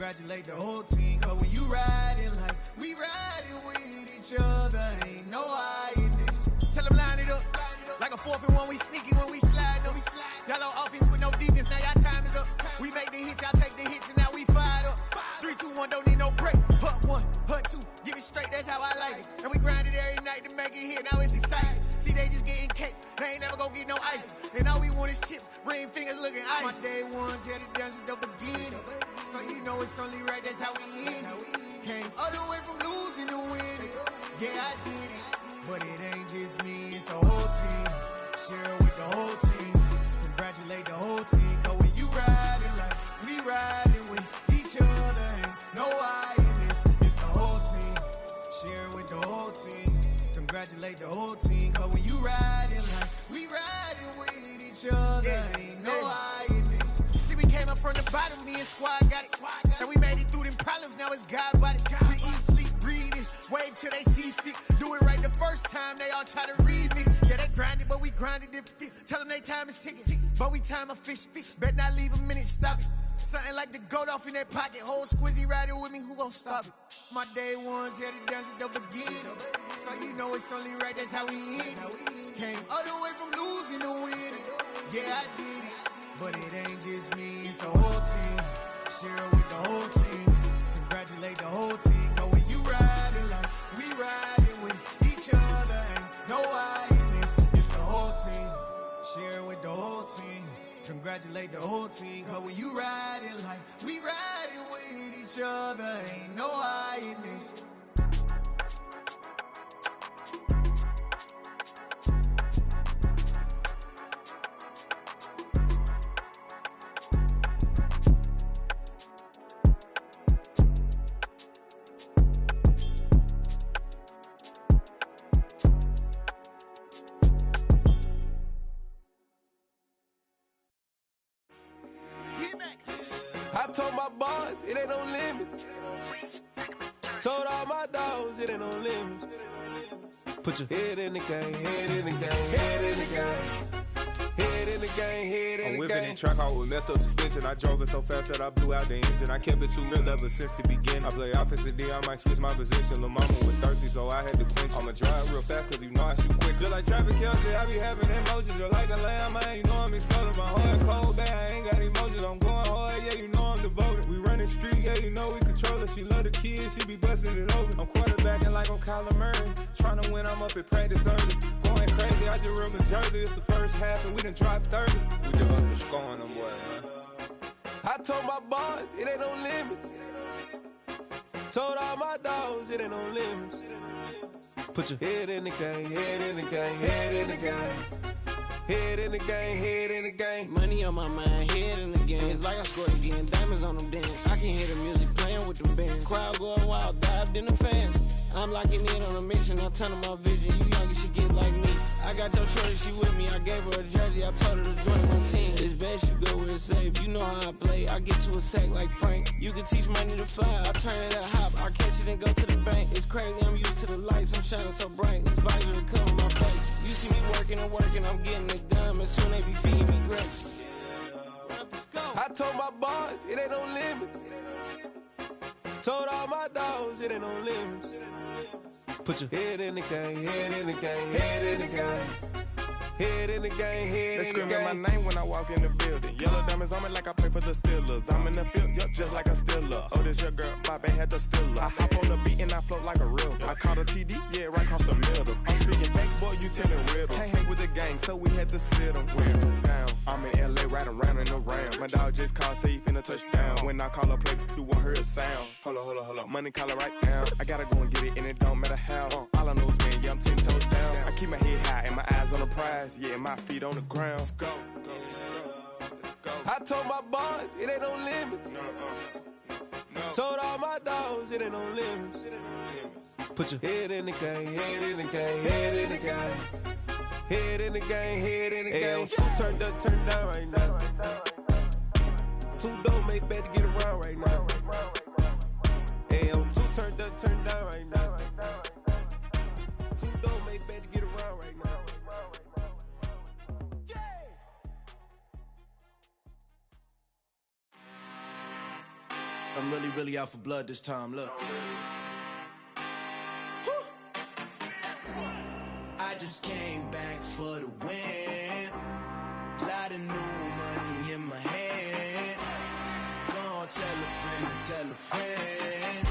Congratulate the whole team, cause when you riding like we riding with each other, ain't no hiding this. Tell them line it up, like a 4th and 1, we sneaky when we slide them. Y'all on offense with no defense, now y'all time is up. We make the hits, y'all take the hits, and now we fired up. 3, 2, 1, don't need no break. Hut 1, hut 2, give it straight, that's how I like it. And we grind it every night to make it hit, now it's exciting. See, they just getting cake, they ain't never gonna get no ice. And all we want is chips, ring fingers looking ice. My day ones had it done since the beginning. So you know it's only right, that's how we end it. Came all the way from losing to winning. Yeah, I did it, but it ain't just me, it's the whole team. Share it with the whole team. Congratulate the whole team, cause when you riding like we riding with each other, ain't no hiding this, it's the whole team. Share it with the whole team. Congratulate the whole team, cause when you riding like we riding with each other, ain't no hiding this. See, we came up from the bottom, me and squad got it. And we made it through them problems, now it's God body. We eat, sleep, breathe this, wave till they see sick. Do it right the first time, they all try to remix. Yeah, they grinded, but we grinded different. Tell them they time is ticking, but we time a fish. Bet not leave a minute, stop it. Something like the goat off in that pocket. Whole squizzy riding with me, who gon' stop it? My day ones had it done since the beginning. So you know it's only right, that's how we end it. Came all the way from losing to winning. Yeah, I did it, but it ain't just me, it's the whole team. Share it with the whole team. Congratulate the whole team, cause when you riding like we riding with each other, ain't no hiding this, it's the whole team. Share it with the whole team. Congratulate the whole team, cause when you riding like we riding with each other, ain't no hiding this. I told my boys, it ain't no limit. Told all my dogs, it ain't no limit. Put your head in the game, head in the game, head in the game. Head in the game, head in the game. I'm whipping and track out with messed up suspension. I drove it so fast that I blew out the engine. I kept it too real ever since the beginning. I play offensive D, I might switch my position. Lil' mama was thirsty, so I had to quench. I'ma drive real fast, cause you know I shoot quick. Just like traffic Kelsey, I be having emotions. Just like a landmine, you know I'm exploding. My heart cold, bad, I ain't got emotions. I'm going hard, yeah, you know I'm devoted. We running streets, yeah, you know we control it. She love the kids, she be busting it over. I'm quarterbacking like I'm Kyler Murray. Trying to win, I'm up at practice early. Going crazy, I just real Jersey. It's the first half and we done dropped 30. We just underscoring them, boy, man. I told my boys, it ain't no limits. Told all my dogs, it ain't no limits. Put your head in the game, head in the game, head in the game. Head in the game, head in the game. Money on my mind, head in the game. It's like I scored again, diamonds on them dance. I can hear the music playing with them bands. Crowd going wild, dived in the fans. I'm locking in on a mission, I'm turning my vision. You young, you should get like me. I got your shorty, she with me. I gave her a jersey, I told her to join my team. It's best you go where it's safe. You know how I play. I get to a sack like Frank. You can teach money to fly. I turn it up hop. I catch it and go to the bank. It's crazy, I'm used to the lights. I'm shining so bright. This visor to cover my face. You see me working and working, I'm getting it done. And soon they be feeding me grapes. I told my boys, it ain't no limits. Told all my dogs, it ain't no limits. Put your head in the game, head in the game, head in the game. Head in the game, head in the game. They screaming my name when I walk in the building. Yellow diamonds on me like I play for the Steelers. I'm in the field, yup, just like a Steeler. Oh, this your girl, my band had the Steeler. I hop on the beat and I float like a real. I caught a TD, yeah, right across the middle. I'm speaking facts, boy, you telling riddles. Can't hang with the gang, so we had to sit them down. I'm in LA, riding round and around. My dog just called, say he finna touchdown. When I call a play, you won't hear a sound. Hold up, money caller right now. I gotta go and get it, and it don't matter how. All I know is, man, yeah, I'm 10 toes down. I keep my head high and my eyes on the prize. Yeah, my feet on the ground. Let's go. Let's go. I told my boys, it ain't no limits. No. Told all my dogs, it ain't no limits. Put your head in the game, head in the game, head in the game. Head in the game, head in the game. Two turned up, turned down right now. Two dope make better get around right now. Two turned up, turned down right now. Two dope make better get around right now. I'm really out for blood this time, look. I just came back for the win. Lot of new money in my hand. Gonna tell a friend.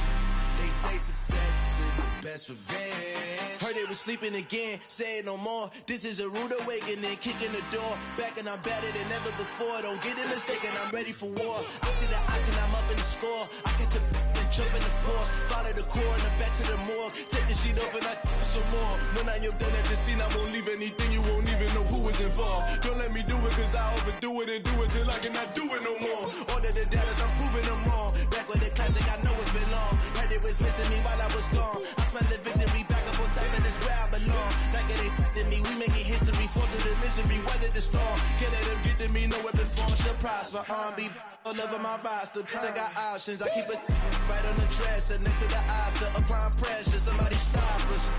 They say success is the best revenge. Heard they was sleeping again, saying no more. This is a rude awakening, kicking the door. Back and I'm better than ever before. Don't get it mistaken, I'm ready for war. I see the option, I'm up in the score. I catch a and jump in the course. Follow the core and the back to the morgue. Take the sheet off and I some more. When I am done at the scene, I won't leave anything. You won't even know who was involved. Don't let me do it, cause I overdo it and do it till I cannot do it no more. All of the doubters, I'm proving them wrong. Back with the classic, I know it's been long. Heard it was missing me while I was gone. I smell the victory, back up on top, and it's where I belong. Like it ain't to me, we making history. Fall through the misery, weather the storm. Can't let them get to me, no weapon form shall prosper. Be all over my roster, I got options. I keep it right on the dresser, next to the Oscar. Applying pressure, somebody stop us.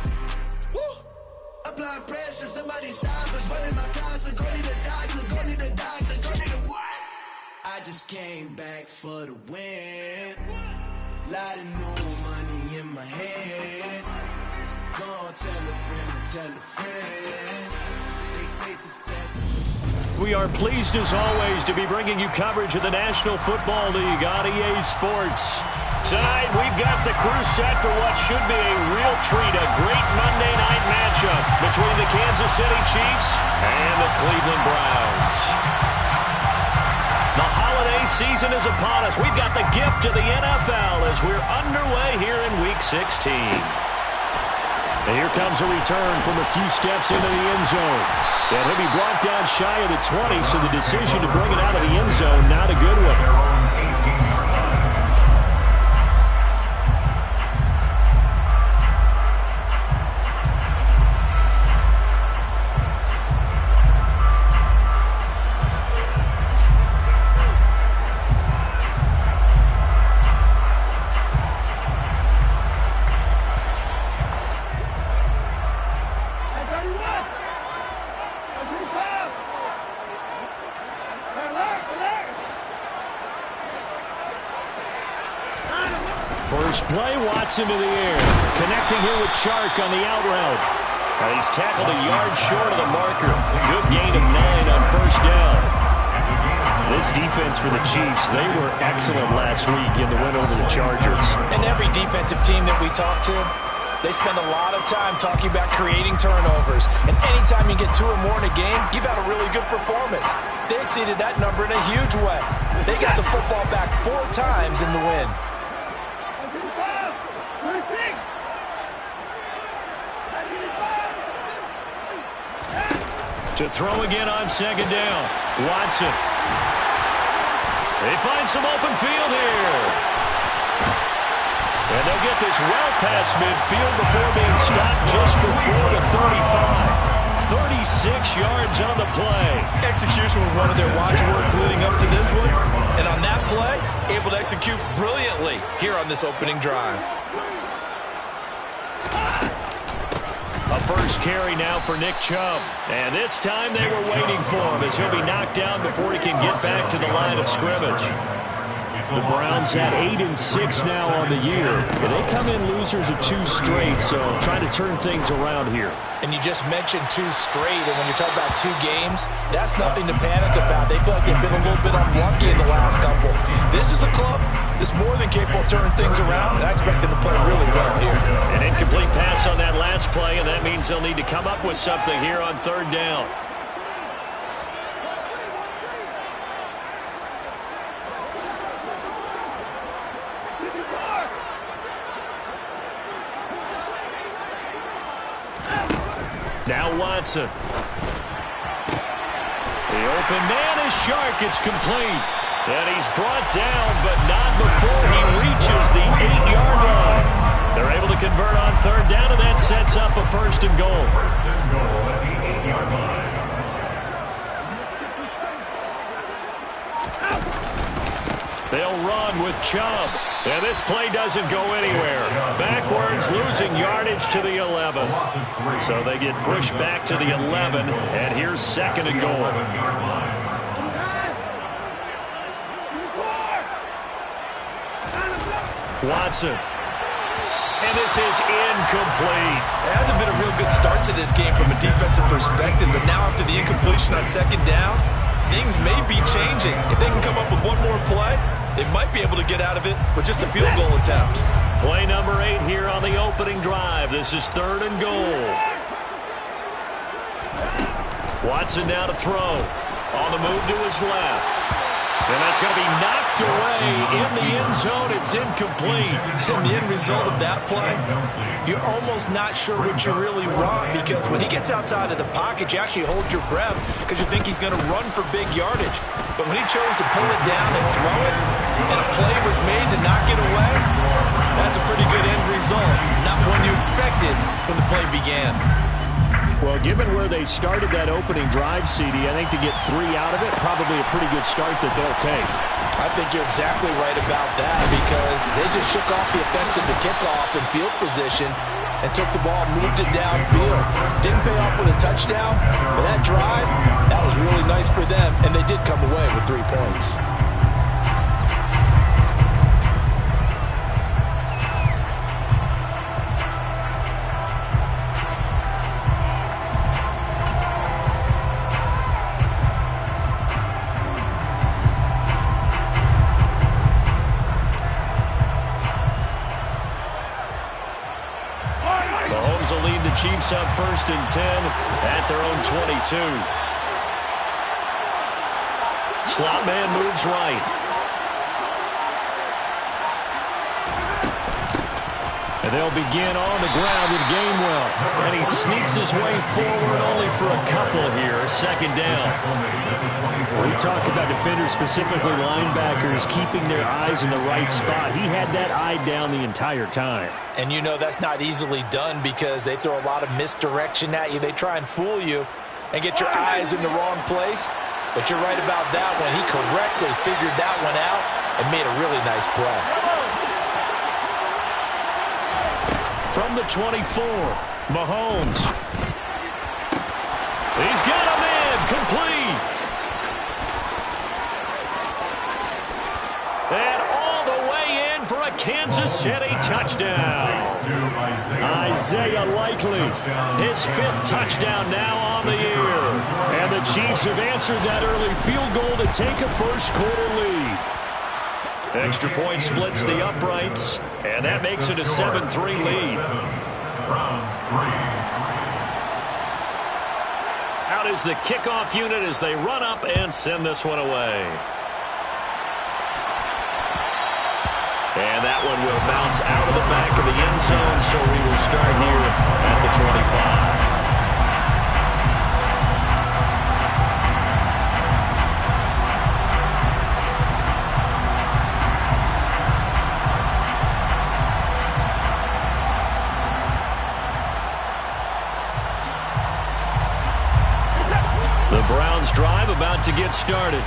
Woo! Applying pressure, somebody stop us. Running my closet, go need a doctor, go need a doctor, go need a what? I just came back for the win. Lot of new money in my hand. Gonna tell a friend. They say success. We are pleased as always to be bringing you coverage of the National Football League on EA Sports. Tonight we've got the crew set for what should be a real treat, a great Monday night matchup between the Kansas City Chiefs and the Cleveland Browns. The holiday season is upon us. We've got the gift of the NFL as we're underway here in Week 16. And here comes a return from a few steps into the end zone. And he'll be brought down shy of the 20, so the decision to bring it out of the end zone, not a good one. First play, Watson to the air. Connecting here with Chark on the out route. And he's tackled a yard short of the marker. Good gain of 9 on first down. This defense for the Chiefs, they were excellent last week in the win over the Chargers. And every defensive team that we talk to, they spend a lot of time talking about creating turnovers. And anytime you get 2 or more in a game, you've had a really good performance. They exceeded that number in a huge way. They got the football back 4 times in the win. To throw again on second down. Watson. They find some open field here. And they'll get this well past midfield before being stopped just before the 35. 36 yards on the play. Execution was one of their watchwords leading up to this one. And on that play, able to execute brilliantly here on this opening drive. A first carry now for Nick Chubb. And this time they were waiting for him as he'll be knocked down before he can get back to the line of scrimmage. The Browns at 8-6 now on the year. They come in losers of 2 straight, so trying to turn things around here. And you just mentioned 2 straight, and when you're talking about 2 games, that's nothing to panic about. They feel like they've been a little bit unlucky in the last couple. This is a club that's more than capable of turning things around, and I expect them to play really well here. An incomplete pass on that last play, and that means they'll need to come up with something here on third down. Now Watson. The open man is Chark. It's complete. And he's brought down, but not before he reaches the 8-yard line. They're able to convert on third down, and that sets up a first and goal. First and goal at the 8-yard line. They'll run with Chubb. And this play doesn't go anywhere. Backwards, losing yardage to the 11. So they get pushed back to the 11, and here's second and goal. Watson. And this is incomplete. It hasn't been a real good start to this game from a defensive perspective, but now after the incompletion on second down, things may be changing. If they can come up with one more play, they might be able to get out of it with just a field goal attempt. Play number 8 here on the opening drive. This is 3rd and goal. Watson now to throw. On the move to his left. And that's going to be knocked away in the end zone. It's incomplete. And the end result of that play, you're almost not sure what you really want, because when he gets outside of the pocket, you actually hold your breath because you think he's going to run for big yardage. But when he chose to pull it down and throw it, and a play was made to knock it away, that's a pretty good end result. Not one you expected when the play began. Well, given where they started that opening drive, CD, I think to get 3 out of it, probably a pretty good start that they'll take. I think you're exactly right about that, because they just shook off the effects of the kickoff and field position and took the ball, moved it downfield. Didn't pay off with a touchdown, but that drive, that was really nice for them, and they did come away with 3 points. Mahomes will lead the Chiefs up 1st and 10 at their own 22. Slot man moves right. And they'll begin on the ground with Gainwell. And he sneaks his way forward only for a couple here. 2nd down. We talk about defenders, specifically linebackers, keeping their eyes in the right spot. He had that eye down the entire time. And you know that's not easily done, because they throw a lot of misdirection at you. They try and fool you and get your eyes in the wrong place. But you're right about that one. He correctly figured that one out and made a really nice play. From the 24, Mahomes. He's got him in, complete. And all the way in for a Kansas City touchdown. Isaiah Likely, his 5th touchdown now on the year. And the Chiefs have answered that early field goal to take a first-quarter lead. Extra point splits the uprights, and that makes it a 7-3 lead. Out is the kickoff unit as they run up and send this one away. And that one will bounce out of the back of the end zone, so we will start here at the 25. The Browns drive about to get started.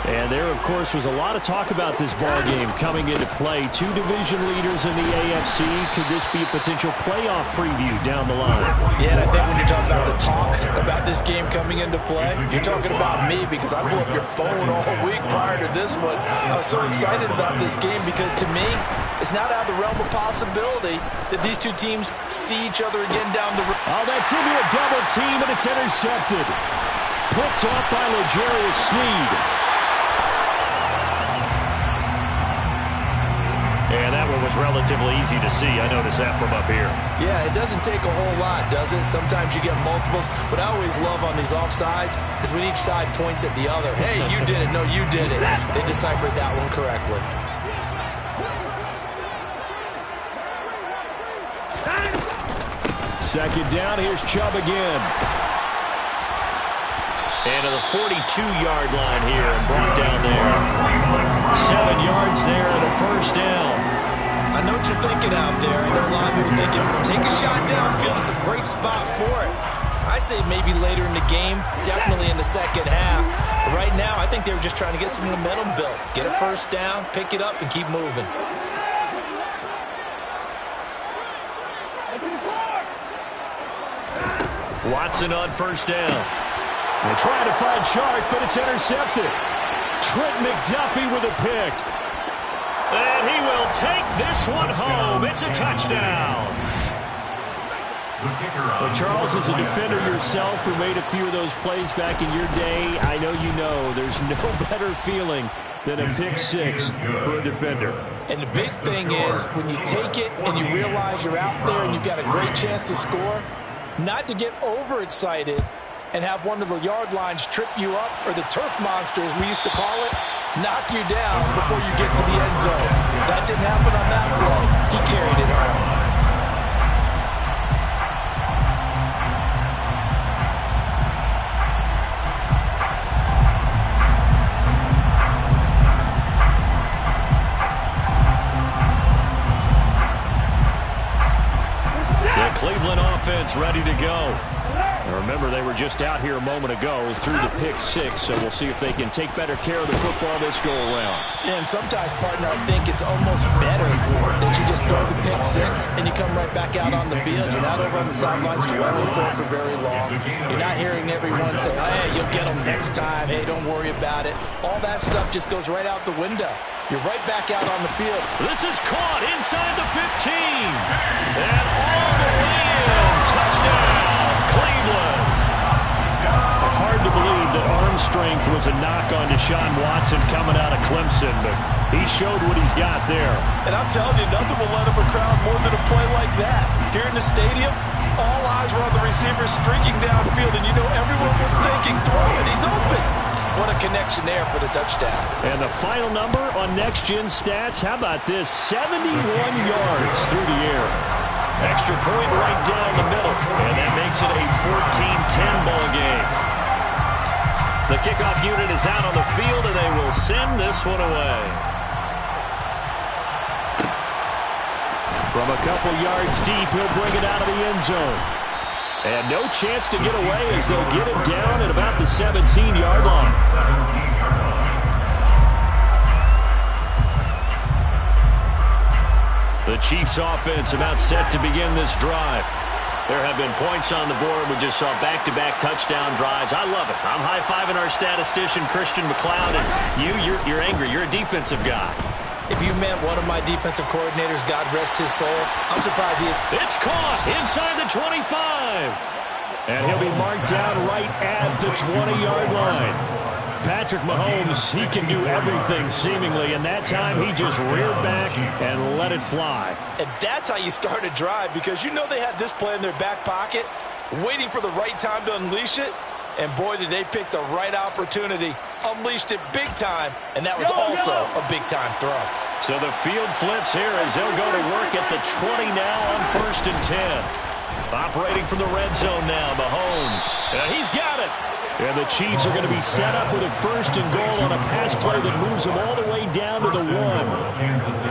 And there, of course, was a lot of talk about this ball game coming into play. 2 division leaders in the AFC. Could this be a potential playoff preview down the line? Yeah, and I think when you're talking about the talk about this game coming into play, you're talking about me, because I blew up your phone all week prior to this one. I was so excited about this game because, to me, it's not out of the realm of possibility that these 2 teams see each other again down the road. Oh, that's into a double team, and it's intercepted. Picked off by L'Jarius Sneed. And that one was relatively easy to see. I noticed that from up here. Yeah, it doesn't take a whole lot, does it? Sometimes you get multiples. What I always love on these offsides is when each side points at the other. Hey, you did it. No, you did it. They deciphered that one correctly. Second down. Here's Chubb again. And to the 42-yard line here and brought down there. 7 yards there and a first down. I know what you're thinking out there. I know a lot of people thinking, take a shot downfield. It's a great spot for it. I'd say maybe later in the game, definitely in the second half. But right now, I think they were just trying to get some momentum built. Get a first down, pick it up, and keep moving. Watson on first down. They're trying to find Chark, but it's intercepted. Trent McDuffie with a pick. And he will take this one home. It's a touchdown. Well, Charles, as a defender yourself who made a few of those plays back in your day, I know you know there's no better feeling than a pick six for a defender. And the big thing is when you take it and you realize you're out there and you've got a great chance to score, not to get overexcited and have one of the yard lines trip you up, or the turf monster, as we used to call it, knock you down before you get to the end zone. That didn't happen on that play. He carried it home. Cleveland offense ready to go. Now remember, they were just out here a moment ago through the pick six, so we'll see if they can take better care of the football this go-around. Yeah, and sometimes, partner, I think it's almost better that you just throw the pick six and you come right back out on the field. You're not over on the sidelines dwelling for it for very long. You're not hearing everyone say, hey, you'll get them next time. Hey, don't worry about it. All that stuff just goes right out the window. You're right back out on the field. This is caught inside the 15. And all the way in. Touchdown, Cleveland. Hard to believe that arm strength was a knock on Deshaun Watson coming out of Clemson, but he showed what he's got there. And I'm telling you, nothing will let up a crowd more than a play like that. Here in the stadium, all eyes were on the receiver streaking downfield, and you know everyone was thinking, throw it, he's open. What a connection there for the touchdown. And the final number on Next Gen Stats, how about this? 71 yards through the air. Extra point right down the middle. And that makes it a 14-10 ball game. The kickoff unit is out on the field, and they will send this one away. From a couple yards deep, he'll bring it out of the end zone. And no chance to get away as they'll get him down at about the 17-yard line. The Chiefs offense about set to begin this drive. There have been points on the board. We just saw back-to-back touchdown drives. I love it. I'm high-fiving our statistician, Christian McLeod, and you're angry. You're a defensive guy. If you meant one of my defensive coordinators, God rest his soul, I'm surprised he is. It's caught inside the 25. And he'll be marked down right at the 20-yard line. Patrick Mahomes, he can do everything seemingly, and that time he just reared back and let it fly. And that's how you start a drive, because you know they had this play in their back pocket, waiting for the right time to unleash it. And boy, did they pick the right opportunity. Unleashed it big time, and that was also a big-time throw. So the field flips here as they'll go to work at the 20 now on 1st and 10. Operating from the red zone now, Mahomes. He's got it. And the Chiefs are going to be set up with a 1st and goal on a pass play that moves them all the way down to the 1.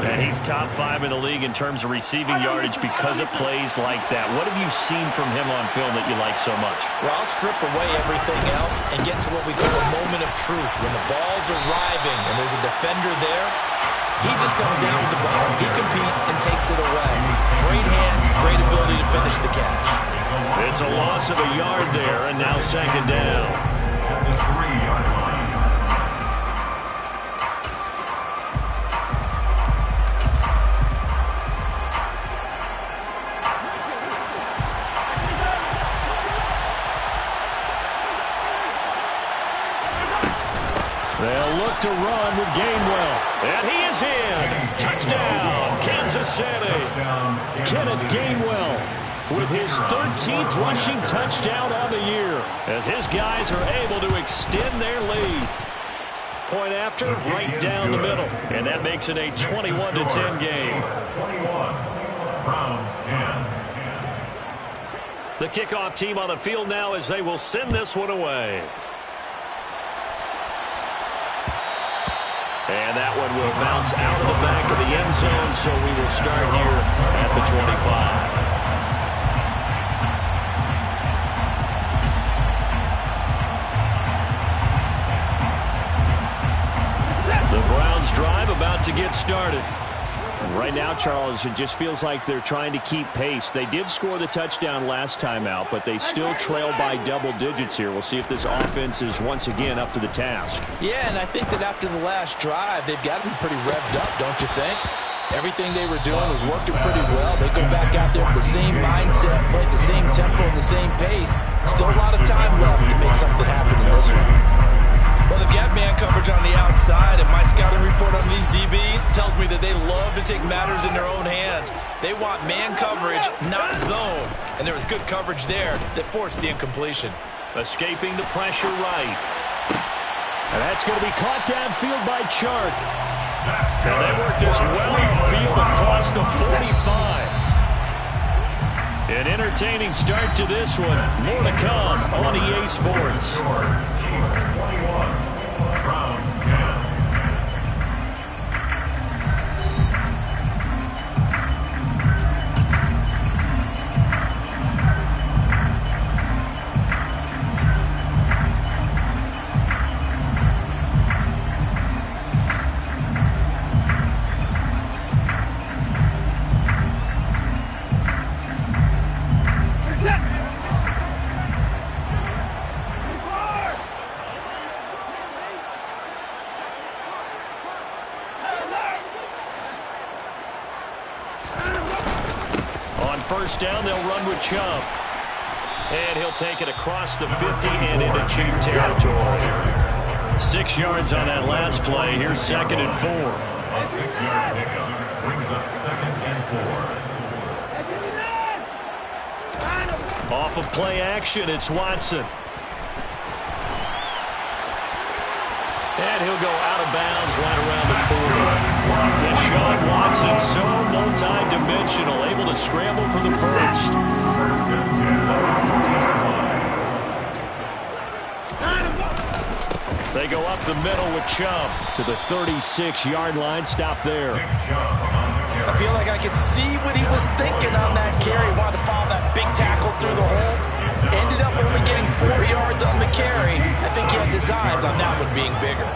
And he's top 5 in the league in terms of receiving yardage because of plays like that. What have you seen from him on film that you like so much? Well, I'll strip away everything else and get to what we call a moment of truth. When the ball's arriving and there's a defender there, he just comes down with the ball. He competes and takes it away. Great hands, great ability to finish the catch. It's a loss of a yard there, and now 2nd down. At the 3-yard line. They'll look to run with Gainwell. And he is in. Touchdown, Kansas City. Kenneth Gainwell with his 13th rushing touchdown on the year, as his guys are able to extend their lead. Point after, right down the middle. And that makes it a 21-10 game. 21, Browns 10. The kickoff team on the field now as they will send this one away. And that one will bounce out of the back of the end zone, so we will start here at the 25. The Browns drive about to get started. Right now, Charles, it just feels like they're trying to keep pace. They did score the touchdown last time out, but they still trail by double digits here. We'll see if this offense is once again up to the task. Yeah, and I think that after the last drive, they've got to be pretty revved up, don't you think? Everything they were doing was working pretty well. They go back out there with the same mindset, play the same tempo and the same pace. Still a lot of time left to make something happen in this one. Well, they've got man coverage on the outside, and my scouting report on these DBs tells me that they love to take matters in their own hands. They want man coverage, not zone. And there was good coverage there that forced the incompletion. Escaping the pressure right. And that's going to be caught downfield by Chark. Now they work this well upfield across the 45. An entertaining start to this one. More to come on EA Sports. Chiefs 21, Browns 10. First down, they'll run with Chubb. And he'll take it across the 50 and into Chief territory. 6 yards on that last play. Here's 2nd and 4. A 6-yard pickup brings up 2nd and 4. Off of play action, it's Watson. And he'll go out of bounds right around the 40. Deshaun Watson, so multi-dimensional, able to scramble for the first. They go up the middle with Chubb to the 36-yard line. Stop there. I feel like I could see what he was thinking on that carry. Wanted to follow that big tackle through the hole. Ended up only getting 4 yards on the carry. I think he had designs on that one being bigger.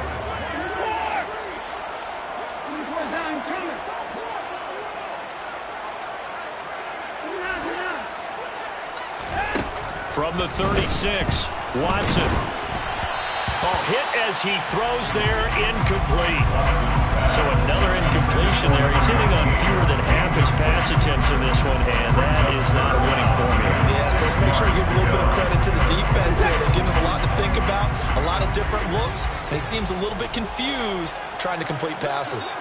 From the 36, Watson. Oh, hit as he throws there, incomplete. So another incompletion there. He's hitting on fewer than half his pass attempts in this one, and that is not a winning formula. Yeah, so let's make sure we give a little bit of credit to the defense here. They're giving him a lot to think about, a lot of different looks, and he seems a little bit confused trying to complete passes.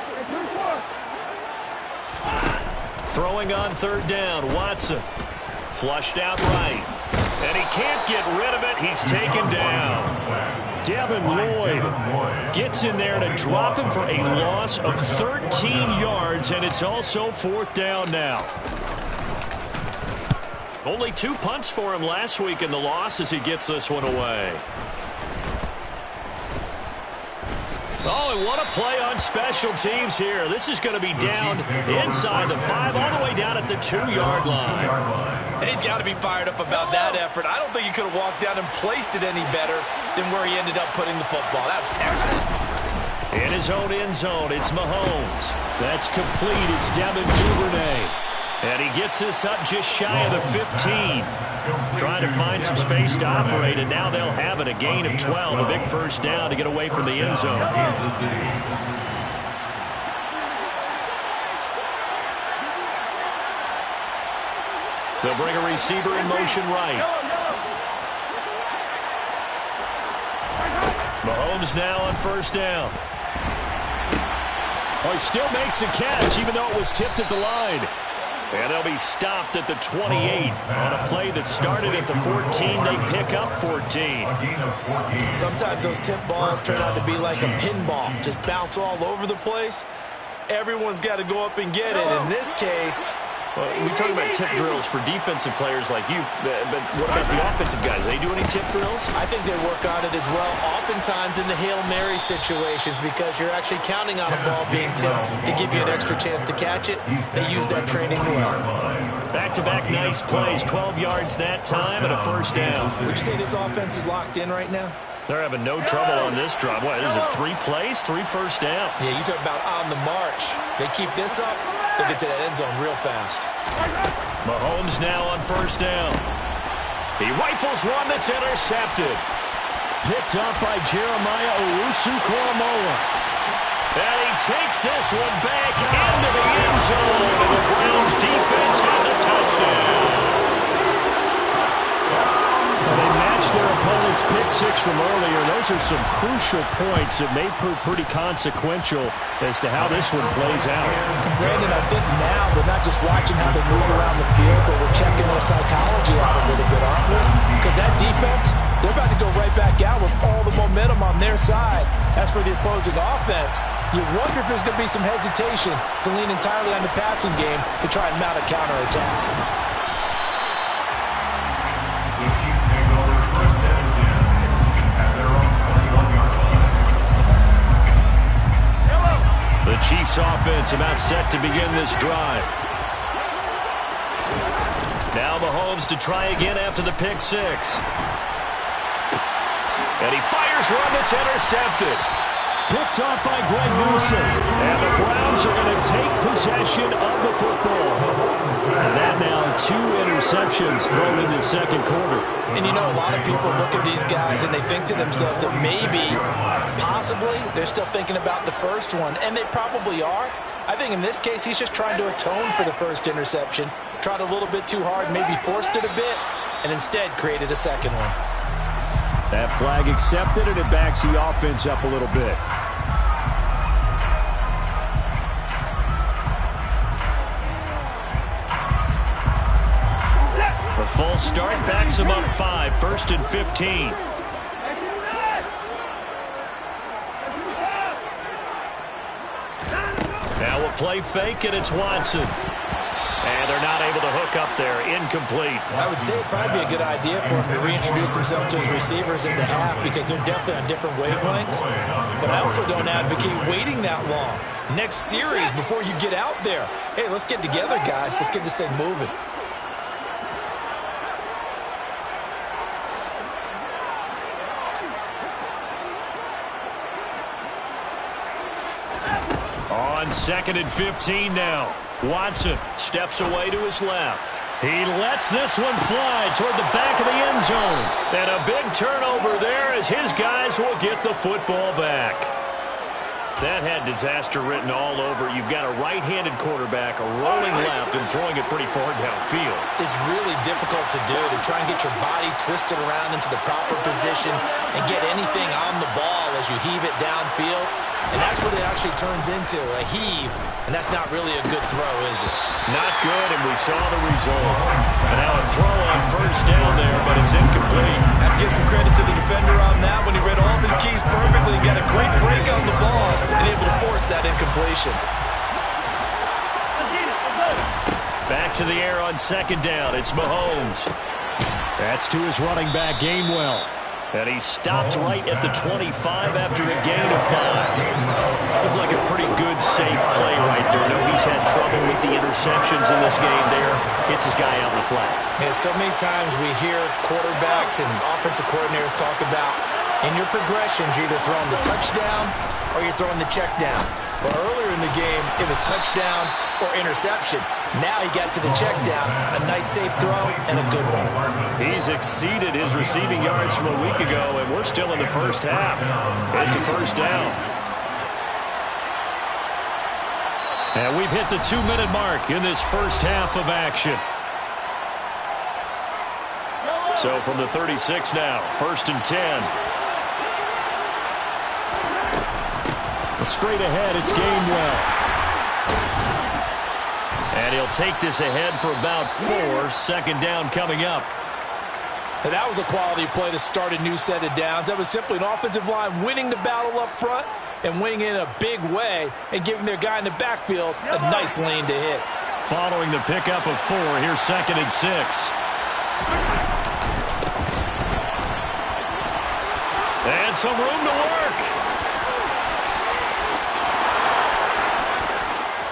Throwing on 3rd down, Watson. Flushed out right. And he can't get rid of it. He's taken down. Devin Lloyd gets in there to drop him for a loss of 13 yards, and it's also 4th down now. Only 2 punts for him last week in the loss as he gets this one away. Oh, and what a play on special teams here. This is going to be down inside the 5, all the way down at the 2-yard line. And he's got to be fired up about that effort. I don't think he could have walked down and placed it any better than where he ended up putting the football. That's excellent. In his own end zone, it's Mahomes. That's complete. It's Devin Duvernay. And he gets this up just shy of the 15. Trying to find some space to operate, and now they'll have it. A gain of 12, a big first down to get away from the end zone. They'll bring a receiver in motion right. Mahomes now on 1st down. Oh, he still makes the catch, even though it was tipped at the line. And they'll be stopped at the 28 on a play that started at the 14. They pick up 14. Sometimes those tip balls turn out to be like a pinball. Just bounce all over the place. Everyone's got to go up and get it. In this case... Well, we talk about tip drills for defensive players like you, but what about the offensive guys? Do they do any tip drills? I think they work on it as well, oftentimes in the Hail Mary situations, because you're actually counting on a ball being tipped to give you an extra chance to catch it. They use that training well. Back-to-back nice plays, 12 yards that time and a 1st down. Would you say this offense is locked in right now? They're having no trouble on this drive. What, is it 3 plays, 3 first downs? Yeah, you talk about on the march. They keep this up, they'll get to that end zone real fast. Mahomes now on first down. He rifles one that's intercepted. Picked up by Jeremiah Owusu-Koramoah. And he takes this one back into the end zone. And the Browns defense has a touchdown. Well, they matched their opponent's pick six from earlier. Those are some crucial points that may prove pretty consequential as to how this one plays out. And Brandon, I think now we're not just watching how they move around the field, but we're checking their psychology out a little bit, aren't we? Because that defense, they're about to go right back out with all the momentum on their side. As for the opposing offense, you wonder if there's going to be some hesitation to lean entirely on the passing game to try and mount a counterattack. The Chiefs take over first and 10 at their own 21-yard line. The Chiefs offense about set to begin this drive. Now Mahomes to try again after the pick six. And he fires one that's intercepted. Picked off by Greg Newsom. And the Browns are going to take possession of the football. And that now 2 interceptions thrown in the second quarter. And you know, a lot of people look at these guys and they think to themselves that maybe, possibly, they're still thinking about the first one. And they probably are. I think in this case, he's just trying to atone for the first interception. Tried a little bit too hard, maybe forced it a bit, and instead created a second one. That flag accepted, and it backs the offense up a little bit. The full start backs him up 5, 1st and 15. Now we'll play fake, and it's Watson. And they're not able to hook up there. Incomplete. I would say it'd probably be a good idea for him to reintroduce himself to his receivers in the half because they're definitely on different wavelengths. But I also don't advocate waiting that long. Next series before you get out there. Hey, let's get together, guys. Let's get this thing moving. On 2nd and 15 now. Watson steps away to his left. He lets this one fly toward the back of the end zone. And a big turnover there as his guys will get the football back. That had disaster written all over. You've got a right-handed quarterback rolling left and throwing it pretty far downfield. It's really difficult to do, to try and get your body twisted around into the proper position and get anything on the ball as you heave it downfield. And that's what it actually turns into, a heave. And that's not really a good throw, is it? Not good, and we saw the result. And now a throw on first down there, but it's incomplete. I have to give some credit to the defender on that when he read all of his keys perfectly and got a great break on the ball and able to force that incompletion. Back to the air on 2nd down. It's Mahomes. That's to his running back, Gainwell. And he stopped right at the 25 after a gain of 5. Looked like a pretty good, safe play right there. No, he's had trouble with the interceptions in this game there. Hits his guy out in the flat. Yeah, so many times we hear quarterbacks and offensive coordinators talk about in your progressions, you're either throwing the touchdown or you're throwing the check down. But earlier in the game, it was touchdown or interception. Now he got to the check down. A nice safe throw and a good one. He's exceeded his receiving yards from a week ago, and we're still in the first half. It's a first down. And we've hit the 2-minute mark in this first half of action. So from the 36 now, 1st and 10. Straight ahead, it's Gainwell. And he'll take this ahead for about 4. 2nd down coming up. And that was a quality play to start a new set of downs. That was simply an offensive line winning the battle up front and winning it in a big way and giving their guy in the backfield a nice lane to hit. Following the pickup of 4, here's 2nd and 6. And some room to work.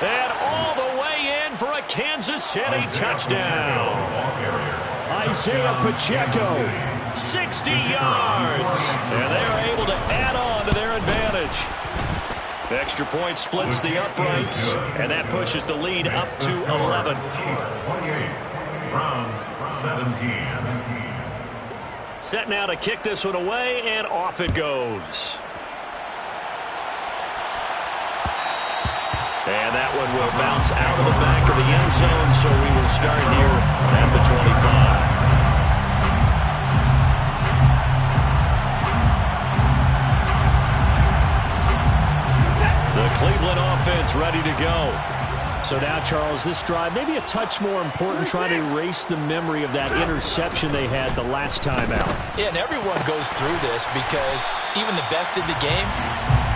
And all the way in for a Kansas City touchdown. Isaiah Pacheco, 60 yards. And they are able to add on to their advantage. The extra point splits the uprights, and that pushes the lead up to 11. Chiefs 28, Browns 17. Set now to kick this one away, and off it goes. And that one will bounce out of the back of the end zone, so we will start here at the 25. The Cleveland offense ready to go. So now, Charles, this drive maybe a touch more important, trying to erase the memory of that interception they had the last time out. Yeah, and everyone goes through this because even the best in the game,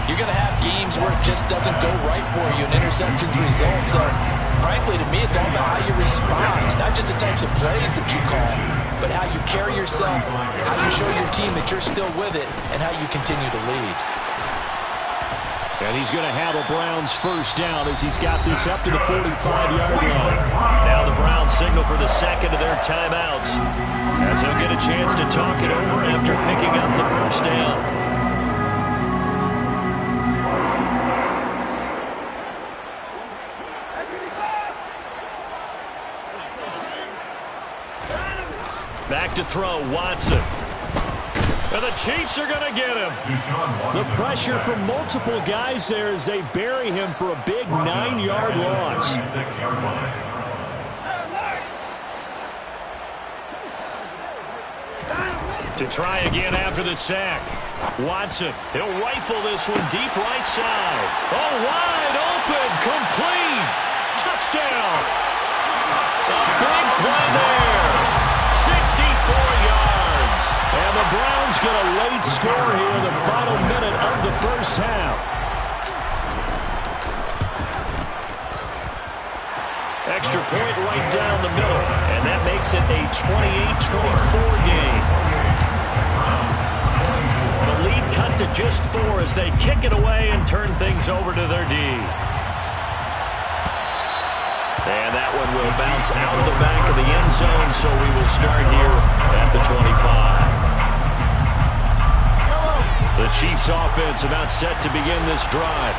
you're going to have games where it just doesn't go right for you and interceptions result. So, frankly, to me, it's all about how you respond, not just the types of plays that you call, but how you carry yourself, how you show your team that you're still with it, and how you continue to lead. And he's going to have a Browns first down as he's got this up to the 45-yard line. Now the Browns signal for the second of their timeouts as he'll get a chance to talk it over after picking up the first down. Back to throw, Watson. And the Chiefs are going to get him. The pressure from multiple guys there as they bury him for a big 9-yard loss. To try again after the sack. Watson, he'll rifle this one deep right side. Oh, wide open, complete. Touchdown. A big play there. 64 yards. And the Browns get a late score here in the final minute of the first half. Extra point right down the middle. And that makes it a 28-24 game. The lead cut to just 4 as they kick it away and turn things over to their D. And that one will bounce out of the back of the end zone, so we will start here at the 25. The Chiefs offense about set to begin this drive.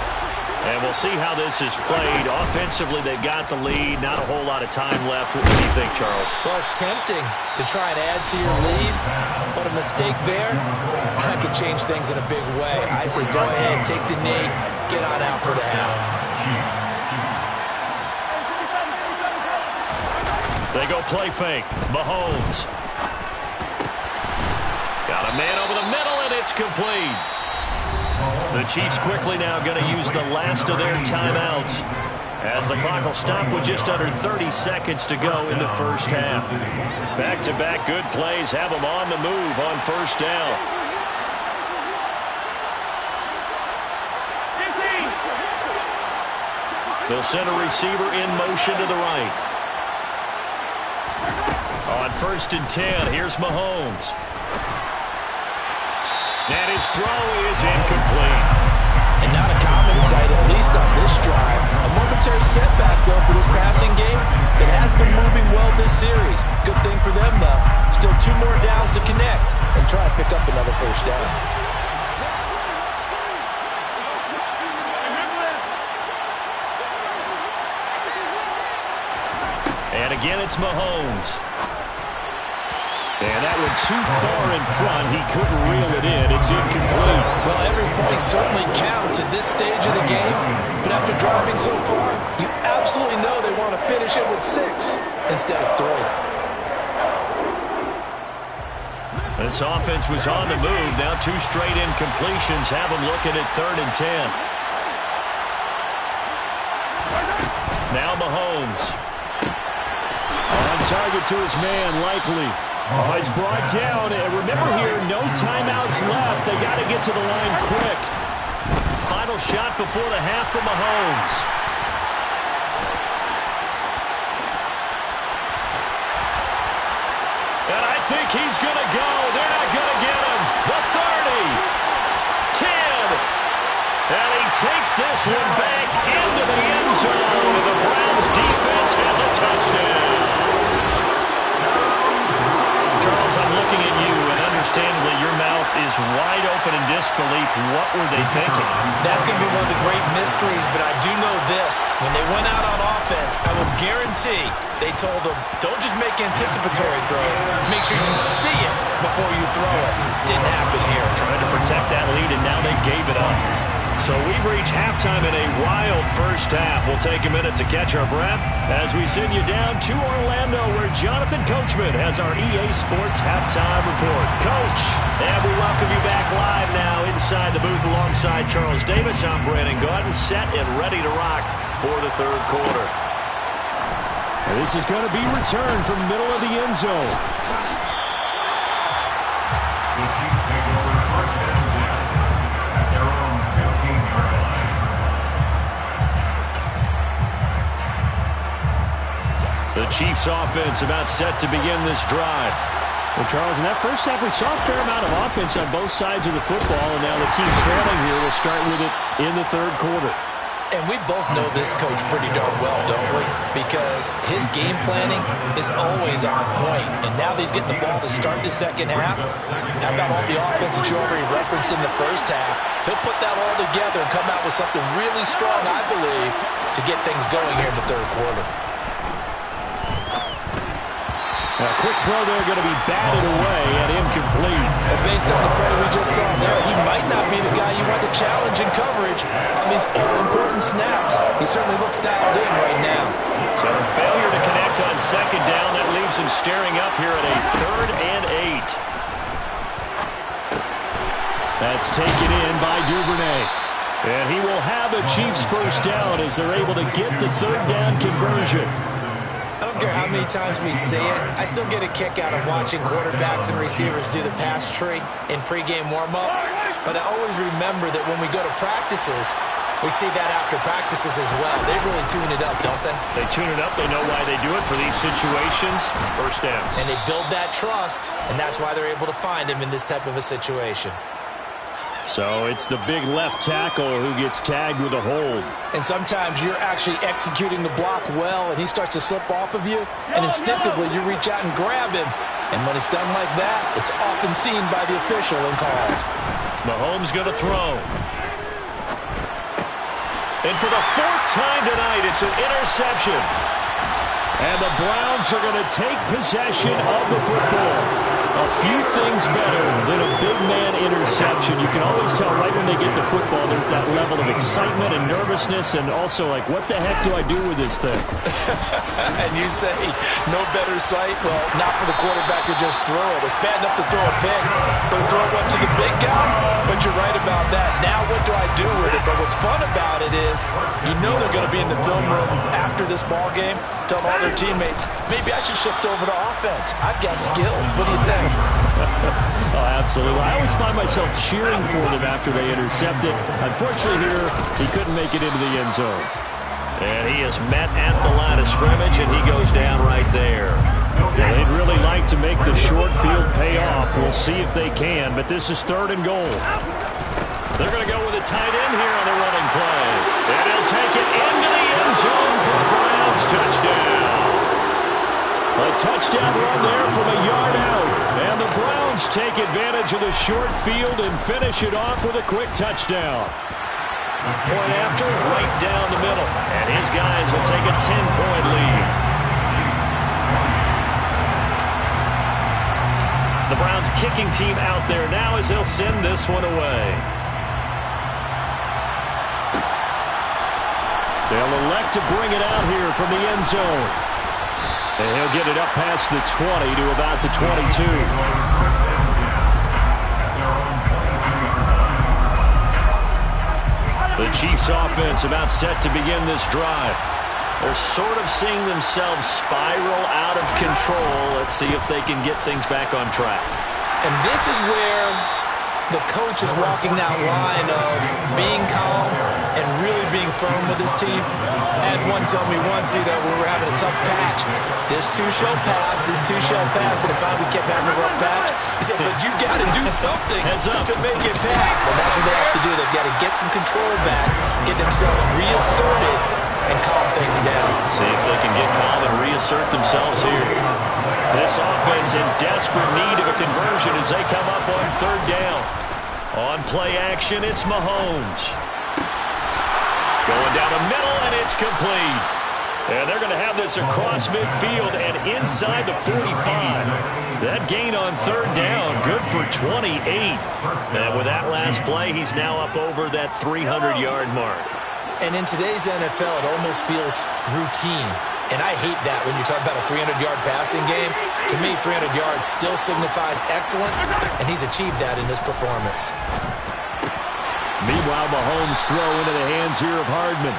And we'll see how this is played. Offensively, they've got the lead. Not a whole lot of time left. What do you think, Charles? Well, it's tempting to try and add to your lead, but a mistake there, that could change things in a big way. I say go ahead, take the knee, get on out for the half. They go play fake. Mahomes. Got a man over the middle, and it's complete. The Chiefs quickly now going to use the last of their timeouts as the clock will stop with just under 30 seconds to go in the first half. Back-to-back good plays have them on the move on first down. They'll send a receiver in motion to the right. On 1st and 10, here's Mahomes. And his throw is incomplete. And not a common sight, at least on this drive. A momentary setback, though, for this passing game that has been moving well this series. Good thing for them, though. Still 2 more downs to connect and try to pick up another first down. And again, it's Mahomes. And that one too far in front. He couldn't reel it in. It's incomplete. Well, every point certainly counts at this stage of the game. But after driving so far, you absolutely know they want to finish it with 6 instead of 3. This offense was on the move. Now 2 straight incompletions have them looking at 3rd and 10. Now Mahomes. On target to his man, Likely. Oh, he's brought down. And remember here, no timeouts left. They got to get to the line quick. Final shot before the half for Mahomes. And I think he's going to go. They're not going to get him. The 30. 10. And he takes this one back into the end zone. And the Browns defense has a touchdown. Charles, I'm looking at you, and understandably, your mouth is wide open in disbelief Keith, what were they thinking? That's going to be one of the great mysteries, but I do know this. When they went out on offense, I will guarantee they told them, don't just make anticipatory throws. Make sure you see it before you throw it. Didn't happen here. Trying to protect that lead, and now they gave it up. So we've reached halftime in a wild first half. We'll take a minute to catch our breath as we send you down to Orlando, where Jonathan Coachman has our EA Sports halftime report. Coach, and we welcome you back live now inside the booth alongside Charles Davis. I'm Brandon Gaudin, set and ready to rock for the third quarter. And this is going to be returned from middle of the end zone. The Chiefs take over first and 10 at their own 15-yard line. The Chiefs offense about set to begin this drive. Well, Charles, in that first half, we saw a fair amount of offense on both sides of the football, and now the team trailing here will start with it in the third quarter. And we both know this coach pretty darn well, don't we? Because his game planning is always on point. And now that he's getting the ball to start the second half, how about all the offense that you already referenced in the first half? He'll put that all together and come out with something really strong, I believe, to get things going here in the third quarter. A quick throw there going to be batted away and incomplete. And based on the play we just saw there, he might not be the guy you want to challenge in coverage on these all-important snaps. He certainly looks dialed in right now. So a failure to connect on second down. That leaves him staring up here at a 3rd and 8. That's taken in by Duvernay. And he will have a Chiefs first down as they're able to get the third down conversion. I don't care how many times we see it, I still get a kick out of watching quarterbacks and receivers do the pass tree in pregame warm-up. But I always remember that when we go to practices, we see that after practices as well. They really tune it up, don't they? They tune it up. They know why they do it for these situations. First down. And they build that trust, and that's why they're able to find him in this type of a situation. So it's the big left tackle who gets tagged with a hold. And sometimes you're actually executing the block well, and he starts to slip off of you, and instinctively you reach out and grab him. And when it's done like that, it's often seen by the official and called. Mahomes going to throw. And for the 4th time tonight, it's an interception. And the Browns are going to take possession of the football. A few things better than a big man interception. You can always tell right when they get the football, there's that level of excitement and nervousness, and also like, what the heck do I do with this thing? And you say, no better sight? Well, not for the quarterback to just throw it. It's bad enough to throw a pick, but throw it to the big guy. But you're right about that. Now what do I do with it? But what's fun about it is, you know they're going to be in the film room after this ball game, telling all their teammates, maybe I should shift over to offense. I've got skills. What do you think? Oh, absolutely. I always find myself cheering for them after they intercept it. Unfortunately here, he couldn't make it into the end zone. And he is met at the line of scrimmage, and he goes down right there. Well, they'd really like to make the short field pay off. We'll see if they can, but this is 3rd and goal. They're going to go with a tight end here on the running play. And he'll take it into the end zone for a Browns touchdown. A touchdown run there from a yard out. And the Browns take advantage of the short field and finish it off with a quick touchdown. Point after, right down the middle. And his guys will take a 10-point lead. The Browns kicking team out there now as they'll send this one away. They'll elect to bring it out here from the end zone. And he'll get it up past the 20 to about the 22. The Chiefs offense about set to begin this drive. They're sort of seeing themselves spiral out of control. Let's see if they can get things back on track. And this is where the coach is walking that line of being calm and really being firm with his team. I had one tell me once, when we were having a tough patch, this too shall pass, this too shall pass, and if I kept having a rough patch, he said, but you got to do something to make it pass. And that's what they have to do. They've got to get some control back, get themselves reasserted, and calm things down. See if they can get calm and reassert themselves here. This offense in desperate need of a conversion as they come up on 3rd down. On play action, it's Mahomes. Going down the middle, and it's complete. And they're going to have this across midfield and inside the 45. That gain on third down, good for 28. And with that last play, he's now up over that 300-yard mark. And in today's NFL, it almost feels routine. And I hate that when you talk about a 300-yard passing game. To me, 300 yards still signifies excellence, and he's achieved that in this performance. Meanwhile, Mahomes throw into the hands here of Hardman.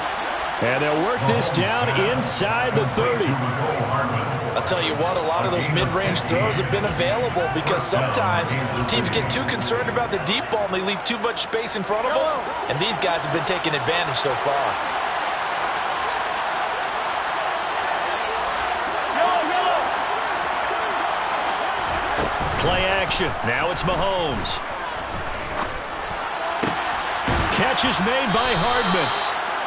And they'll work this down inside the 30. I'll tell you what, a lot of those mid-range throws have been available because sometimes teams get too concerned about the deep ball and they leave too much space in front of them. And these guys have been taking advantage so far. Play action. Now it's Mahomes. Catch is made by Hardman.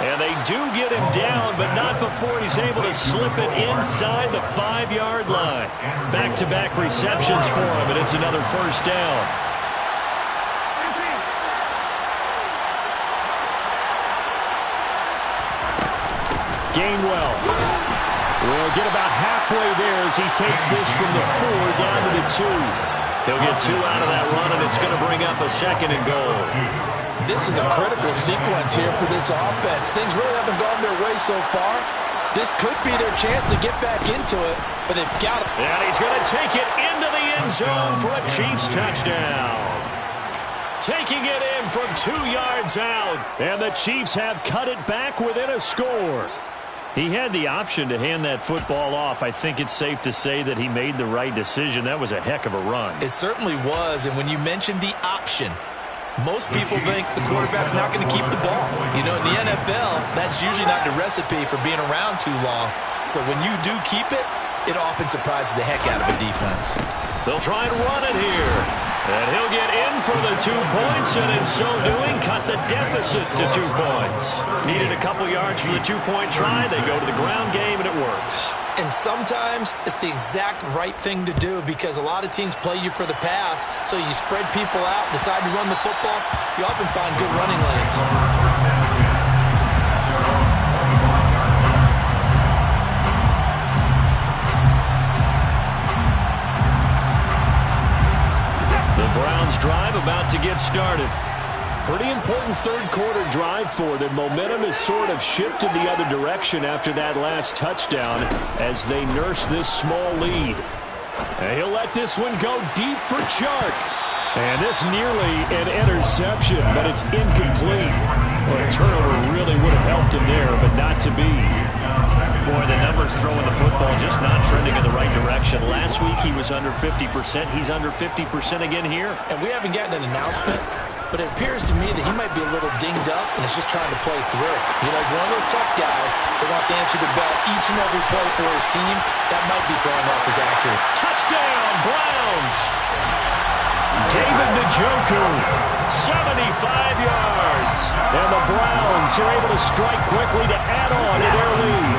And they do get him down, but not before he's able to slip it inside the 5-yard line. Back-to-back receptions for him, and it's another first down. Gainwell will get about halfway there as he takes this from the 4 down to the 2. He'll get 2 out of that run, and it's going to bring up a 2nd and goal. This is a critical sequence here for this offense. Things really haven't gone their way so far. This could be their chance to get back into it, but they've got it. And he's going to take it into the end zone for a Chiefs touchdown. Taking it in from 2 yards out. And the Chiefs have cut it back within a score. He had the option to hand that football off. I think it's safe to say that he made the right decision. That was a heck of a run. It certainly was, and when you mentioned the option, most people think the quarterback's not going to keep the ball. You know, in the NFL, that's usually not the recipe for being around too long. So when you do keep it, it often surprises the heck out of a defense. They'll try and run it here. And he'll get in for the 2 points, and in so doing, cut the deficit to 2 points. Needed a couple yards for the 2-point try. They go to the ground game, and it works. And sometimes it's the exact right thing to do because a lot of teams play you for the pass. So you spread people out, decide to run the football. You often find good running lanes. The Browns drive about to get started. Pretty important third-quarter drive for them. Momentum has sort of shifted the other direction after that last touchdown as they nurse this small lead. And he'll let this one go deep for Chark. And this nearly an interception, but it's incomplete. Well, a turnover really would have helped him there, but not to be. Boy, the numbers throwing the football just not trending in the right direction. Last week he was under 50%. He's under 50% again here. And we haven't gotten an announcement, but it appears to me that he might be a little dinged up and is just trying to play through. You know, he's one of those tough guys that wants to answer the bell each and every play for his team. That might be throwing off his accurate. Touchdown, Browns! David Njoku, 75 yards. And the Browns are able to strike quickly to add on to their lead.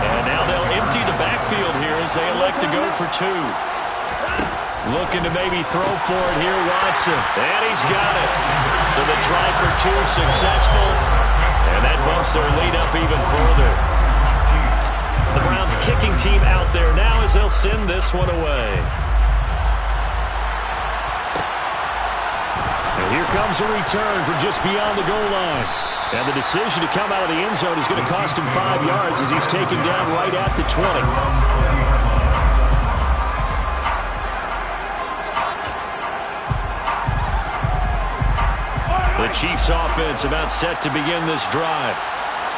And now they'll empty the backfield here as they elect to go for 2. Looking to maybe throw for it here, Watson. And he's got it. So the try for 2 successful. And that bumps their lead up even further. The Browns kicking team out there now as they'll send this one away. And here comes a return from just beyond the goal line. And the decision to come out of the end zone is going to cost him 5 yards as he's taken down right at the 20. The Chiefs offense about set to begin this drive.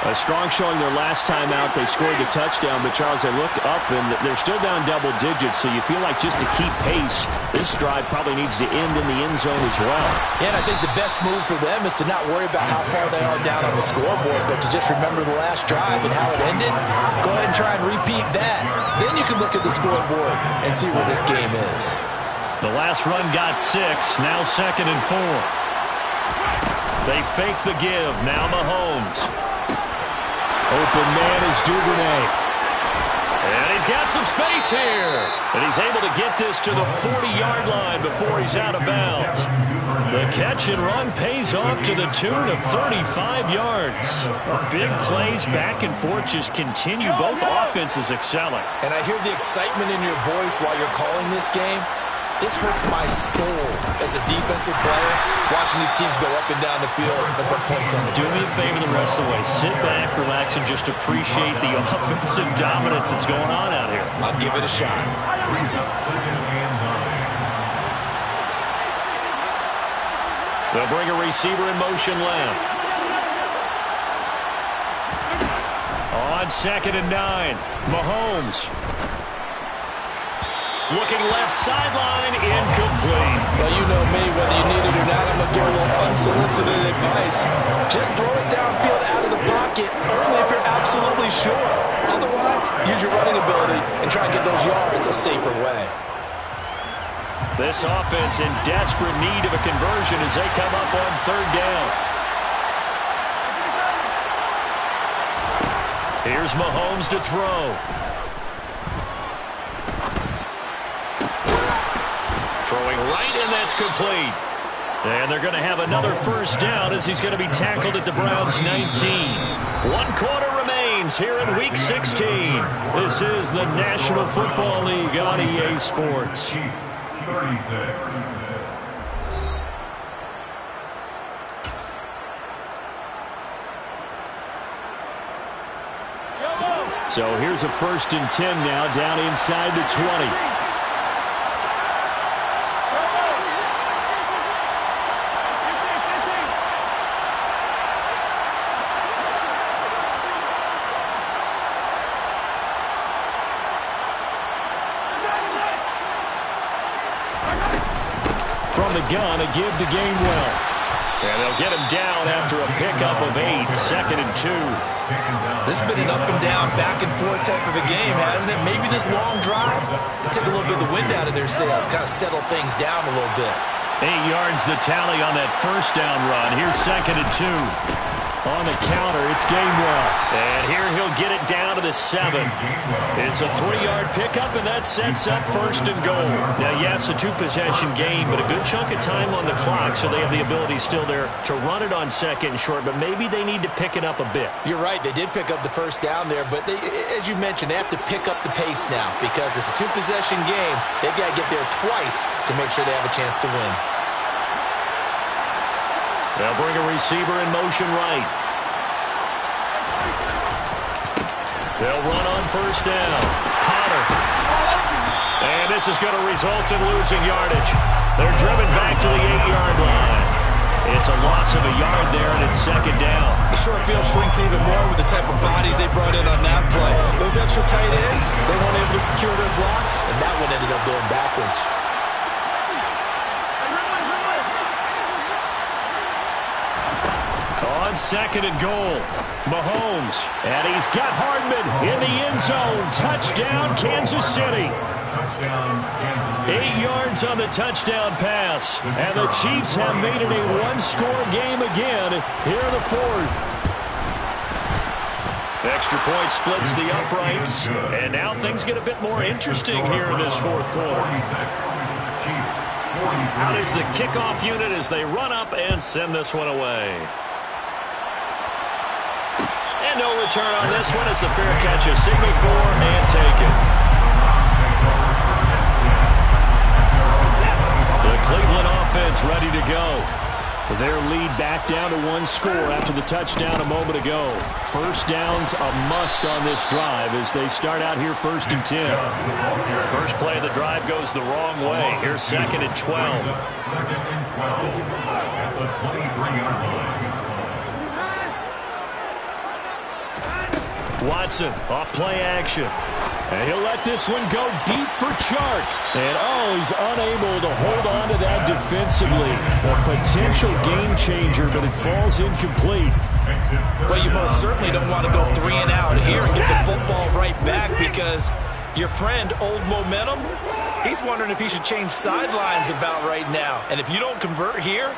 A strong showing their last time out. They scored the touchdown, but Charles, they look up and they're still down double digits, so you feel like just to keep pace, this drive probably needs to end in the end zone as well. Yeah, and I think the best move for them is to not worry about how far they are down on the scoreboard, but to just remember the last drive and how it ended. Go ahead and try and repeat that. Then you can look at the scoreboard and see where this game is. The last run got 6, now 2nd and 4. They fake the give, now Mahomes. Open man is Duvernay. And he's he's got some space here. And he's able to get this to the 40-yard line before he's out of bounds. The catch and run pays off to the tune of 35 yards. Big plays back and forth just continue. Both offenses excelling. And I hear the excitement in your voice while you're calling this game. This hurts my soul as a defensive player, watching these teams go up and down the field and put points on the board. Do me a favor the rest of the way. Sit back, relax, and just appreciate the offensive dominance that's going on out here. I'll give it a shot. They'll bring a receiver in motion left. On 2nd and 9, Mahomes. Looking left sideline, incomplete. Well, you know me, whether you need it or not, I'm going to give a little unsolicited advice. Just throw it downfield out of the pocket only if you're absolutely sure. Otherwise, use your running ability and try and get those yards a safer way. This offense in desperate need of a conversion as they come up on 3rd down. Here's Mahomes to throw. Throwing right, and that's complete. And they're going to have another 1st down as he's going to be tackled at the Browns' 19. 1 quarter remains here in Week 16. This is the National Football League on EA Sports. 36. So here's a 1st and 10 now down inside the 20. From the gun, a give to Gainwell. And they'll get him down after a pickup of 8, 2nd and 2. This has been an up and down, back and forth type of a game, hasn't it? Maybe this long drive will take a little bit of the wind out of their sails, kind of settle things down a little bit. 8 yards the tally on that 1st down run. Here's 2nd and 2. On the counter, it's Gainwell. And here he'll get it down to the 7. It's a 3-yard pickup, and that sets up 1st and goal. Now, yes, a 2-possession game, but a good chunk of time on the clock, so they have the ability still there to run it on 2nd and short, but maybe they need to pick it up a bit. You're right. They did pick up the 1st down there, but they, as you mentioned, they have to pick up the pace now because it's a 2-possession game. They've got to get there twice to make sure they have a chance to win. They'll bring a receiver in motion right. They'll run on 1st down. Potter. And this is going to result in losing yardage. They're driven back to the 8-yard line. It's a loss of a yard there, and it's 2nd down. The short field shrinks even more with the type of bodies they brought in on that play. Those extra tight ends, they weren't able to secure their blocks, and that one ended up going backwards. On 2nd and goal, Mahomes. And he's got Hardman in the end zone. Touchdown, Kansas City. 8 yards on the touchdown pass. And the Chiefs have made it a 1-score game again here in the 4th. Extra point splits the uprights. And now things get a bit more interesting here in this 4th quarter. Out is the kickoff unit as they run up and send this one away. And no return on this one as the fair catch is signaled for and taken. The Cleveland offense ready to go. Their lead back down to 1 score after the touchdown a moment ago. 1st down's a must on this drive as they start out here 1st and 10. First play of the drive goes the wrong way. Here's 2nd and 12. 2nd and 12 at the 23-yard line. Watson off play action. And he'll let this one go deep for Chark. And, he's unable to hold on to that defensively. A potential game changer, but it falls incomplete. Well, you most certainly don't want to go 3 and out here and get the football right back because your friend, Old Momentum, he's wondering if he should change sidelines about right now. And if you don't convert here,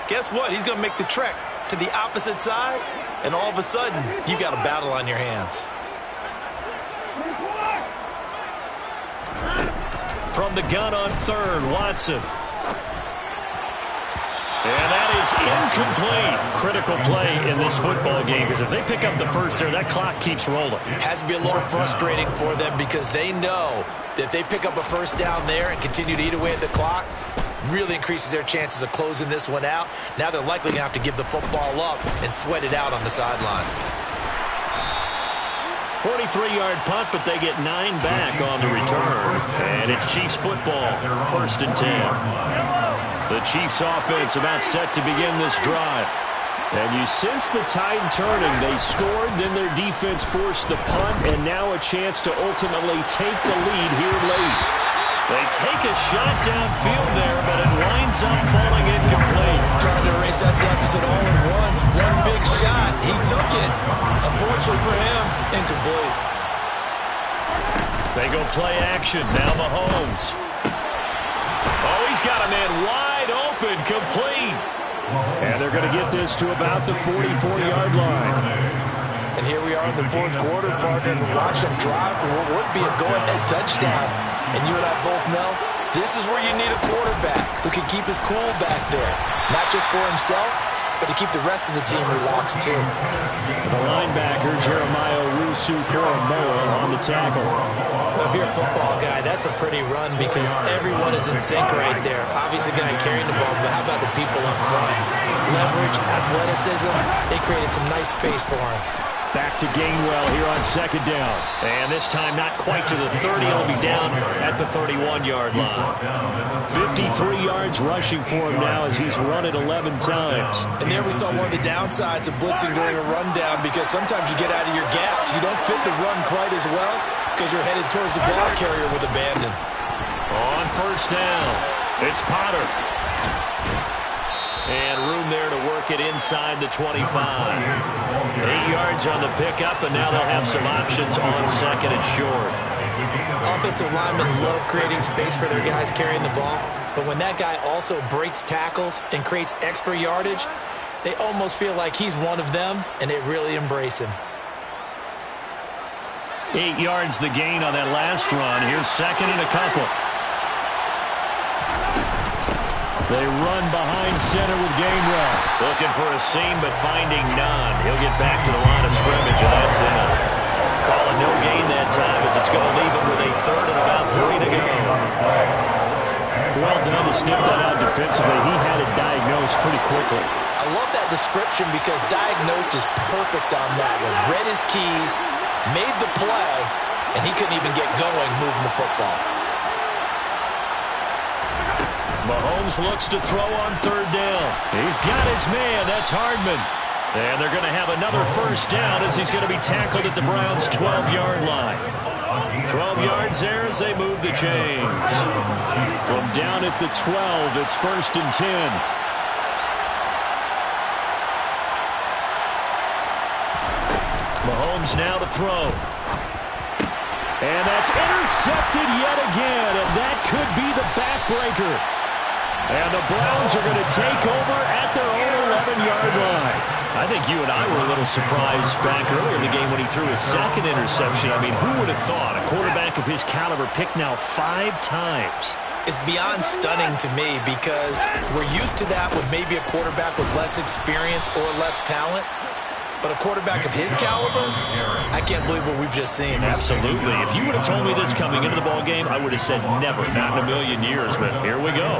guess what? He's going to make the trek to the opposite side, and all of a sudden, you've got a battle on your hands. From the gun on third, Watson. And that is incomplete. Critical play in this football game, because if they pick up the first there, that clock keeps rolling. Has to be a little frustrating for them because they know that if they pick up a first down there and continue to eat away at the clock, really increases their chances of closing this one out. Now they're likely going to have to give the football up and sweat it out on the sideline. 43-yard punt, but they get 9 back on the return. And it's Chiefs football, 1st and 10. The Chiefs offense about set to begin this drive. And you sense the tide turning. They scored, then their defense forced the punt, and now a chance to ultimately take the lead here late. They take a shot downfield there, but it winds up falling incomplete. Trying to erase that deficit all at once. One big shot. He took it. Unfortunately for him, incomplete. They go play action. Now Mahomes. Oh, he's got a man wide open, complete. And they're going to get this to about the 44-yard line. And here we are in the fourth quarter, partner, and watch them drive for what would be a go-ahead touchdown. And you and I both know this is where you need a quarterback who can keep his cool back there. Not just for himself, but to keep the rest of the team relaxed too. The linebacker, Jeremiah Owusu-Koramoah, on the tackle. Well, if you're a football guy, that's a pretty run because everyone is in sync right there. Obviously, the guy carrying the ball, but how about the people up front? Leverage, athleticism, they created some nice space for him. Back to Gainwell here on 2nd down. And this time not quite to the 30. He'll be down at the 31-yard line. 53 yards rushing for him now as he's run it 11 times. And there we saw one of the downsides of blitzing during a rundown because sometimes you get out of your gaps. You don't fit the run quite as well because you're headed towards the ball carrier with abandon. On 1st down, it's Potter. And room there to work it inside the 25. 8 yards on the pickup, and now they'll have some options on 2nd and short. Offensive linemen love creating space for their guys carrying the ball, but when that guy also breaks tackles and creates extra yardage, they almost feel like he's one of them, and they really embrace him. 8 yards the gain on that last run. Here's 2nd and a couple. They run behind center with Gainwell. Looking for a seam, but finding none. He'll get back to the line of scrimmage, and that's it. Call it no gain that time as it's going to leave him with a 3rd and about 3 to go. Well done to sniff that out defensively. He had it diagnosed pretty quickly. I love that description because diagnosed is perfect on that one. Read his keys, made the play, and he couldn't even get going moving the football. Mahomes looks to throw on 3rd down. He's got his man. That's Hardman. And they're going to have another 1st down as he's going to be tackled at the Browns' 12-yard line. 12 yards there as they move the chains. From down at the 12, it's 1st and 10. Mahomes now to throw. And that's intercepted yet again, and that could be the backbreaker. And the Browns are going to take over at their own 11-yard line. I think you and I were a little surprised back earlier in the game when he threw his 2nd interception. I mean, who would have thought a quarterback of his caliber picked now 5 times? It's beyond stunning to me because we're used to that with maybe a quarterback with less experience or less talent. But a quarterback of his caliber, I can't believe what we've just seen. Absolutely. If you would have told me this coming into the ball game, I would have said never, not in a million years. But here we go.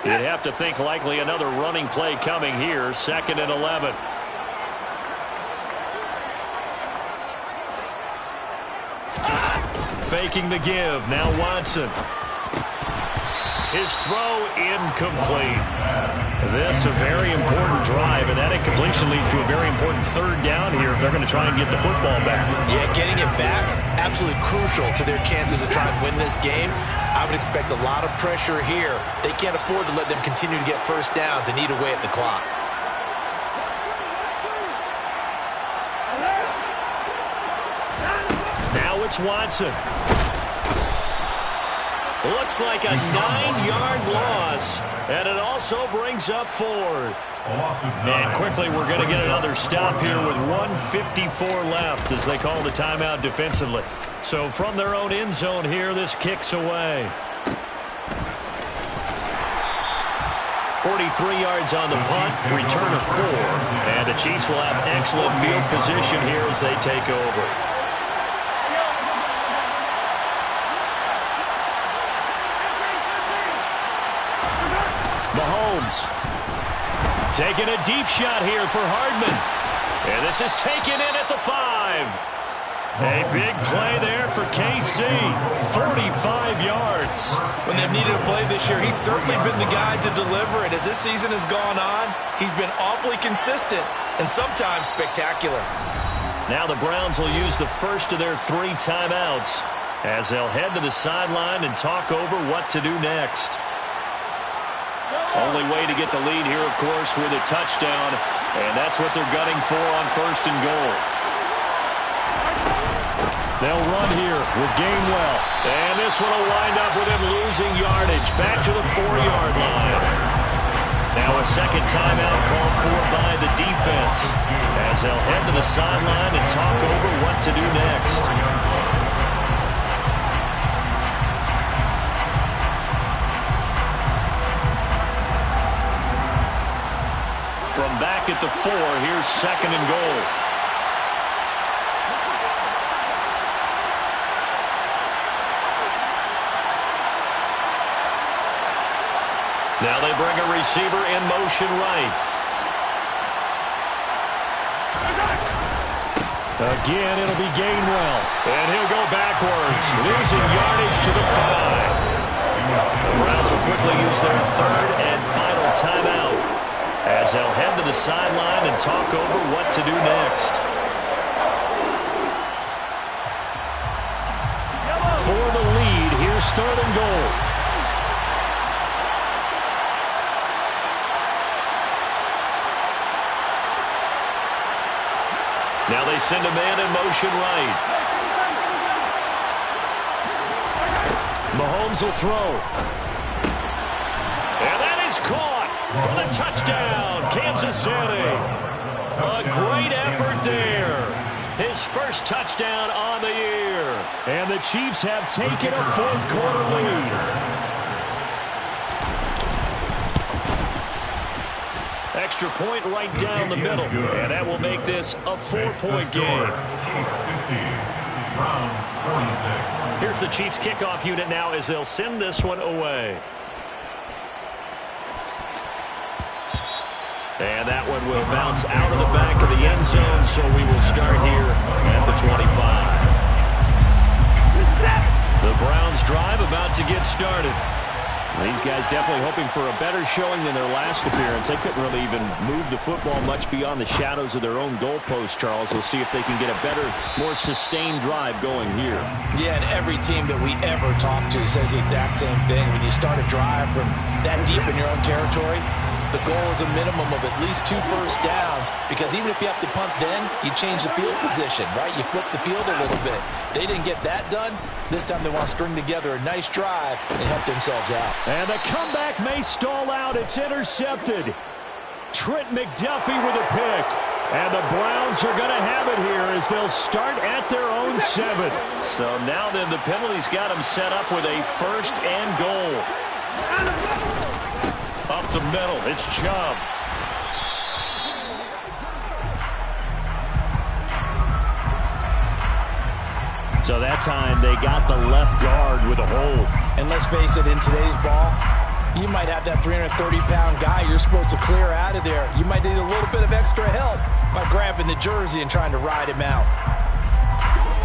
You'd have to think likely another running play coming here. 2nd and 11. Faking the give. Now Watson. His throw incomplete. This a very important drive, and that incompletion leads to a very important 3rd down here if they're going to try and get the football back. Yeah, getting it back, absolutely crucial to their chances to try and win this game. I would expect a lot of pressure here. They can't afford to let them continue to get 1st downs and eat away at the clock. Now it's Watson. Looks like a 9-yard loss, and it also brings up 4th. And quickly, we're going to get another stop here with 1:54 left as they call the timeout defensively. So from their own end zone here, this kicks away. 43 yards on the punt, return of 4. And the Chiefs will have excellent field position here as they take over. Mahomes taking a deep shot here for Hardman. And this is taken in at the 5. A big play there for KC. 45 yards. When they've needed a play this year, he's certainly been the guy to deliver it. As this season has gone on, he's been awfully consistent and sometimes spectacular. Now the Browns will use the first of their 3 timeouts as they'll head to the sideline and talk over what to do next. Only way to get the lead here, of course, with a touchdown, and that's what they're gunning for on 1st and goal. They'll run here with Gainwell, and this one will wind up with him losing yardage back to the 4-yard line. Now a second timeout called for by the defense as they'll head to the sideline and talk over what to do next. From back at the 4, here's 2nd and goal. Now they bring a receiver in motion right. Again, it'll be Gainwell. And he'll go backwards, losing yardage to the 5. The Browns will quickly use their 3rd and final timeout as they'll head to the sideline and talk over what to do next. For the lead, here's 3rd and goal. Now they send a man in motion right. Mahomes will throw. And that is caught for the touchdown, Kansas City. A great effort there. His first touchdown on the year. And the Chiefs have taken a 4th quarter lead. Extra point right down the middle, and that will make this a 4-point game. Here's the Chiefs kickoff unit now as they'll send this one away. And that one will bounce out of the back of the end zone, so we will start here at the 25. The Browns drive about to get started. These guys definitely hoping for a better showing than their last appearance. They couldn't really even move the football much beyond the shadows of their own goalpost, Charles. We'll see if they can get a better, more sustained drive going here. Yeah, and every team that we ever talk to says the exact same thing. When you start a drive from that deep in your own territory, the goal is a minimum of at least 2 first downs, because even if you have to punt then, you change the field position, right? You flip the field a little bit. They didn't get that done. This time they want to string together a nice drive and help themselves out. And the comeback may stall out. It's intercepted. Trent McDuffie with a pick. And the Browns are going to have it here as they'll start at their own 7. So now then the penalties got them set up with a 1st and goal. Up the middle, it's Chubb. So that time they got the left guard with a hold. And let's face it, in today's ball, you might have that 330-pound guy you're supposed to clear out of there. You might need a little bit of extra help by grabbing the jersey and trying to ride him out.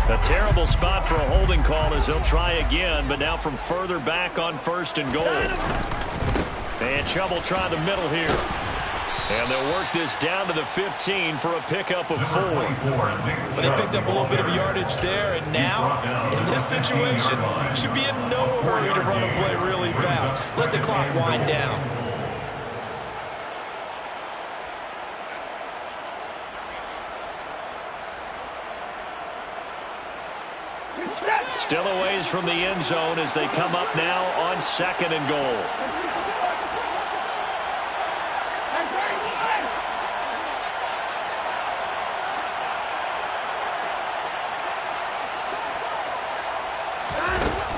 A terrible spot for a holding call as they'll try again, but now from further back on 1st and goal. And Chubb will try the middle here. And they'll work this down to the 15 for a pickup of 4. But they picked up a little bit of yardage there, and now, in this situation, should be in no hurry to run a play really fast. Let the clock wind down. Still a ways from the end zone as they come up now on 2nd and goal.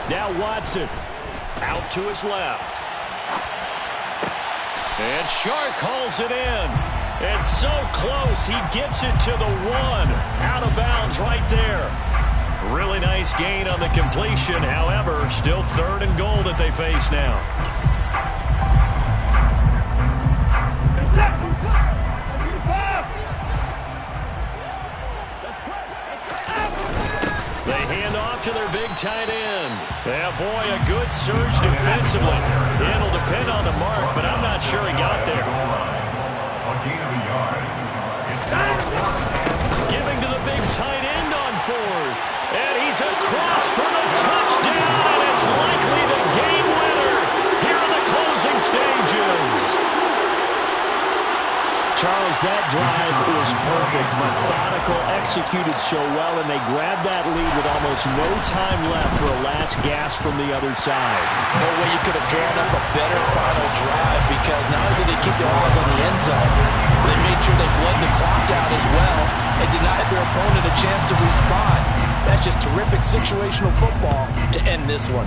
Now Watson out to his left. And Shark calls it in. And so close, he gets it to the 1. Out of bounds right there. Really nice gain on the completion. However, still 3rd and goal that they face now. They hand off to their big tight end. Yeah, boy, a good surge defensively. It'll depend on the mark, but I'm not sure he got there. Giving to the big tight end on 4th. And he's across for the touchdown, and it's likely the game winner here in the closing stages. Charles, that drive was perfect. Methodical, executed so well, and they grabbed that lead with almost no time left for a last gasp from the other side. No way you could have drawn up a better final drive, because not only did they keep their eyes on the end zone, they made sure they bled the clock out as well and denied their opponent a chance to respond. That's just terrific situational football to end this one.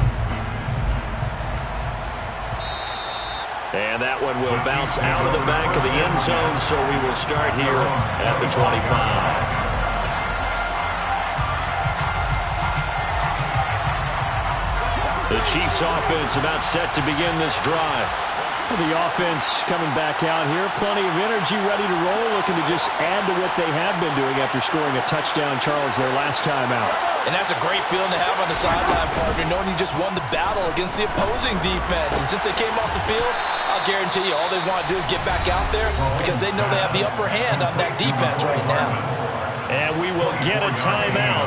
And that one will bounce out of the back of the end zone, so we will start here at the 25. The Chiefs offense about set to begin this drive. The offense coming back out here. Plenty of energy, ready to roll, looking to just add to what they have been doing after scoring a touchdown, Charles, their last time out. And that's a great feeling to have on the sideline, partner, knowing you just won the battle against the opposing defense. And since they came off the field, I'll guarantee you all they want to do is get back out there because they know they have the upper hand on that defense right now. And we will get a timeout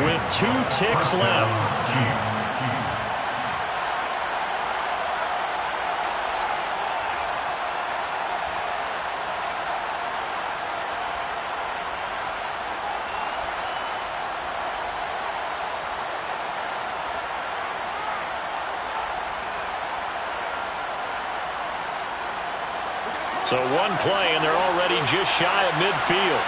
with 2 ticks left. So 1 play, and they're already just shy of midfield.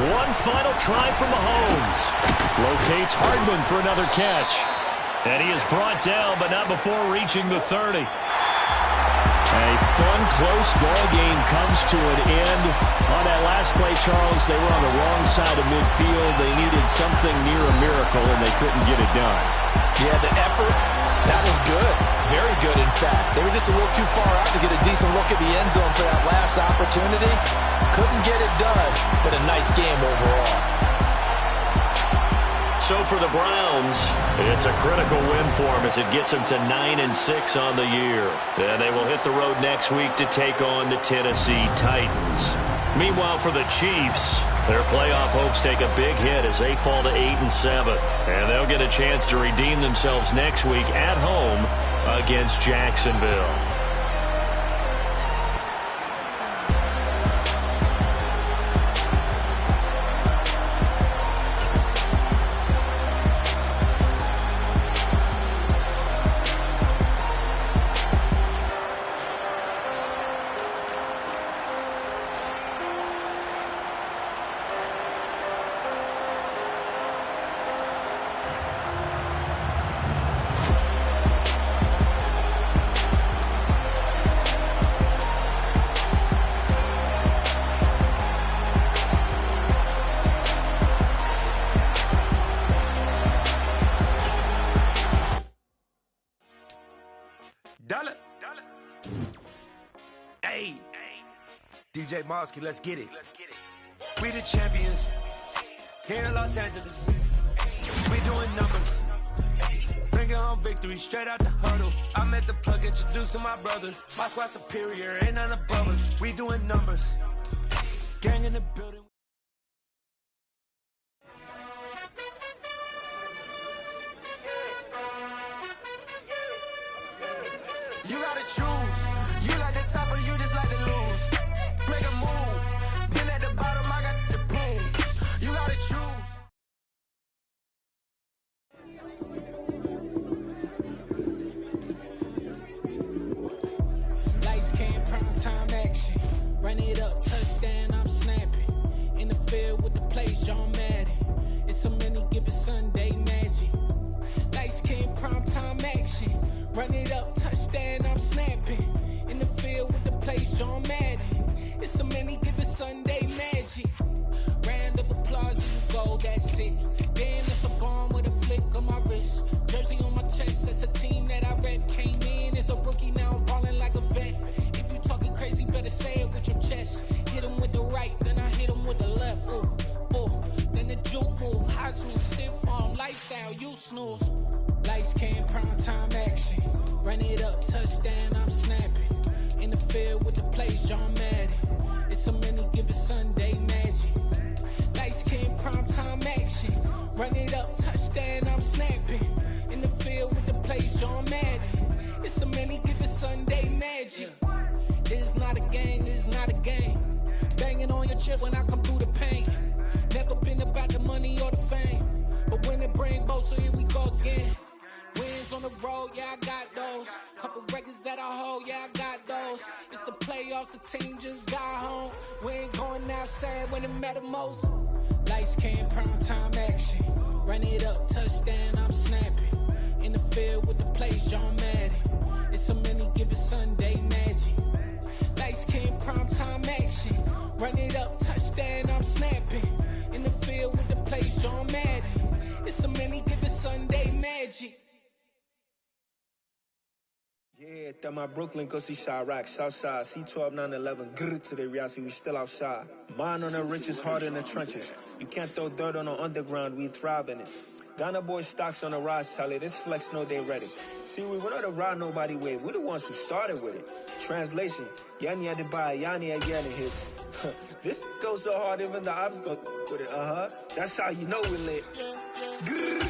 One final try from Mahomes. Locates Hardman for another catch. And he is brought down, but not before reaching the 30. A fun, close ball game comes to an end. On that last play, Charles, they were on the wrong side of midfield. They needed something near a miracle, and they couldn't get it done. Yeah, the effort, that was good. Very good, in fact. They were just a little too far out to get a decent look at the end zone for that last opportunity. Couldn't get it done, but a nice game overall. So for the Browns, it's a critical win for them as it gets them to 9-6 on the year. And they will hit the road next week to take on the Tennessee Titans. Meanwhile, for the Chiefs, their playoff hopes take a big hit as they fall to 8-7. And they'll get a chance to redeem themselves next week at home against Jacksonville. DJ Mosky, let's get it. We the champions here in Los Angeles. We doing numbers. Bringing home victory straight out the huddle. I met the plug, introduced to my brother. My squad superior, ain't none above us. We doing numbers. Gang in the building. You gotta choose. You like the top or you just like to lose. Make a move. Been at the bottom, I got the prove. You gotta choose. Lights, cam, prime time action. Run it up, touchdown, I'm snapping. In the field with the plays, John Madden. It's a many given Sunday magic. Lights, cam, prime time action. Run it up, touchdown, I'm snapping. In the field with the plays, John Madden. It's a many given Sunday magic. Round of applause, you go, that's it. Damn, it's a bomb with a flick on my wrist. Jersey on my chest, that's a team that I rep. Came in as a rookie, now I'm ballin' like a vet. If you talking crazy, better say it with your chest. Hit him with the right, then I hit him with the left. Ooh, ooh. Then the juke move, high swing, stiff arm, lights out, you snooze. Lights, cam, prime time action. Run it up, touchdown, I'm snapping. In the field with the plays, John Madden. It's a many given Sunday magic. Lights, cam, prime time action. Run it up, touchdown, I'm snapping. In the field with the plays, John Madden. It's a many given Sunday magic. This is not a game, this is not a game. Banging on your chest when I come through the pain. Never been about the money or the fame. But when it bring both, so here we go again. Wins on the road, yeah, I got those. Couple records that I hold, yeah, I got those. It's the playoffs, the team just got home. We ain't going outside when it matter most. Lights, cam, prime time action. Run it up, touchdown, I'm snapping. In the field with the plays, John Madden. It's a many given Sunday magic. Lights, cam, prime time action. Run it up, touchdown, I'm snapping. In the field with the plays, John Madden. It's a many given Sunday magic. Yeah, that my Brooklyn, go see Chirac, Southside, C12, 911, grrr to the reality, we still outside. Mine on the riches, hard in the trenches. You can't throw dirt on the underground, we thrive in it. Ghana boys stocks on the rise, Charlie, this flex know they ready. See, we went on the ride nobody wave, we the ones who started with it. Translation, Yanni had to buy, Yanni had Yanni hits. This goes so hard, even the ops go with it, That's how you know we lit. Grrr.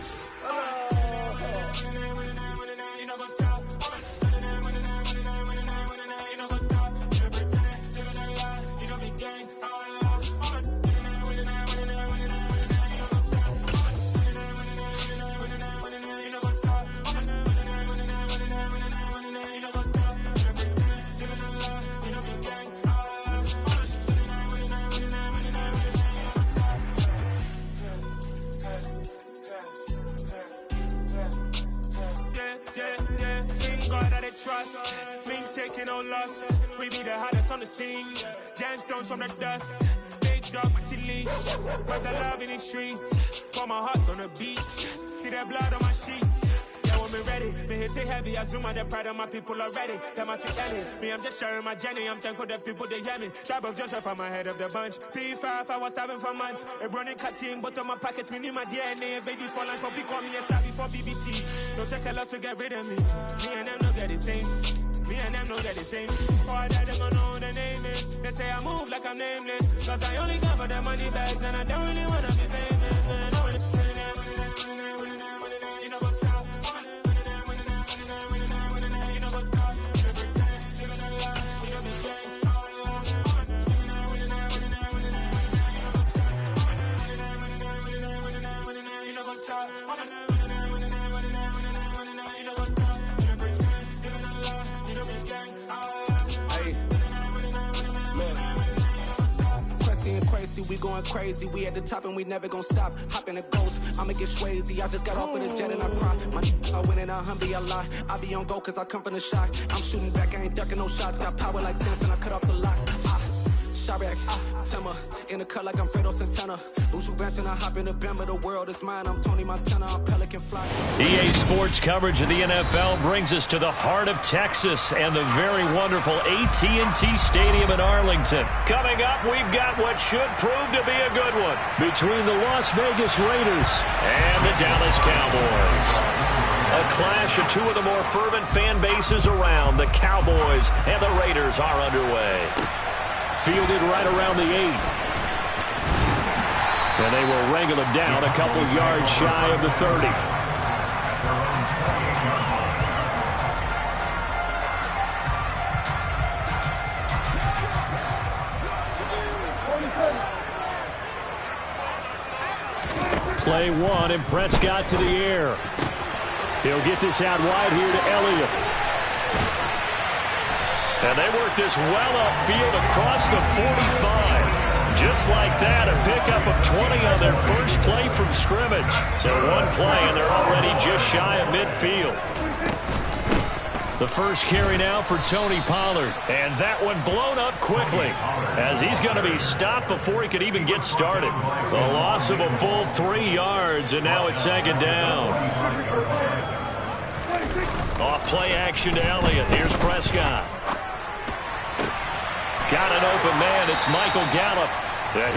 Trust, we ain't taking no loss. We be the hottest on the scene. Gemstones from the dust. Big dog, my leash. Where's the love in the streets? Pour my heart on the beach. See that blood on my sheets. Yeah, when we ready, me hit it heavy. I zoom out the pride of my people already. Tell my Ellie, me, I'm just sharing my journey. I'm thankful that people they hear me. Tribe of Joseph, I'm ahead of the bunch. P5, I was starving for months. A running cuts in, but on my pockets, me need my DNA. Baby for lunch, but call me a star before BBC. Don't take a lot to get rid of me. Me and them know that the same. Me and them know that the same. All that them gonna know the name is. They say I move like I'm nameless. Cause I only got for the money bags and I don't really wanna be famous, man. You know what's up? You know what's up? Crazy, we going crazy. We at the top and we never gonna stop. Hop in a ghost, I'ma get swayzy. I just got off with a jet and I cry. My I win in a Humvee, I lie. I be on go cause I come from the shot. I'm shooting back, I ain't ducking no shots. Got power like Samson, I cut off the locks. Chirac, Tema, in the cut like I'm Fredo Santana. Bushu Banton, I hop in the Bama, the world is mine. I'm Tony Montana, I'm Pelican Fly. EA Sports coverage of the NFL brings us to the heart of Texas and the very wonderful AT&T Stadium in Arlington. Coming up, we've got what should prove to be a good one between the Las Vegas Raiders and the Dallas Cowboys. A clash of two of the more fervent fan bases around. The Cowboys and the Raiders are underway. Fielded right around the 8. And they will wrangle him down a couple yards shy of the 30. Play one, and Prescott to the air. He'll get this out wide here to Elliott. And they work this well upfield across the 45. Just like that, a pickup of 20 on their first play from scrimmage. So one play, and they're already just shy of midfield. The first carry now for Tony Pollard. And that one blown up quickly as he's going to be stopped before he could even get started. The loss of a full 3 yards, and now it's second down. Off play action to Elliott. Here's Prescott. Got an open man. It's Michael Gallup.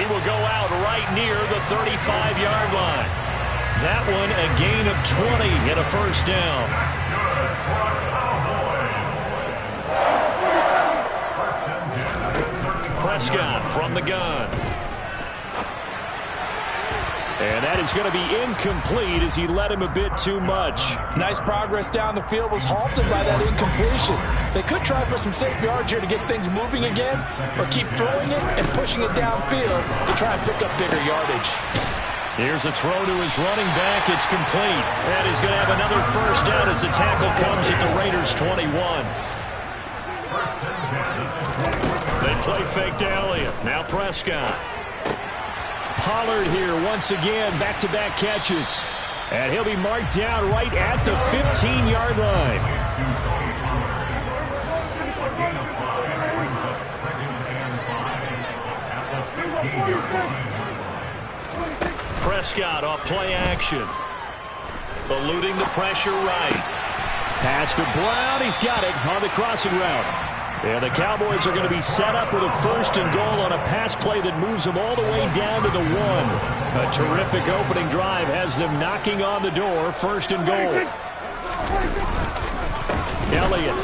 He will go out right near the 35-yard line. That one a gain of 20 and a first down. Prescott from the gun. And that is going to be incomplete as he led him a bit too much. Nice progress down the field, was halted by that incompletion. They could try for some safe yards here to get things moving again, or keep throwing it and pushing it downfield to try and pick up bigger yardage. Here's a throw to his running back. It's complete. And he's going to have another first down as the tackle comes at the Raiders' 21. They play fake to Elliott. Now Prescott. Pollard here once again, back-to-back catches. And he'll be marked down right at the 15-yard line. Prescott off play action. Eluding the pressure right. Pass to Brown. He's got it on the crossing route. And the Cowboys are going to be set up with a first and goal on a pass play that moves them all the way down to the 1. A terrific opening drive has them knocking on the door. First and goal. Elliott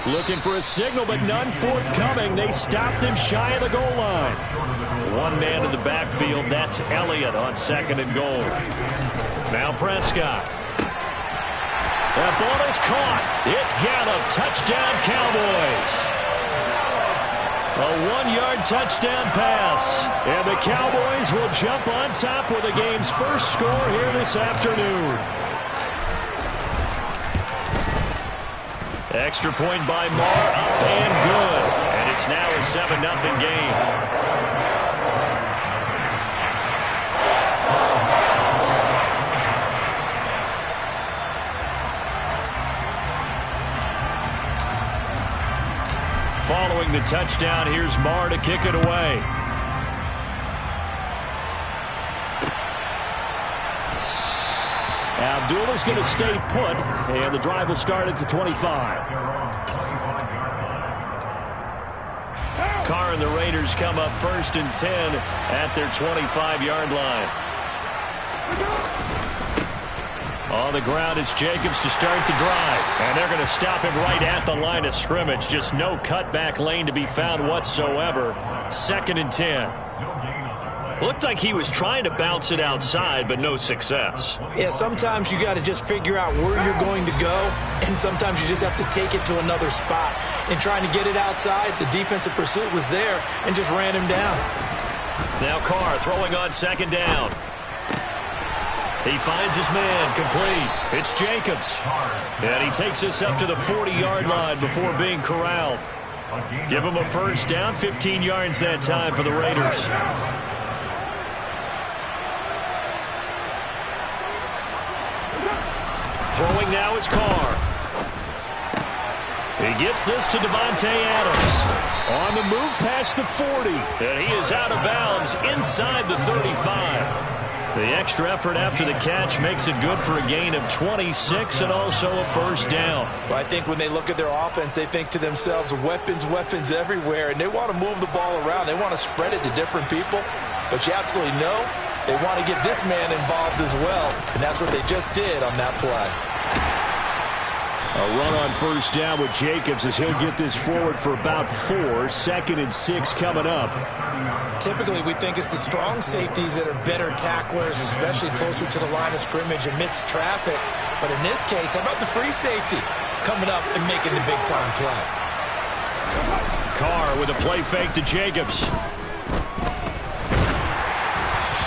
looking for a signal, but none forthcoming. They stopped him shy of the goal line. One man in the backfield. That's Elliott on second and goal. Now Prescott. That ball is caught. It's Gallup. Touchdown, Cowboys. A 1-yard touchdown pass. And the Cowboys will jump on top with the game's first score here this afternoon. Extra point by Marr, up and good. And it's now a 7-0 game. Following the touchdown, here's Marr to kick it away. Abdullah's going to stay put, and the drive will start at the 25. Carr and the Raiders come up first and 10 at their 25-yard line. On the ground, it's Jacobs to start the drive. And they're going to stop him right at the line of scrimmage. Just no cutback lane to be found whatsoever. Second and 10. Looked like he was trying to bounce it outside, but no success. Yeah, sometimes you got to just figure out where you're going to go, and sometimes you just have to take it to another spot. And trying to get it outside, the defensive pursuit was there and just ran him down. Now Carr throwing on second down. He finds his man, complete. It's Jacobs. And he takes us up to the 40-yard line before being corralled. Give him a first down, 15 yards that time for the Raiders. Throwing now is Carr. He gets this to Devontae Adams. On the move past the 40. And he is out of bounds inside the 35. The extra effort after the catch makes it good for a gain of 26 and also a first down. Well, I think when they look at their offense, they think to themselves, weapons, weapons everywhere, and they want to move the ball around. They want to spread it to different people. But you absolutely know they want to get this man involved as well, and that's what they just did on that play. A run on first down with Jacobs as he'll get this forward for about 4. Second and 6 coming up. Typically, we think it's the strong safeties that are better tacklers, especially closer to the line of scrimmage amidst traffic. But in this case, how about the free safety coming up and making the big-time play? Carr with a play fake to Jacobs.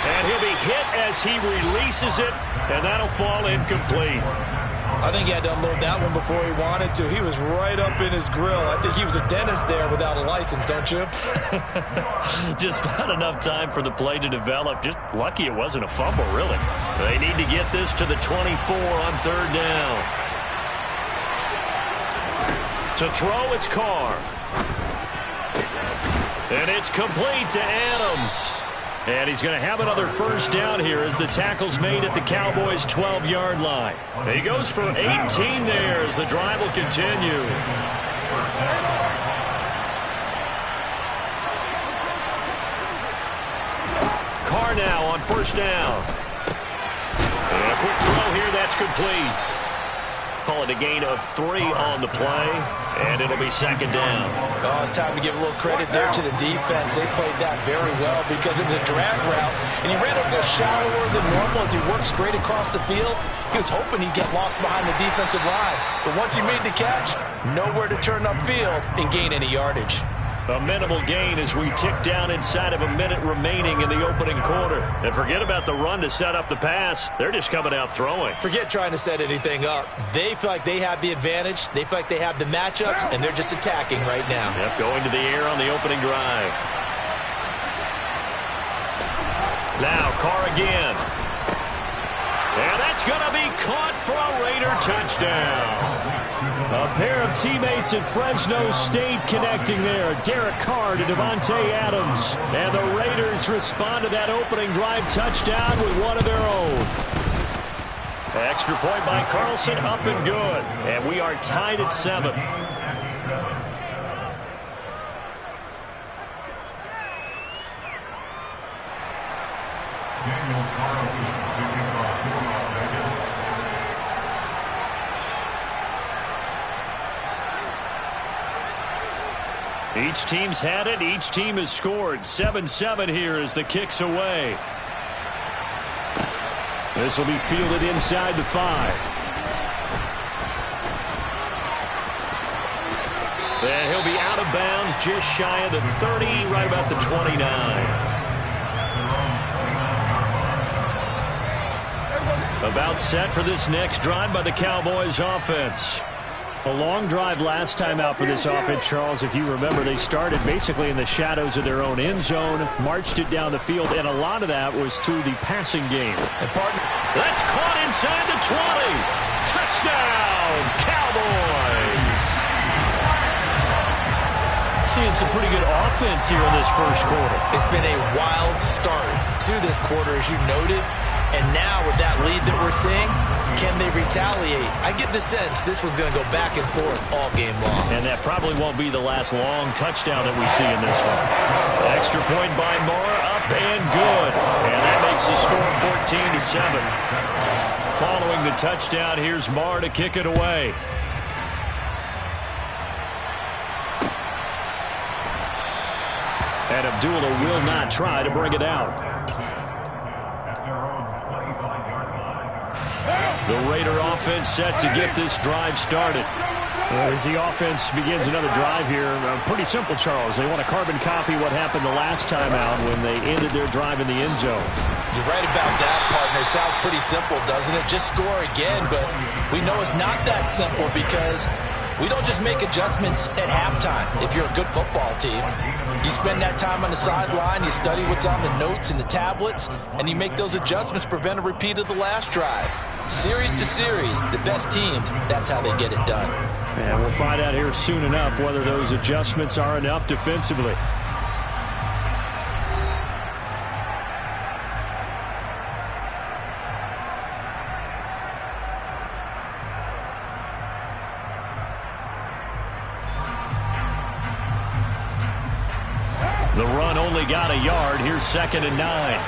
And he'll be hit as he releases it, and that'll fall incomplete. I think he had to unload that one before he wanted to. He was right up in his grill. I think he was a dentist there without a license, don't you? Just not enough time for the play to develop. Just lucky it wasn't a fumble, really. They need to get this to the 24 on third down. To throw, it's Carr. And it's complete to Adams. And he's going to have another first down here as the tackle's made at the Cowboys' 12-yard line. He goes for 18 there as the drive will continue. Carr now on first down. And a quick throw here, that's complete. Call it a gain of 3 on the play, and it'll be second down. Oh, it's time to give a little credit there to the defense. They played that very well because it was a drag route, and he ran a little shallower than normal as he worked straight across the field. He was hoping he'd get lost behind the defensive line, but once he made the catch, nowhere to turn upfield and gain any yardage. A minimal gain as we tick down inside of a minute remaining in the opening quarter. And forget about the run to set up the pass. They're just coming out throwing. Forget trying to set anything up. They feel like they have the advantage. They feel like they have the matchups, and they're just attacking right now. Yep, going to the air on the opening drive. Now Carr again. And that's going to be caught for a Raider touchdown. A pair of teammates at Fresno State connecting there. Derek Carr to Davante Adams. And the Raiders respond to that opening drive touchdown with one of their own. Extra point by Carlson, up and good. And we are tied at 7. Daniel Carlson, picking up 4 seconds. Each team's had it. Each team has scored. 7-7 here as the kick's away. This will be fielded inside the 5. And he'll be out of bounds just shy of the 30, right about the 29. About set for this next drive by the Cowboys offense. A long drive last time out for this offense, Charles. If you remember, they started basically in the shadows of their own end zone, marched it down the field, and a lot of that was through the passing game. That's caught inside the 20. Touchdown, Cowboys. Seeing some pretty good offense here in this first quarter. It's been a wild start to this quarter, as you noted. And now with that lead that we're seeing, can they retaliate? I get the sense this one's going to go back and forth all game long. And that probably won't be the last long touchdown that we see in this one. Extra point by Moore, up and good. And that makes the score 14-7. Following the touchdown, here's Moore to kick it away. And Abdullah will not try to bring it out. The Raider offense set to get this drive started. As the offense begins another drive here, pretty simple, Charles. They want to carbon copy what happened the last time out when they ended their drive in the end zone. You're right about that, partner. Sounds pretty simple, doesn't it? Just score again, but we know it's not that simple because we don't just make adjustments at halftime if you're a good football team. You spend that time on the sideline, you study what's on the notes and the tablets, and you make those adjustments to prevent a repeat of the last drive. Series to series, the best teams, that's how they get it done. And we'll find out here soon enough whether those adjustments are enough defensively. The run only got a yard. Here's 2nd and 9.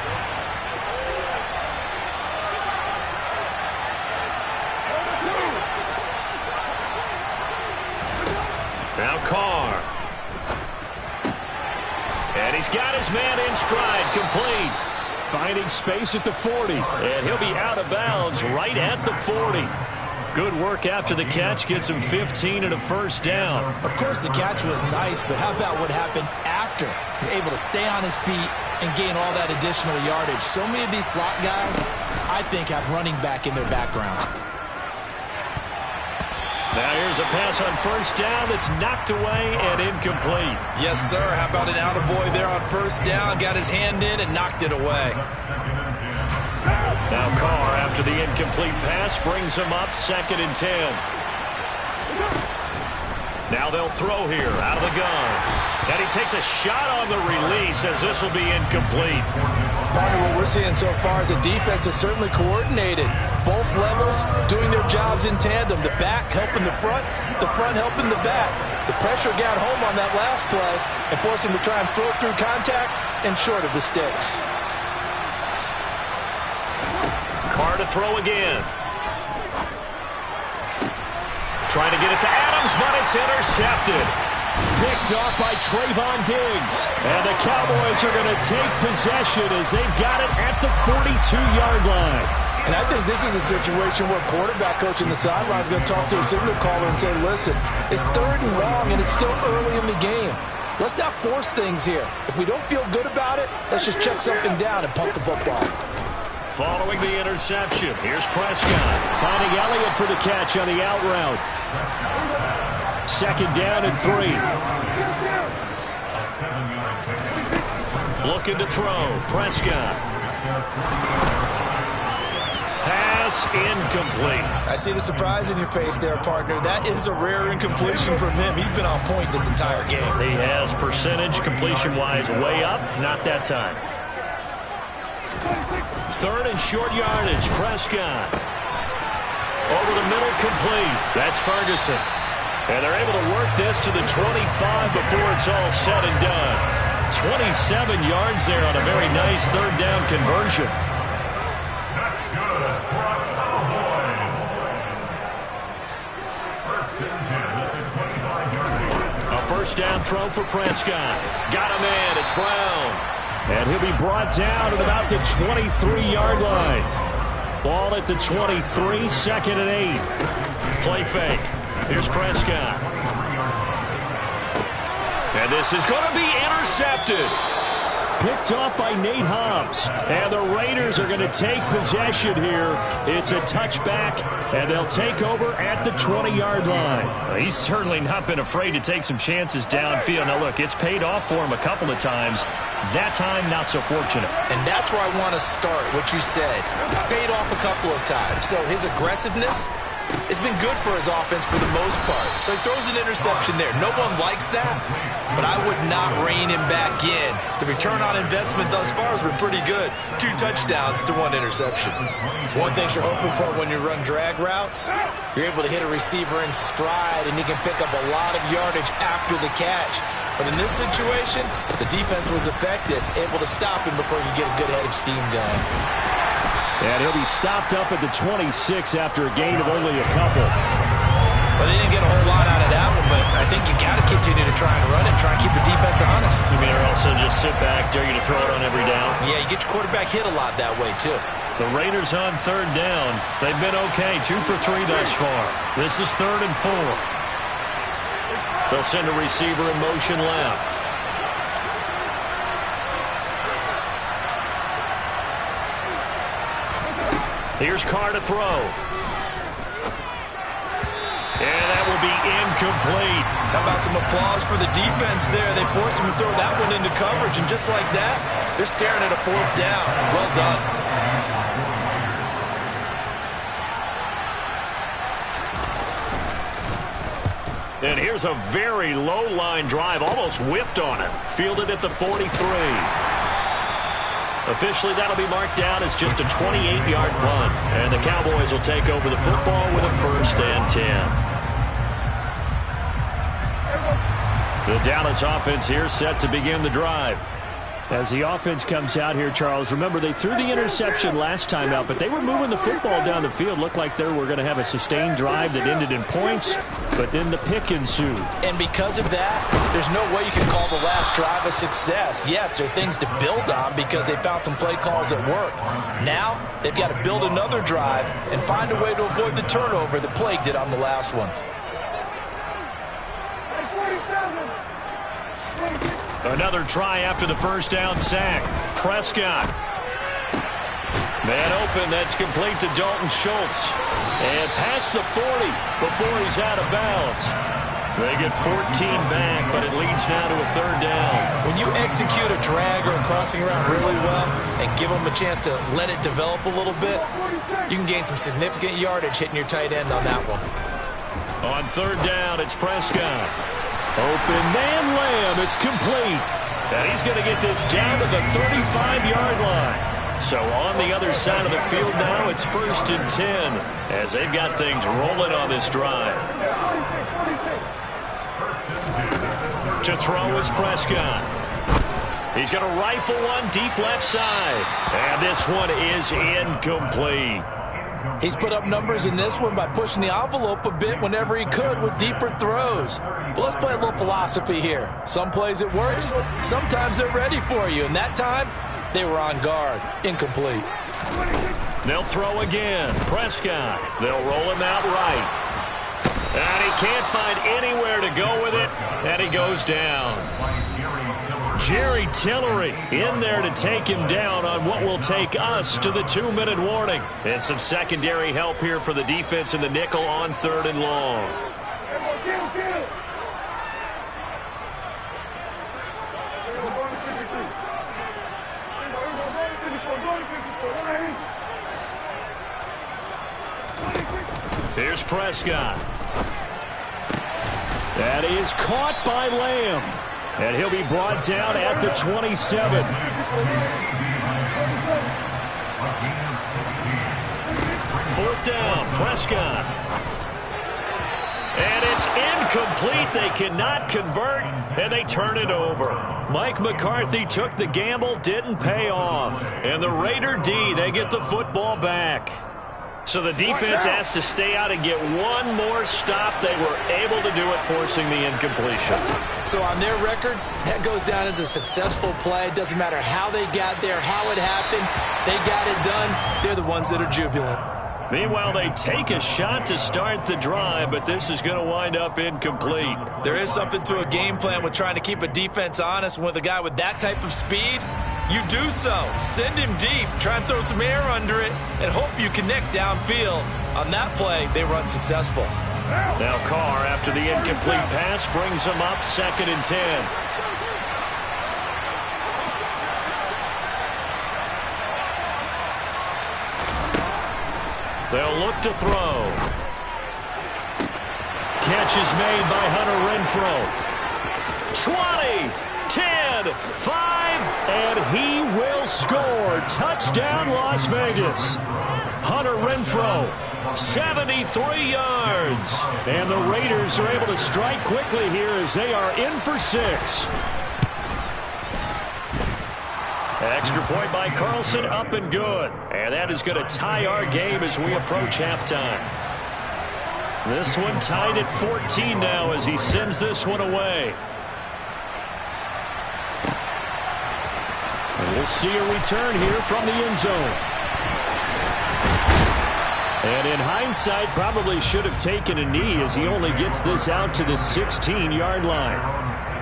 Now Carr. And he's got his man in stride, complete. Finding space at the 40. And he'll be out of bounds right at the 40. Good work after the catch. Gets him 15 and a first down. Of course, the catch was nice, but how about what happened after after. You're able to stay on his feet and gain all that additional yardage. So many of these slot guys, I think, have running back in their background. Now here's a pass on first down that's knocked away and incomplete. Yes, sir. How about an attaboy there on first down? Got his hand in and knocked it away. Now Carr, after the incomplete pass, brings him up 2nd and 10. Now they'll throw here out of the gun. And he takes a shot on the release as this will be incomplete. Partner, what we're seeing so far is the defense is certainly coordinated. Both levels doing their jobs in tandem. The back helping the front helping the back. The pressure got home on that last play and forced him to try and throw through contact and short of the sticks. Carr to throw again. Trying to get it to Adams, but it's intercepted. Picked off by Trayvon Diggs. And the Cowboys are going to take possession as they've got it at the 42-yard line. And I think this is a situation where quarterback coach in the sideline is going to talk to a signal caller and say, listen, it's 3rd and long and it's still early in the game. Let's not force things here. If we don't feel good about it, let's just check something down and punt the football. Following the interception, here's Prescott. Finding Elliott for the catch on the out route. 2nd down and 3. Looking to throw. Prescott. Pass incomplete. I see the surprise in your face there, partner. That is a rare incompletion from him. He's been on point this entire game. He has percentage completion-wise way up. Not that time. 3rd and short yardage. Prescott. Over the middle, complete. That's Ferguson. And they're able to work this to the 25 before it's all said and done. 27 yards there on a very nice 3rd down conversion. That's good for our Cowboys. 1st and 10 at the 25-yard line. A 1st down throw for Prescott. Got him in. It's Brown. And he'll be brought down at about the 23-yard line. Ball at the 23, 2nd and 8. Play fake. Here's Prescott. And this is going to be intercepted. Picked off by Nate Hobbs. And the Raiders are going to take possession here. It's a touchback, and they'll take over at the 20-yard line. Well, he's certainly not been afraid to take some chances downfield. Now, look, it's paid off for him a couple of times. That time, not so fortunate. And that's where I want to start, what you said. It's paid off a couple of times. So his aggressiveness has been good for his offense for the most part. So he throws an interception there. No one likes that, but I would not rein him back in. The return on investment thus far has been pretty good. 2 touchdowns to 1 interception. One thing you're hoping for when you run drag routes, you're able to hit a receiver in stride, and he can pick up a lot of yardage after the catch. But in this situation, the defense was effective, able to stop him before he could get a good head of steam going. And he'll be stopped up at the 26 after a gain of only a couple. Well, they didn't get a whole lot out of that one, but I think you got to continue to try and run it, try and keep the defense honest. You mean, or also just sit back, dare you to throw it on every down? Yeah, you get your quarterback hit a lot that way, too. The Raiders on 3rd down. They've been okay, 2 for 3 thus far. This is 3rd and 4. They'll send a receiver in motion left. Here's Carr to throw. And that will be incomplete. How about some applause for the defense there? They forced him to throw that one into coverage, and just like that, they're staring at a 4th down. Well done. And here's a very low-line drive, almost whiffed on it. Fielded at the 43. Officially, that'll be marked down as just a 28-yard punt. And the Cowboys will take over the football with a 1st and 10. The Dallas offense here set to begin the drive. As the offense comes out here, Charles, remember they threw the interception last time out, but they were moving the football down the field. Looked like they were going to have a sustained drive that ended in points, but then the pick ensued. And because of that, there's no way you can call the last drive a success. Yes, there are things to build on because they found some play calls that work. Now, they've got to build another drive and find a way to avoid the turnover that plagued it on the last one. Another try after the first down sack. Prescott. Man open, that's complete to Dalton Schultz. And past the 40 before he's out of bounds. They get 14 back, but it leads now to a third down. When you execute a drag or a crossing route really well and give them a chance to let it develop a little bit, you can gain some significant yardage hitting your tight end on that one. On third down, it's Prescott. Open man Lamb, it's complete. And he's going to get this down to the 35-yard line. So on the other side of the field now, it's 1st and 10 as they've got things rolling on this drive. To throw is Prescott. He's going to rifle one deep left side. And this one is incomplete. He's put up numbers in this one by pushing the envelope a bit whenever he could with deeper throws. But let's play a little philosophy here. Some plays it works, sometimes they're ready for you. And that time, they were on guard. Incomplete. They'll throw again. Prescott. They'll roll him out right. And he can't find anywhere to go with it. And he goes down. Jerry Tillery in there to take him down on what will take us to the 2-minute warning. And some secondary help here for the defense in the nickel on 3rd and long. Here's Prescott. That is caught by Lamb. And he'll be brought down at the 27. 4th down, Prescott. And it's incomplete. They cannot convert, and they turn it over. Mike McCarthy took the gamble, didn't pay off. And the Raider D, they get the football back. So the defense has to stay out and get one more stop. They were able to do it, forcing the incompletion. So on their record, that goes down as a successful play. It doesn't matter how they got there, how it happened. They got it done. They're the ones that are jubilant. Meanwhile, they take a shot to start the drive, but this is going to wind up incomplete. There is something to a game plan with trying to keep a defense honest. With a guy with that type of speed, you do so. Send him deep, try and throw some air under it, and hope you connect downfield. On that play, they were unsuccessful. Now Carr, after the incomplete pass, brings him up 2nd and 10. They'll look to throw. Catch is made by Hunter Renfrow. 20, 10, 5, and he will score. Touchdown, Las Vegas. Hunter Renfrow, 73 yards. And the Raiders are able to strike quickly here as they are in for 6. Extra point by Carlson, up and good. And that is going to tie our game as we approach halftime. This one tied at 14 now as he sends this one away. And we'll see a return here from the end zone. And in hindsight, probably should have taken a knee as he only gets this out to the 16-yard line.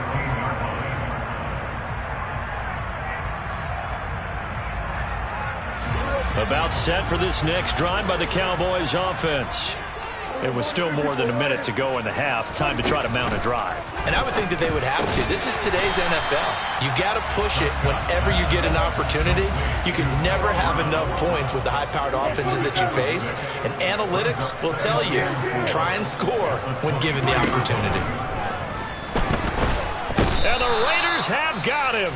About set for this next drive by the Cowboys offense. It was still more than a minute to go in the half. Time to try to mount a drive. And I would think that they would have to. This is today's NFL. You got to push it whenever you get an opportunity. You can never have enough points with the high-powered offenses that you face. And analytics will tell you, try and score when given the opportunity. And the Raiders have got him.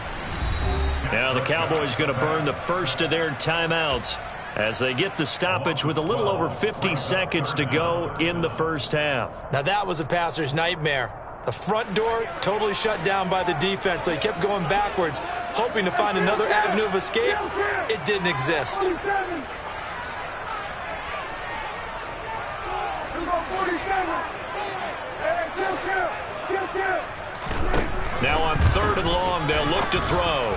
Now the Cowboys going to burn the first of their timeouts as they get the stoppage with a little over 50 seconds to go in the first half. Now that was a passer's nightmare. The front door totally shut down by the defense, so he kept going backwards, hoping to find another avenue of escape. It didn't exist. Now on 3rd and long, they'll look to throw.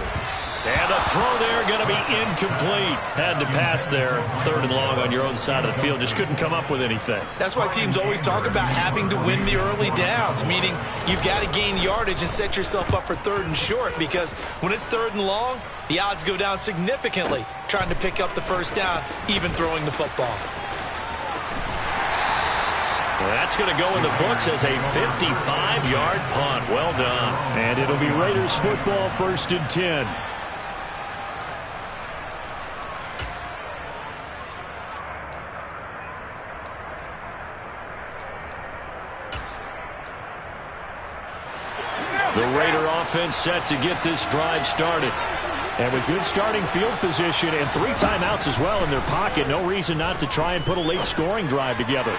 And the throw there going to be incomplete. Had to pass there, 3rd and long on your own side of the field. Just couldn't come up with anything. That's why teams always talk about having to win the early downs, meaning you've got to gain yardage and set yourself up for 3rd and short, because when it's 3rd and long, the odds go down significantly trying to pick up the first down, even throwing the football. That's going to go in the books as a 55-yard punt. Well done. And it'll be Raiders football, 1st and 10. The Raider offense set to get this drive started. And with good starting field position and 3 timeouts as well in their pocket, no reason not to try and put a late scoring drive together.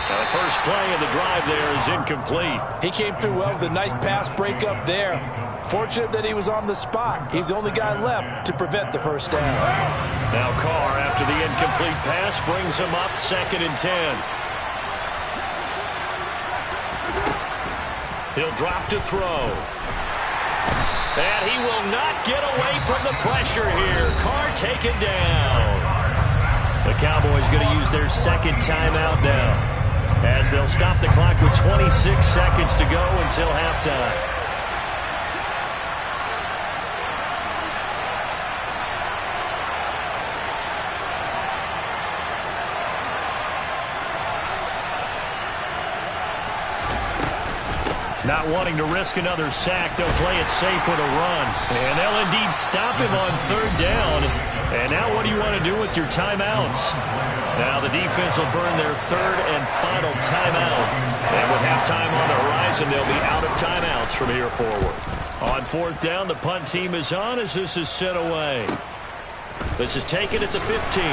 Now the first play of the drive there is incomplete. He came through well with a nice pass breakup there. Fortunate that he was on the spot. He's the only guy left to prevent the first down. Now Carr, after the incomplete pass, brings him up 2nd and 10. He'll drop to throw. And he will not get away from the pressure here. Carr taken down. The Cowboys going to use their 2nd timeout now, as they'll stop the clock with 26 seconds to go until halftime. Not wanting to risk another sack, they'll play it safe with a run. And they'll indeed stop him on 3rd down. And now what do you want to do with your timeouts? Now the defense will burn their 3rd and final timeout. And with halftime on the horizon, they'll be out of timeouts from here forward. On 4th down, the punt team is on as this is sent away. This is taken at the 15.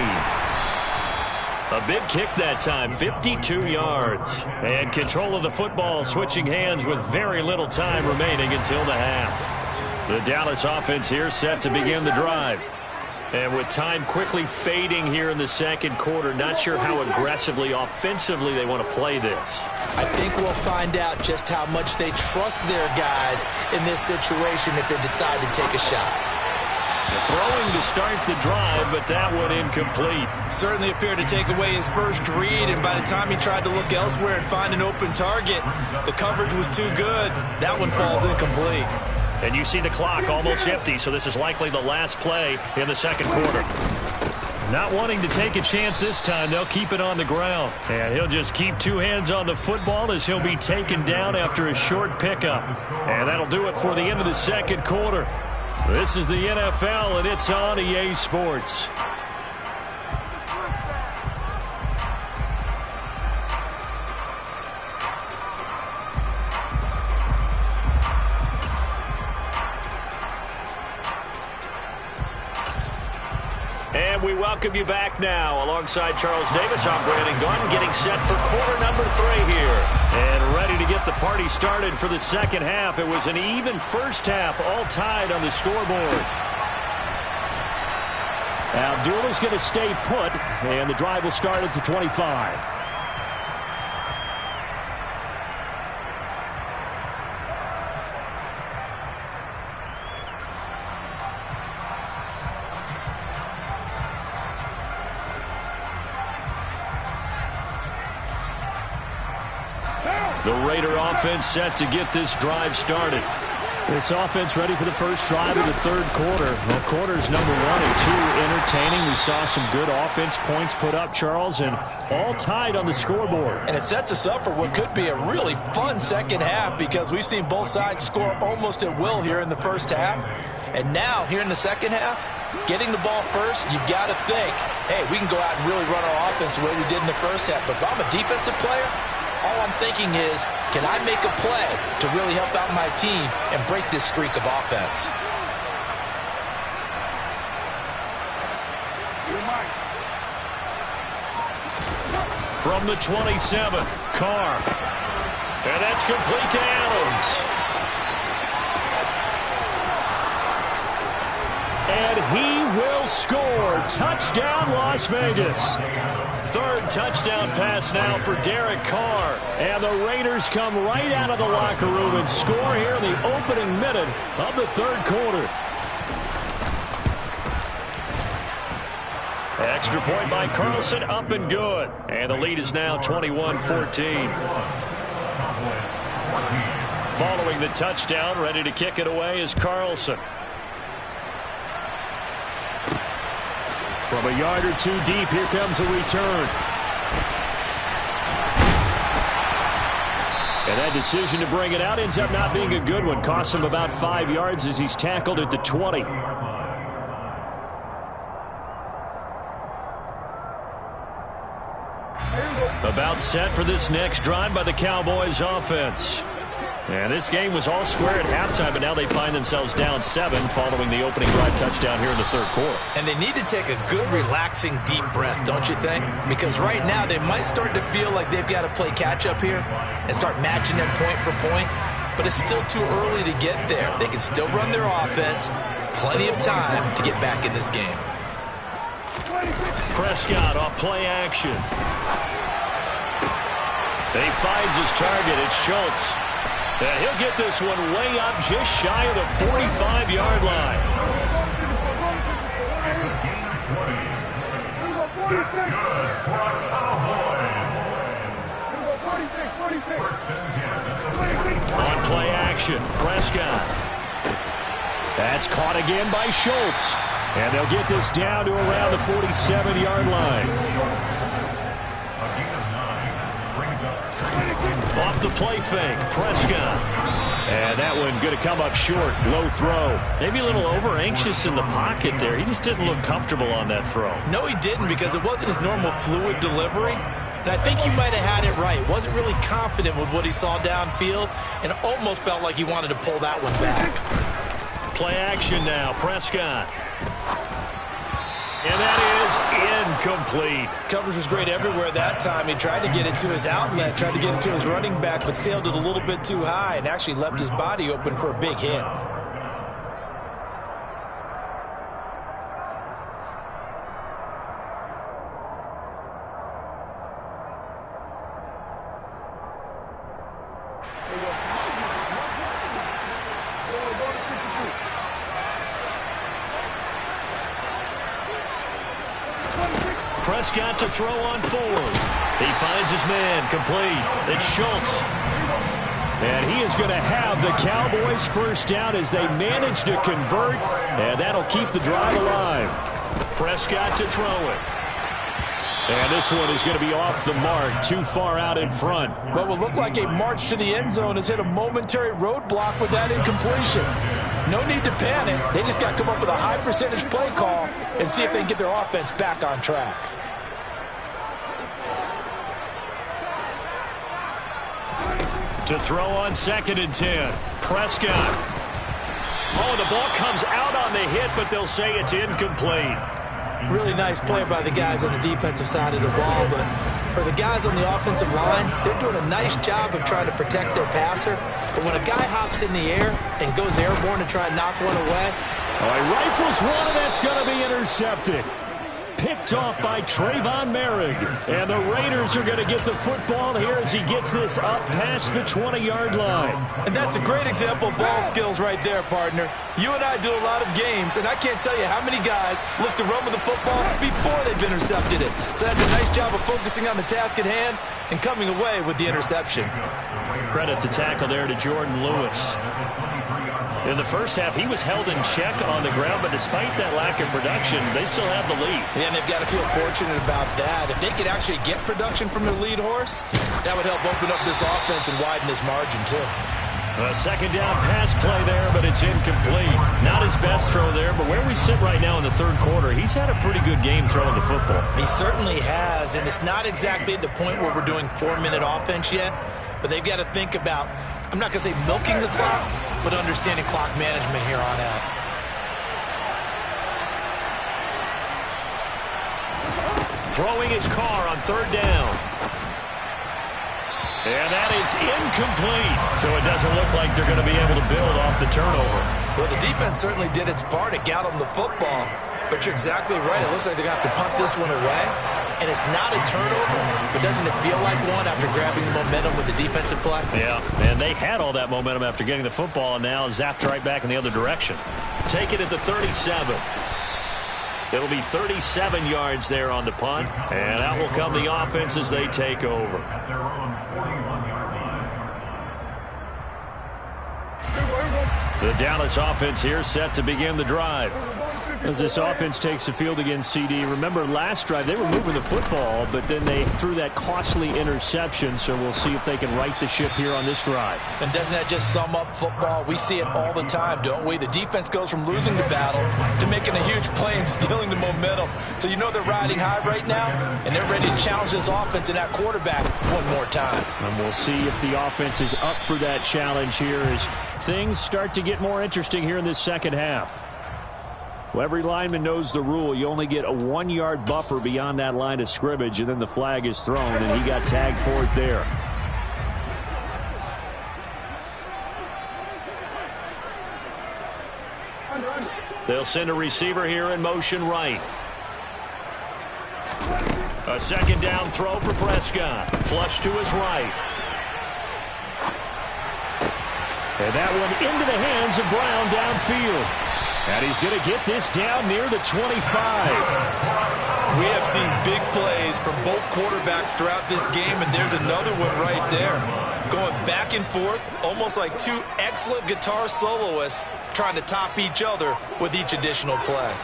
A big kick that time, 52 yards. And control of the football switching hands with very little time remaining until the half. The Dallas offense here set to begin the drive. And with time quickly fading here in the 2nd quarter, not sure how aggressively, offensively they want to play this. I think we'll find out just how much they trust their guys in this situation if they decide to take a shot. Throwing to start the drive, but that one incomplete. Certainly appeared to take away his first read, and by the time he tried to look elsewhere and find an open target, the coverage was too good. That one falls incomplete. And you see the clock almost empty, so this is likely the last play in the 2nd quarter. Not wanting to take a chance this time, they'll keep it on the ground. And he'll just keep 2 hands on the football as he'll be taken down after a short pickup. And that'll do it for the end of the 2nd quarter. This is the NFL, and it's on EA Sports. And we welcome you back now. Alongside Charles Davis, I'm Brandon Gunn, getting set for quarter number 3 here. And ready to get the party started for the 2nd half. It was an even first half, all tied on the scoreboard. Abdullah's going to stay put, and the drive will start at the 25. The Raider offense set to get this drive started. This offense ready for the first drive of the 3rd quarter. Well, quarters number 1 and 2 entertaining. We saw some good offense points put up, Charles, and all tied on the scoreboard. And it sets us up for what could be a really fun 2nd half, because we've seen both sides score almost at will here in the first half. And now, here in the 2nd half, getting the ball first, you've got to think, hey, we can go out and really run our offense the way we did in the first half. But if I'm a defensive player, all I'm thinking is, can I make a play to really help out my team and break this streak of offense? From the 27, Carr. And that's complete to Adams. And he will score. Touchdown, Las Vegas. 3rd touchdown pass now for Derek Carr. And the Raiders come right out of the locker room and score here in the opening minute of the 3rd quarter. extra point by Carlson, up and good. And the lead is now 21-14. Following the touchdown, ready to kick it away is Carlson. From a yard or two deep, here comes a return. And that decision to bring it out ends up not being a good one. Costs him about 5 yards as he's tackled at the 20. About set for this next drive by the Cowboys offense. And this game was all square at halftime, but now they find themselves down 7 following the opening drive touchdown here in the third quarter. And they need to take a good, relaxing, deep breath, don't you think? Because right now they might start to feel like they've got to play catch-up here and start matching them point for point. But it's still too early to get there. They can still run their offense. Plenty of time to get back in this game. Prescott off play action. He finds his target. It's Schultz. And he'll get this one way up just shy of the 45-yard line. On play action, Prescott. That's caught again by Schultz. And they'll get this down to around the 47-yard line. Off the play fake, Prescott. And that one going to come up short, low throw. Maybe a little over-anxious in the pocket there. He just didn't look comfortable on that throw. No, he didn't, because it wasn't his normal fluid delivery. And I think you might have had it right. Wasn't really confident with what he saw downfield and almost felt like he wanted to pull that one back. Play action now, Prescott. And that is incomplete. Coverage was great everywhere that time. He tried to get it to his outlet, tried to get it to his running back, but sailed it a little bit too high and actually left his body open for a big hit. Prescott to throw on forward. He finds his man, complete. It's Schultz. And he is going to have the Cowboys first down as they manage to convert, and that'll keep the drive alive. Prescott to throw it. And this one is going to be off the mark, too far out in front. What will look like a march to the end zone has hit a momentary roadblock with that incompletion. No need to panic. They just got to come up with a high percentage play call and see if they can get their offense back on track. To throw on 2nd and 10. Prescott. Oh, the ball comes out on the hit, but they'll say it's incomplete. Really nice play by the guys on the defensive side of the ball, but for the guys on the offensive line, they're doing a nice job of trying to protect their passer. But when a guy hops in the air and goes airborne to try and knock one away, he rifles one, and that's going to be intercepted. Picked off by Trayvon Merrick. And the Raiders are going to get the football here as he gets this up past the 20-yard line. And that's a great example of ball skills right there, partner. You and I do a lot of games, and I can't tell you how many guys look to run with the football before they've intercepted it. So that's a nice job of focusing on the task at hand and coming away with the interception. Credit the tackle there to Jordan Lewis. In the first half, he was held in check on the ground, but despite that lack of production, they still have the lead. Yeah, and they've got to feel fortunate about that. If they could actually get production from their lead horse, that would help open up this offense and widen this margin, too. A 2nd down pass play there, but it's incomplete. Not his best throw there, but where we sit right now in the third quarter, he's had a pretty good game throwing the football. He certainly has, and it's not exactly at the point where we're doing 4-minute offense yet, but they've got to think about, I'm not going to say milking the clock, but understanding clock management here on out. Throwing his car on 3rd down. And that is incomplete. So it doesn't look like they're going to be able to build off the turnover. Well, the defense certainly did its part to get them the football. But you're exactly right. It looks like they're going to have to punt this one away. And it's not a turnover, but doesn't it feel like one after grabbing the momentum with the defensive play? Yeah, and they had all that momentum after getting the football and now zapped right back in the other direction. Take it at the 37. It'll be 37 yards there on the punt, and out will come the offense as they take over. At their own 41-yard line. The Dallas offense here set to begin the drive. As this offense takes the field against CD, remember last drive they were moving the football, but then they threw that costly interception, so we'll see if they can right the ship here on this drive. And doesn't that just sum up football? We see it all the time, don't we? The defense goes from losing the battle to making a huge play and stealing the momentum. So you know they're riding high right now, and they're ready to challenge this offense and that quarterback one more time. And we'll see if the offense is up for that challenge here as things start to get more interesting here in this second half. Well, every lineman knows the rule. You only get a 1-yard buffer beyond that line of scrimmage, and then the flag is thrown, and he got tagged for it there. They'll send a receiver here in motion right. A second down throw for Prescott. Flush to his right. And that one into the hands of Brown downfield. And he's going to get this down near the 25. We have seen big plays from both quarterbacks throughout this game, and there's another one right there. Going back and forth, almost like two excellent guitar soloists trying to top each other with each additional play.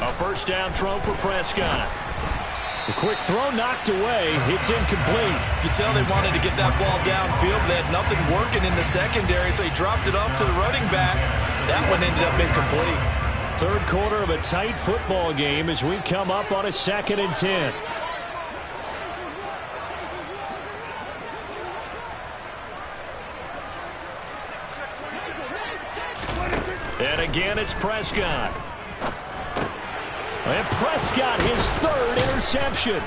A first down throw for Prescott. The quick throw knocked away. It's incomplete. You can tell they wanted to get that ball downfield. They had nothing working in the secondary, so he dropped it up to the running back. That one ended up incomplete. Third quarter of a tight football game as we come up on a 2nd and 10. And again, it's Prescott. And Prescott, his third interception.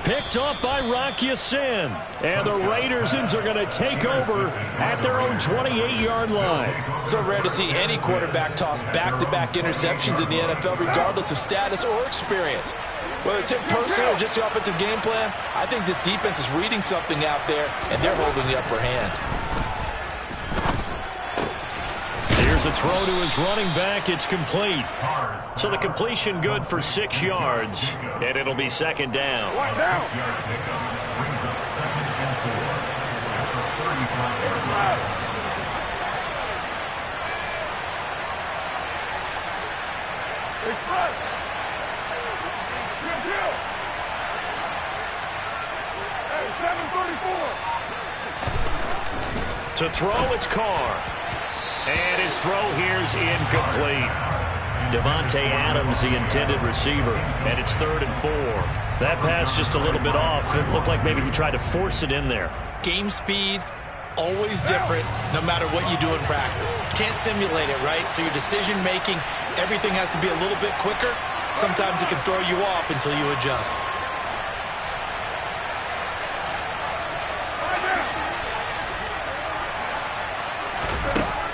Picked off by Rock Ya-Sin. And the Raiders are going to take over at their own 28-yard line. So rare to see any quarterback toss back-to-back interceptions in the NFL, regardless of status or experience. Whether it's him personally or just the offensive game plan, I think this defense is reading something out there, and they're holding the upper hand. Here's a throw to his running back. It's complete. So the completion good for 6 yards, and it'll be second down. Right now. Brings up 2nd and 4 after 35 yards. Express. Hey, 734. To throw, it's Carr. And his throw here's incomplete. Devontae Adams, the intended receiver, and it's 3rd and 4. That pass just a little bit off. It looked like maybe he tried to force it in there. Game speed, always different, no matter what you do in practice. You can't simulate it, right? So your decision-making, everything has to be a little bit quicker. Sometimes it can throw you off until you adjust.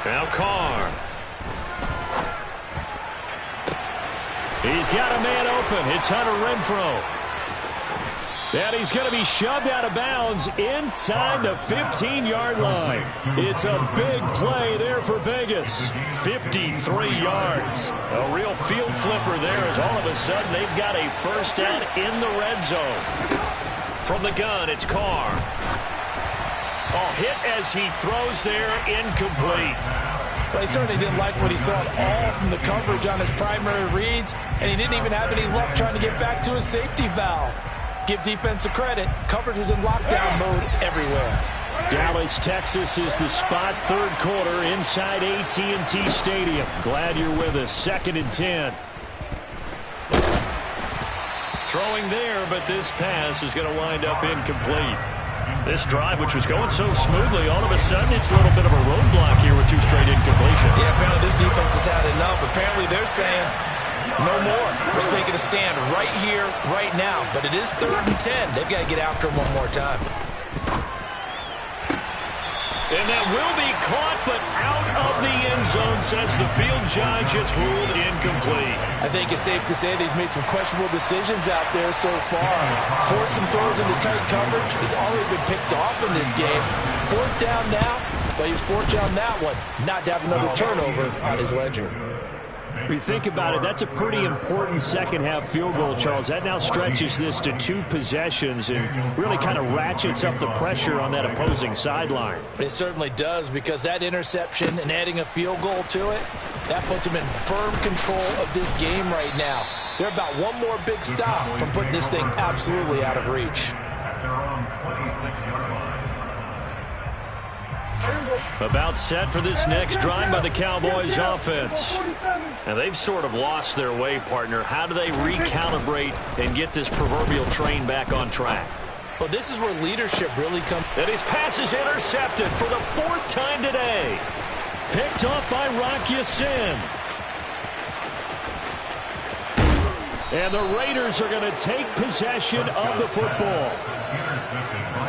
Now Carr. He's got a man open. It's Hunter Renfrow. And he's going to be shoved out of bounds inside the 15-yard line. It's a big play there for Vegas. 53 yards. A real field flipper there as all of a sudden they've got a first down in the red zone. From the gun, it's Carr. Oh, hit as he throws there, incomplete. Well, he certainly didn't like what he saw at all from the coverage on his primary reads, and he didn't even have any luck trying to get back to his safety valve. Give defense a credit. Coverage was in lockdown mode everywhere. Dallas, Texas is the spot. Third quarter inside AT&T Stadium. Glad you're with us. 2nd and 10. Throwing there, but this pass is going to wind up incomplete. This drive, which was going so smoothly, all of a sudden it's a little bit of a roadblock here with 2 straight incompletions. Yeah, apparently this defense has had enough. Apparently they're saying no more. We're taking a stand right here, right now. But it is 3rd and 10. They've got to get after him one more time. And that will be caught, but out of the end zone, says the field judge. It's ruled incomplete. I think it's safe to say that he's made some questionable decisions out there so far. Forced some throws into tight coverage. Has already been picked off in this game. 4th down now, but he's 4th down that one. Not to have another turnover on his ledger. When you think about it, that's a pretty important second-half field goal, Charles. That now stretches this to 2 possessions and really kind of ratchets up the pressure on that opposing sideline. It certainly does, because that interception and adding a field goal to it, that puts them in firm control of this game right now. They're about one more big stop from putting this thing absolutely out of reach. About set for this next drive by the Cowboys offense. And they've sort of lost their way, partner. How do they recalibrate and get this proverbial train back on track? Well, this is where leadership really comes. And his pass is intercepted for the 4th time today. Picked off by Rock Ya-Sin. And the Raiders are going to take possession of the football.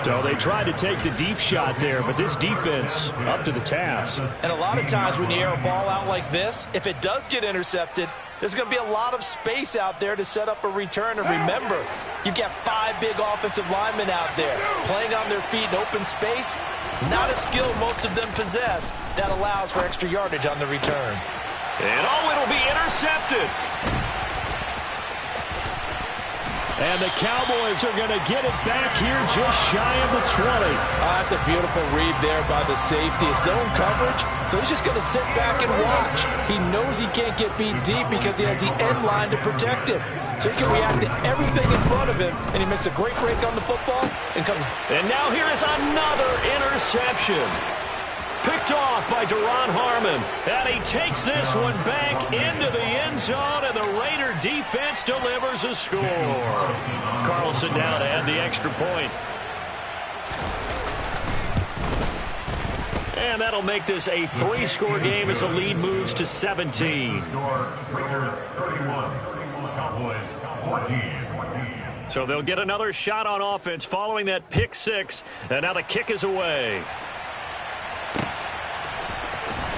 So they tried to take the deep shot there, but this defense up to the task. And a lot of times when you air a ball out like this, if it does get intercepted, there's going to be a lot of space out there to set up a return. And remember, you've got 5 big offensive linemen out there playing on their feet in open space. Not a skill most of them possess that allows for extra yardage on the return. And it'll be intercepted. And the Cowboys are going to get it back here just shy of the 20. That's a beautiful read there by the safety. It's zone coverage, so he's just going to sit back and watch. He knows he can't get beat deep because he has the end line to protect him. So he can react to everything in front of him, and he makes a great break on the football and comes. And now here is another interception. Picked off by Duron Harmon. And he takes this one back into the end zone, and the Raider defense delivers a score. Carlson now to add the extra point. And that'll make this a 3-score game as the lead moves to 17. So they'll get another shot on offense following that pick 6. And now the kick is away.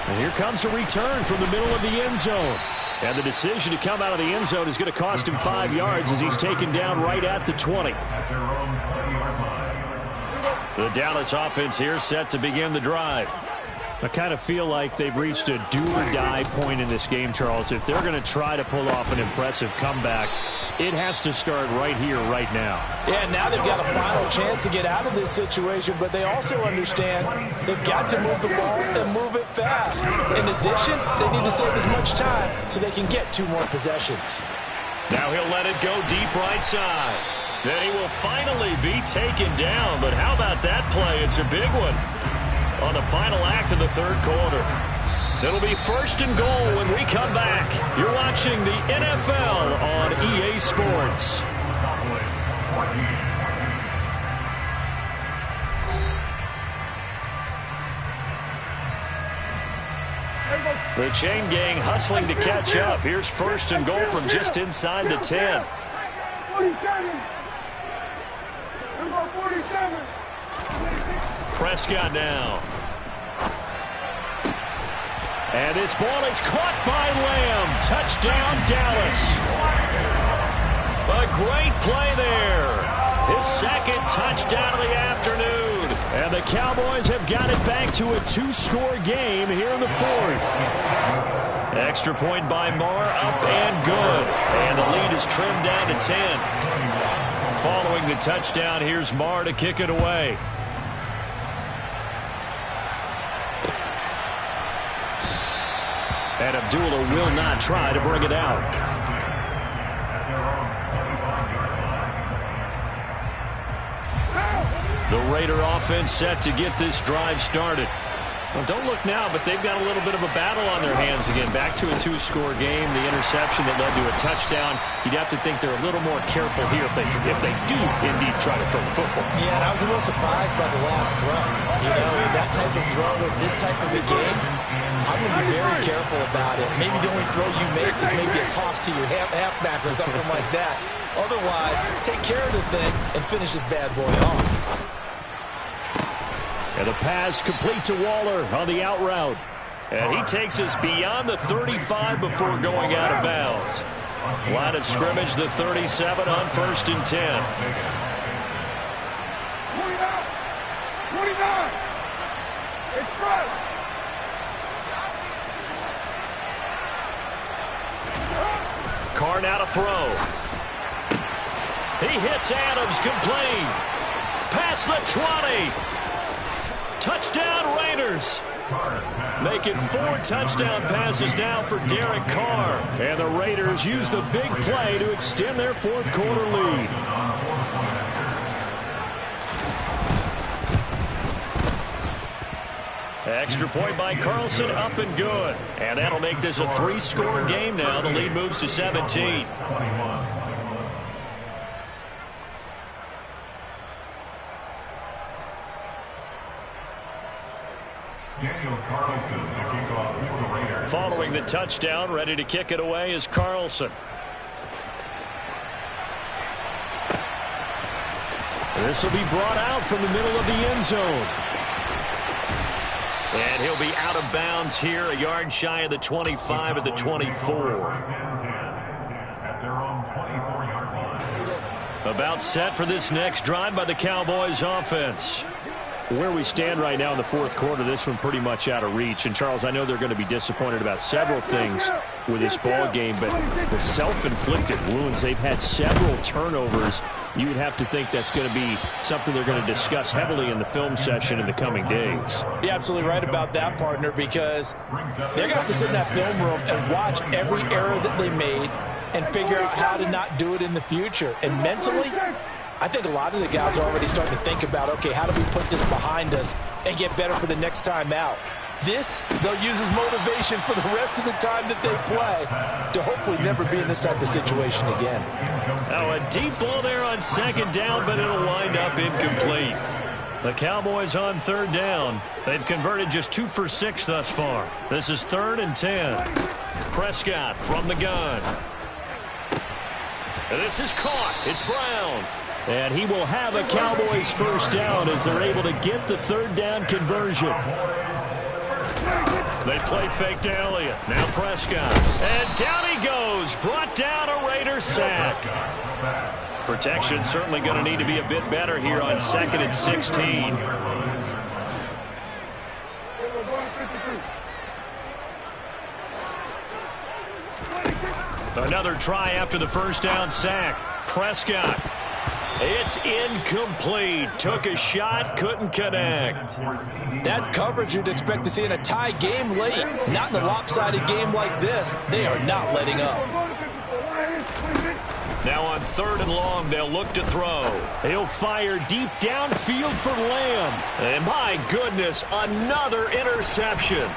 And here comes a return from the middle of the end zone. And the decision to come out of the end zone is going to cost him 5 yards as he's taken down right at the 20. The Dallas offense here set to begin the drive. I kind of feel like they've reached a do-or-die point in this game, Charles. If they're going to try to pull off an impressive comeback, it has to start right here, right now. Yeah, now they've got a final chance to get out of this situation, but they also understand they've got to move the ball and move it fast. In addition, they need to save as much time so they can get 2 more possessions. Now he'll let it go deep right side. Then he will finally be taken down, but how about that play? It's a big one on the final act of the 3rd quarter. It'll be 1st and goal when we come back. You're watching the NFL on EA Sports. The chain gang hustling to catch up. Here's 1st and goal from just inside the 10. 47. Number 47. Prescott now. And this ball is caught by Lamb. Touchdown, Dallas. A great play there. His 2nd touchdown of the afternoon. And the Cowboys have got it back to a 2-score game here in the 4th. Extra point by Marr, up and good. And the lead is trimmed down to 10. Following the touchdown, here's Marr to kick it away. And Abdullah will not try to bring it out. The Raider offense set to get this drive started. Well, don't look now, but they've got a little bit of a battle on their hands again. Back to a 2-score game. The interception that led to a touchdown. You'd have to think they're a little more careful here if they do indeed try to throw the football. Yeah, and I was a little surprised by the last throw. You know, that type of throw with this type of a game, I'm going to be very careful about it. Maybe the only throw you make is maybe a toss to your halfback or something like that. Otherwise, take care of the thing and finish this bad boy off. And a pass complete to Waller on the out route. And he takes us beyond the 35 before going out of bounds. Line of scrimmage, the 37 on 1st and 10. 29. Express. to throw. He hits Adams, complete. Past the 20. Touchdown Raiders. Make it 4 touchdown passes now for Derek Carr. And the Raiders use the big play to extend their fourth quarter lead. Extra point by Carlson, up and good. And that'll make this a 3-score game now. The lead moves to 17. Daniel Carlson, the kickoff for the Raiders. Following the touchdown, ready to kick it away is Carlson. This will be brought out from the middle of the end zone. And he'll be out of bounds here, a yard shy of the 25 at the 24. At their own 24-yard line. About set for this next drive by the Cowboys offense. Where we stand right now in the fourth quarter, this one pretty much out of reach. And, Charles, I know they're going to be disappointed about several things with this ball game, but the self-inflicted wounds, they've had several turnovers. You would have to think that's going to be something they're going to discuss heavily in the film session in the coming days. You're absolutely right about that, partner, because they're going to have to sit in that film room and watch every error that they made and figure out how to not do it in the future. And mentally, I think a lot of the guys are already starting to think about, okay, how do we put this behind us and get better for the next time out? This, they'll use as motivation for the rest of the time that they play to hopefully never be in this type of situation again. Now a deep ball there on second down, but it'll wind up incomplete. The Cowboys on third down. They've converted just 2 for 6 thus far. This is 3rd and 10. Prescott from the gun. And this is caught. It's Brown. And he will have a Cowboys first down as they're able to get the third down conversion. They play fake to Elliott. Now Prescott. And down he goes. Brought down a Raiders sack. Protection certainly going to need to be a bit better here on 2nd and 16. Another try after the first down sack. Prescott. It's incomplete. Took a shot, couldn't connect. That's coverage you'd expect to see in a tie game late. Not in a lopsided game like this. They are not letting up. Now on 3rd and long, they'll look to throw. He'll fire deep downfield for Lamb. And my goodness, another interception.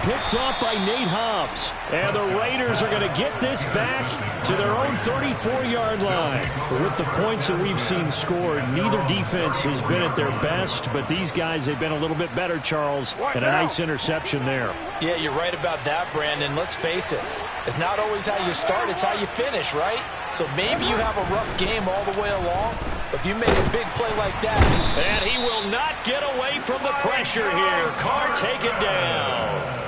Picked off by Nate Hobbs. And the Raiders are going to get this back to their own 34-yard line. With the points that we've seen scored, neither defense has been at their best, but these guys, they've been a little bit better, Charles, and a nice interception there. Yeah, you're right about that, Brandon. Let's face it. It's not always how you start, it's how you finish, right? So maybe you have a rough game all the way along, but if you make a big play like that. And he will not get away from the pressure here. Carr take it down.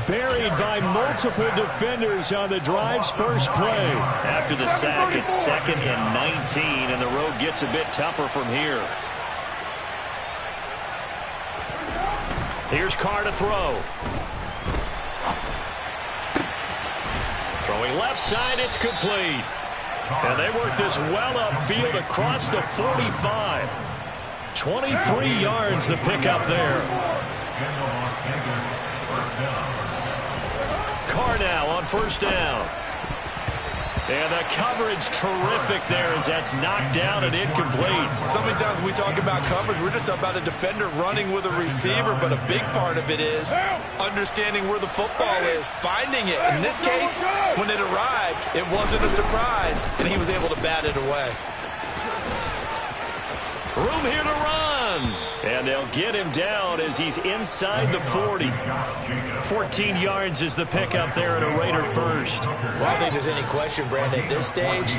Buried by multiple defenders on the drive's first play. After the sack, it's 2nd and 19, and the road gets a bit tougher from here. Here's Carr to throw. Throwing left side, it's complete. And they work this well upfield across the 45. 23 yards the pickup there. Carr now on first down. And the coverage terrific there as that's knocked down and incomplete. So many times when we talk about coverage, we're just about a defender running with a receiver, but a big part of it is understanding where the football is, finding it. In this case, when it arrived, it wasn't a surprise, and he was able to bat it away. Room here to run. And they'll get him down as he's inside the 40. 14 yards is the pickup there at a Raider first. Well, I don't think there's any question, Brandon, at this stage,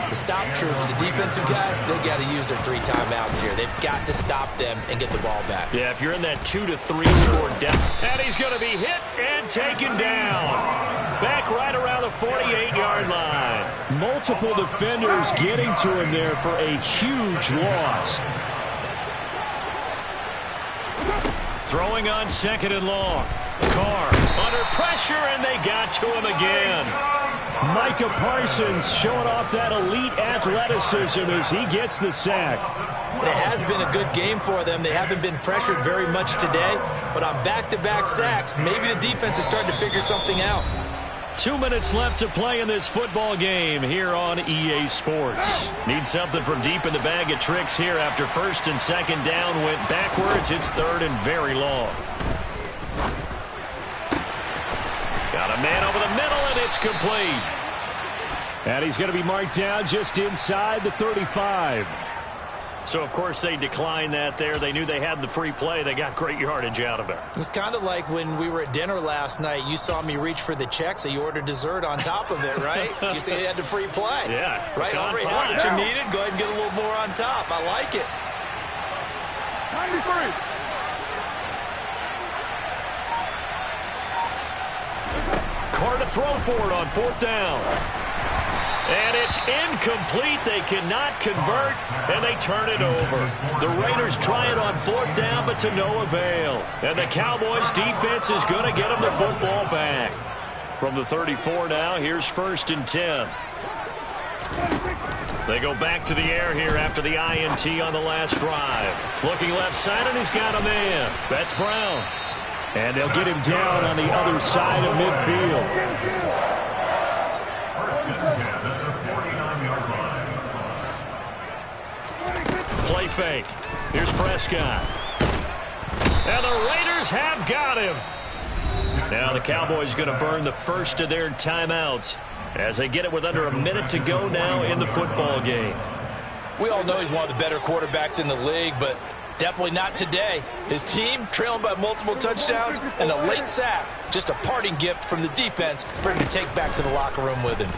the stop troops, the defensive guys, they got to use their 3 timeouts here. They've got to stop them and get the ball back. Yeah, if you're in that 2 to 3 score depth. And he's going to be hit and taken down. Back right around the 48-yard line. Multiple defenders getting to him there for a huge loss. Throwing on 2nd and long. Carr under pressure, and they got to him again. Micah Parsons showing off that elite athleticism as he gets the sack. It has been a good game for them. They haven't been pressured very much today, but on back-to-back sacks, maybe the defense is starting to figure something out. 2 minutes left to play in this football game here on EA Sports. Need something from deep in the bag of tricks here after first and second down went backwards. It's third and very long. Got a man over the middle, and it's complete. And he's going to be marked down just inside the 35. So, of course, they declined that there. They knew they had the free play. They got great yardage out of it. It's kind of like when we were at dinner last night. You saw me reach for the check, so you ordered dessert on top of it, right? You say you had the free play. Yeah. Right? Already had what you needed. Go ahead and get a little more on top. I like it. 93. Carr to throw for it on fourth down. And it's incomplete. They cannot convert, and they turn it over. The Raiders try it on fourth down, but to no avail. And the Cowboys' defense is going to get them the football back. From the 34 now, here's first and 10. They go back to the air here after the INT on the last drive. Looking left side, and he's got a man. That's Brown. And they'll get him down on the other side of midfield. Play fake. Here's Prescott. And the Raiders have got him. Now the Cowboys going to burn the first of their timeouts as they get it with under a minute to go now in the football game. We all know he's one of the better quarterbacks in the league, but definitely not today. His team trailing by multiple touchdowns and a late sack. Just a parting gift from the defense for him to take back to the locker room with him.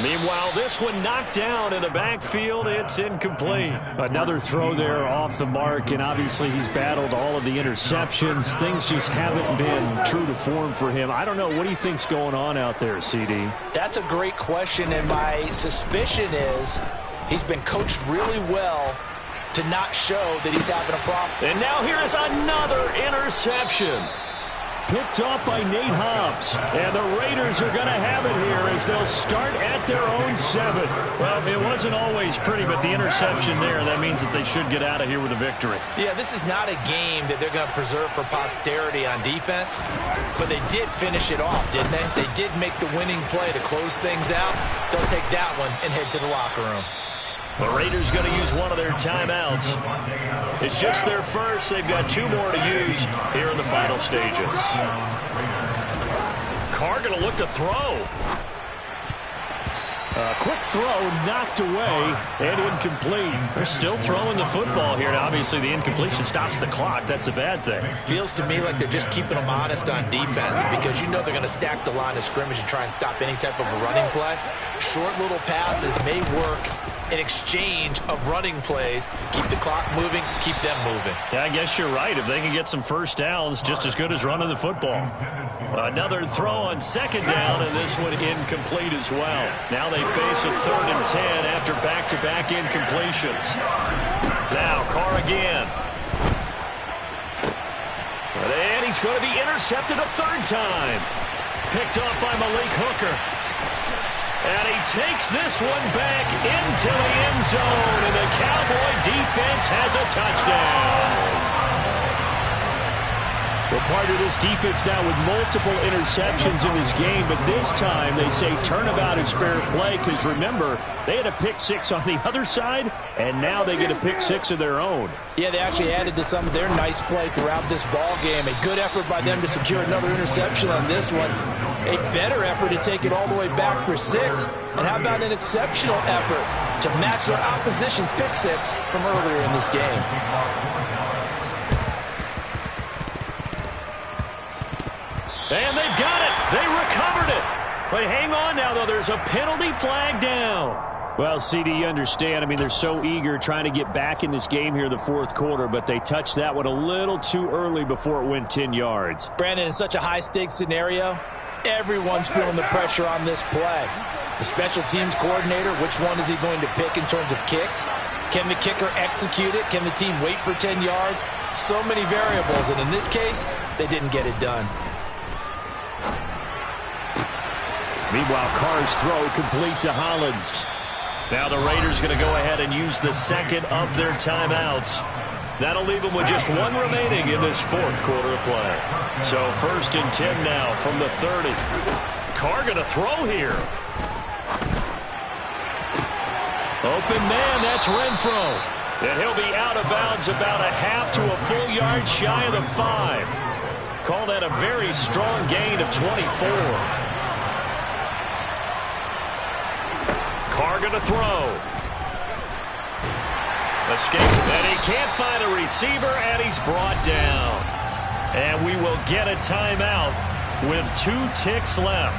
Meanwhile, this one knocked down in the backfield. It's incomplete. Another throw there off the mark, and obviously he's battled all of the interceptions. Things just haven't been true to form for him. I don't know. What do you think's going on out there, CD? That's a great question, and my suspicion is he's been coached really well to not show that he's having a problem. And now here is another interception. Picked off by Nate Hobbs. And the Raiders are going to have it here as they'll start at their own 7. Well, it wasn't always pretty, but the interception there, that means that they should get out of here with a victory. Yeah, this is not a game that they're going to preserve for posterity on defense, but they did finish it off, didn't they? They did make the winning play to close things out. They'll take that one and head to the locker room. The Raiders going to use one of their timeouts. It's just their first. They've got 2 more to use here in the final stages. Carr going to look to throw. A quick throw knocked away and incomplete. They're still throwing the football here. Now, obviously, the incompletion stops the clock. That's a bad thing. Feels to me like they're just keeping them honest on defense because you know they're going to stack the line of scrimmage and try and stop any type of a running play. Short little passes may work in exchange of running plays. Keep the clock moving, keep them moving. Yeah, I guess you're right. If they can get some first downs, just as good as running the football. Another throw on second down, and this one incomplete as well. Now they face a 3rd and 10 after back-to-back incompletions. Now Carr again. And he's going to be intercepted a 3rd time. Picked off by Malik Hooker. And he takes this one back into the end zone, and the Cowboy defense has a touchdown. We're part of this defense now with multiple interceptions in this game, but this time they say turnabout is fair play because, remember, they had a pick 6 on the other side, and now they get a pick 6 of their own. Yeah, they actually added to some of their nice play throughout this ball game. A good effort by them to secure another interception on this one. A better effort to take it all the way back for 6. And how about an exceptional effort to match their opposition's pick 6 from earlier in this game? And they've got it. They recovered it. But hang on now, though. There's a penalty flag down. Well, CD, you understand. I mean, they're so eager trying to get back in this game here in the 4th quarter, but they touched that one a little too early before it went 10 yards. Brandon, in such a high-stakes scenario, everyone's feeling the pressure on this play. The special teams coordinator, which one is he going to pick in terms of kicks? Can the kicker execute it? Can the team wait for 10 yards? So many variables, and in this case, they didn't get it done. Meanwhile, Carr's throw complete to Hollins. Now the Raiders going to go ahead and use the second of their timeouts. That'll leave them with just one remaining in this fourth quarter of play. So 1st and 10 now from the 30. Carr going to throw here. Open man, that's Renfro. And he'll be out of bounds about a half to a full yard shy of the 5. Call that a very strong gain of 24. Carr going to throw. Escape, and he can't find a receiver, and he's brought down. And we will get a timeout with 2 ticks left.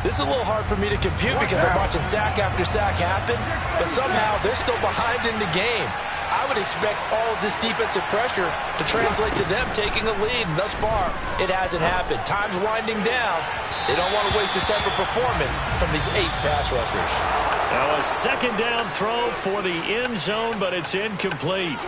This is a little hard for me to compute because I'm watching sack after sack happen, but somehow they're still behind in the game. I would expect all of this defensive pressure to translate to them taking a lead, and thus far, it hasn't happened. Time's winding down. They don't want to waste this type of performance from these ace pass rushers. Now a second down throw for the end zone, but it's incomplete.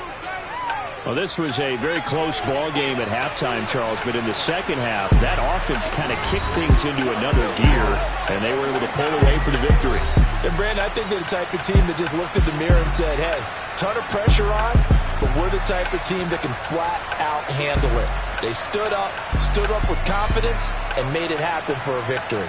Well, this was a very close ball game at halftime, Charles, but in the second half, that offense kind of kicked things into another gear, and they were able to pull away for the victory. And, Brandon, I think they're the type of team that just looked in the mirror and said, hey, ton of pressure on, but we're the type of team that can flat out handle it. They stood up with confidence, and made it happen for a victory.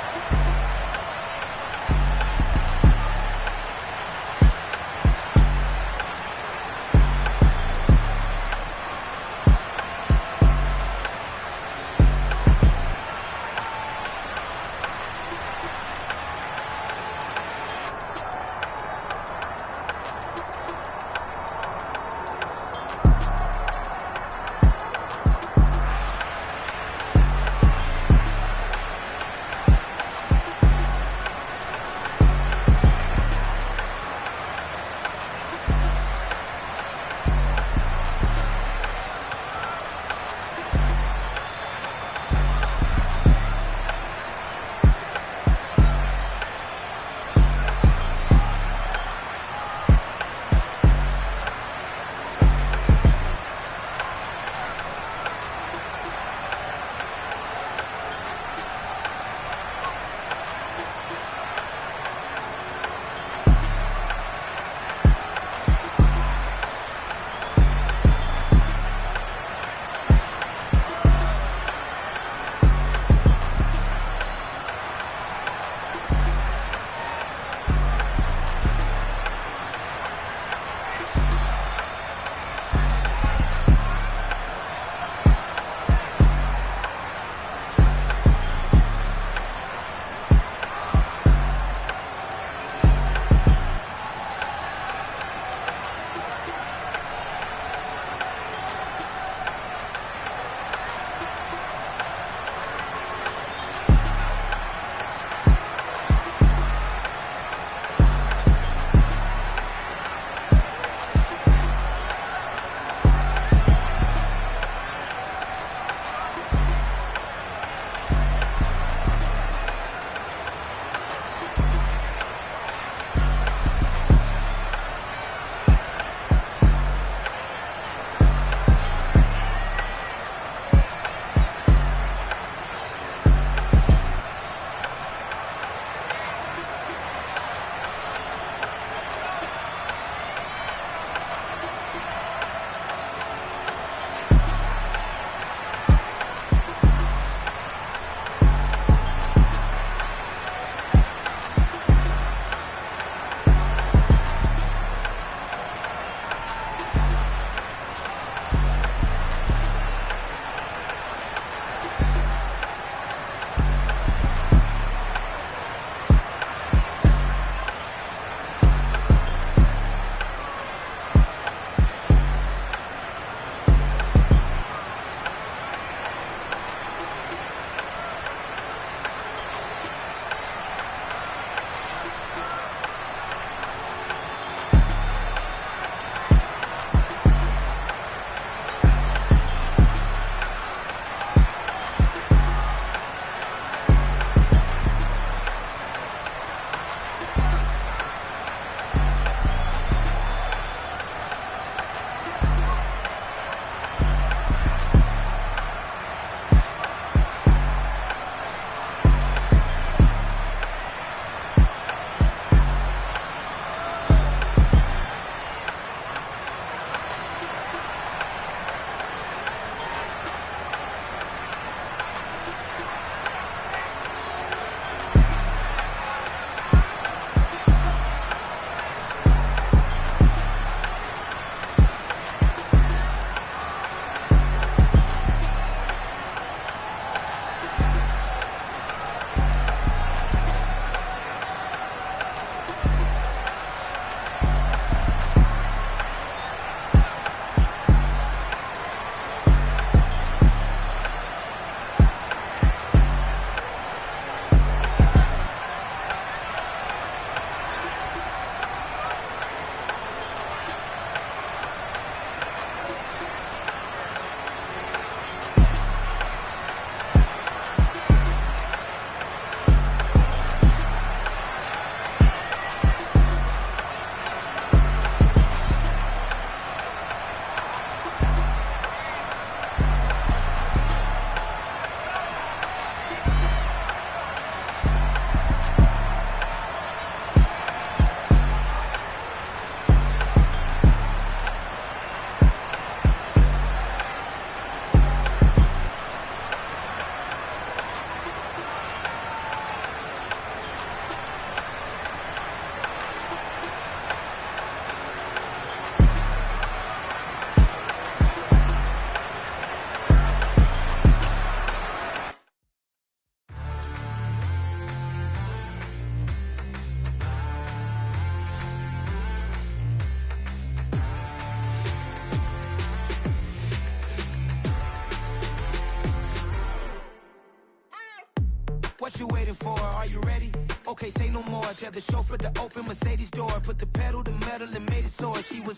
before. Are you ready? Okay, say no more. Tell the chauffeur to open Mercedes door. Put the pedal to metal and made it soar. She was,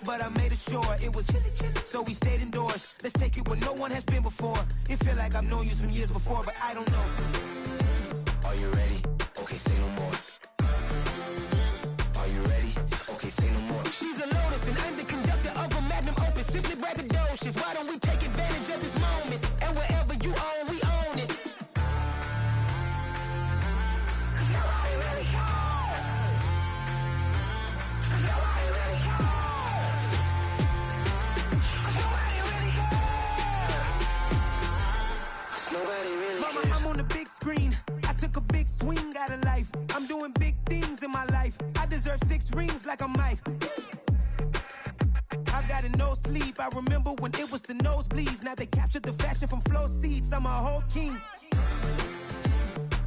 but I made it sure it was. So we stayed indoors. Let's take it where no one has been before. It feel like I've known you some years before, but I don't know. Are you ready? Okay, say no more. Are you ready? Okay, say no more. She's a Lotus and I'm the conductor of a magnum opus. Simply braggadocious. Why don't we take advantage of this moment? And wherever you own, we own it. Nobody really cares. Nobody really cares. Nobody really cares. Nobody really cares. Mama, I'm on the big screen. I took a big swing out of life. I'm doing big things in my life. I deserve 6 rings like I'm Mike. I've got no sleep. I remember when it was the nosebleeds. Now they captured the fashion from flow seats. I'm a whole king.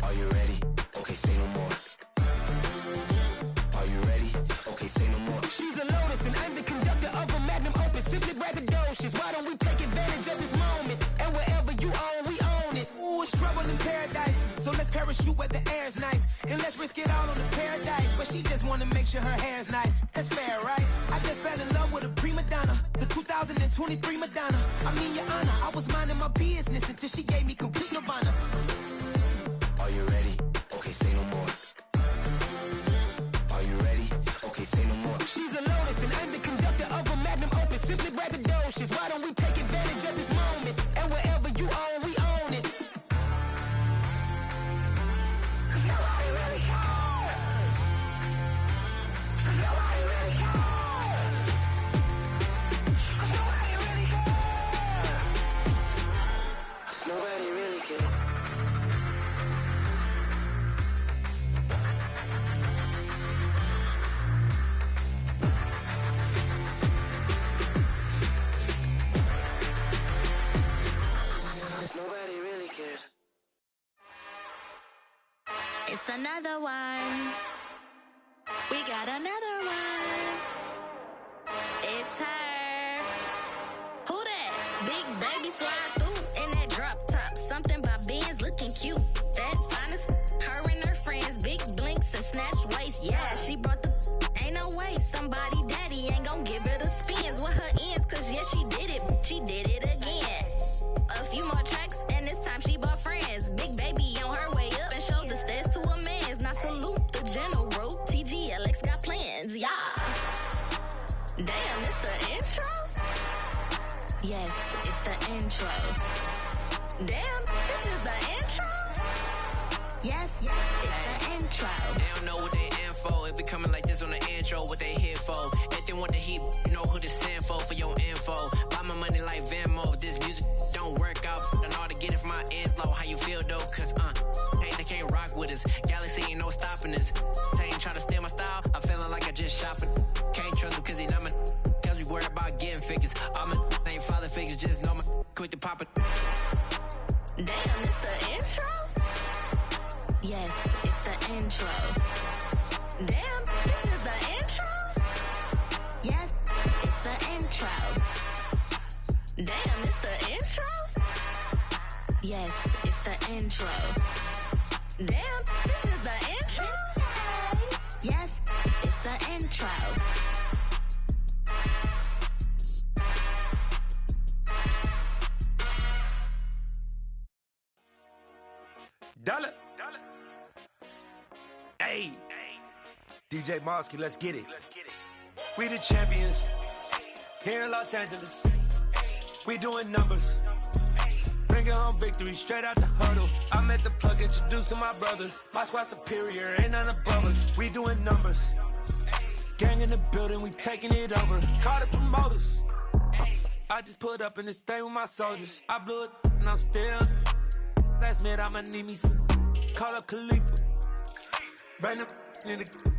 Are you ready? Okay, say no more. Are you ready? Okay, say no more. She's a Lotus and I'm the conductor of a magnum opus. Simply braggadocious. Why don't we take advantage of this moment? And wherever you own, we own it. Ooh, it's trouble in paradise. So let's parachute where the air's nice. And let's risk it all on the paradise. But she just wanna make sure her hair's nice. That's fair, right? I just fell in love with a prima donna. The 2023 Madonna. I mean, your honor, I was minding my business until she gave me complete nirvana. Are you ready? Okay, say no more. Are you ready? Okay, say no more. She's a Lotus and I'm the conductor of a magnum opus. Simply braggadocious. Why don't we take advantage of this moment? And wherever you own, we own it. Nobody really cares. Nobody really cares. Nobody really cares. Nobody really cares. Nobody really cares. It's another one. We got another one. It's her. Who that? Big baby slide through in that drop top. Something by Benz looking cute. That's honest. Her and her friends, big blinks and snatch waist. Yeah, she brought the. Ain't no way somebody daddy ain't gon' give her the spins with her ends. Cause yeah, she did it. She did it again. A few more tracks and this time she bought friends. Big baby on her way up and showed the stairs to a man's. Now salute the general. TGLX got plans, yeah. Damn, it's the intro? Yes, it's the intro. Damn, this is the intro? Yes, it's the intro. They don't know what they in for. If we coming like this on the intro, what they here for? If they want the heat, you know who to send for your info. Buy my money like Venmo. If this music don't work out, I know how to get it from my ends low. How you feel though? Cause hey, they can't rock with us. Galaxy ain't no stopping us. They ain't trying to steal my style. I'm feeling like I just shopping. Can't trust them cause they not my. Cause we worried about getting figures. All my ain't father figures. Just know my quick to pop it. Damn, it's the intro? Yes, it's the intro. Damn, this is the intro? Yes, it's the intro. Damn, it's the intro? Yes, it's the intro. Damn, this is the intro? Yes, it's the intro. Dollar. Hey, DJ Mosky, let's get it. We the champions here in Los Angeles. We doing numbers. Bringing home victory straight out the huddle. I met the plug, introduced to my brother. My squad superior, ain't none above us. We doing numbers. Gang in the building, we taking it over. Call the promoters. I just put up in this thing with my soldiers. I blew it and I'm still. Last minute I'ma need me some. Call up Khalifa. Bring them in the.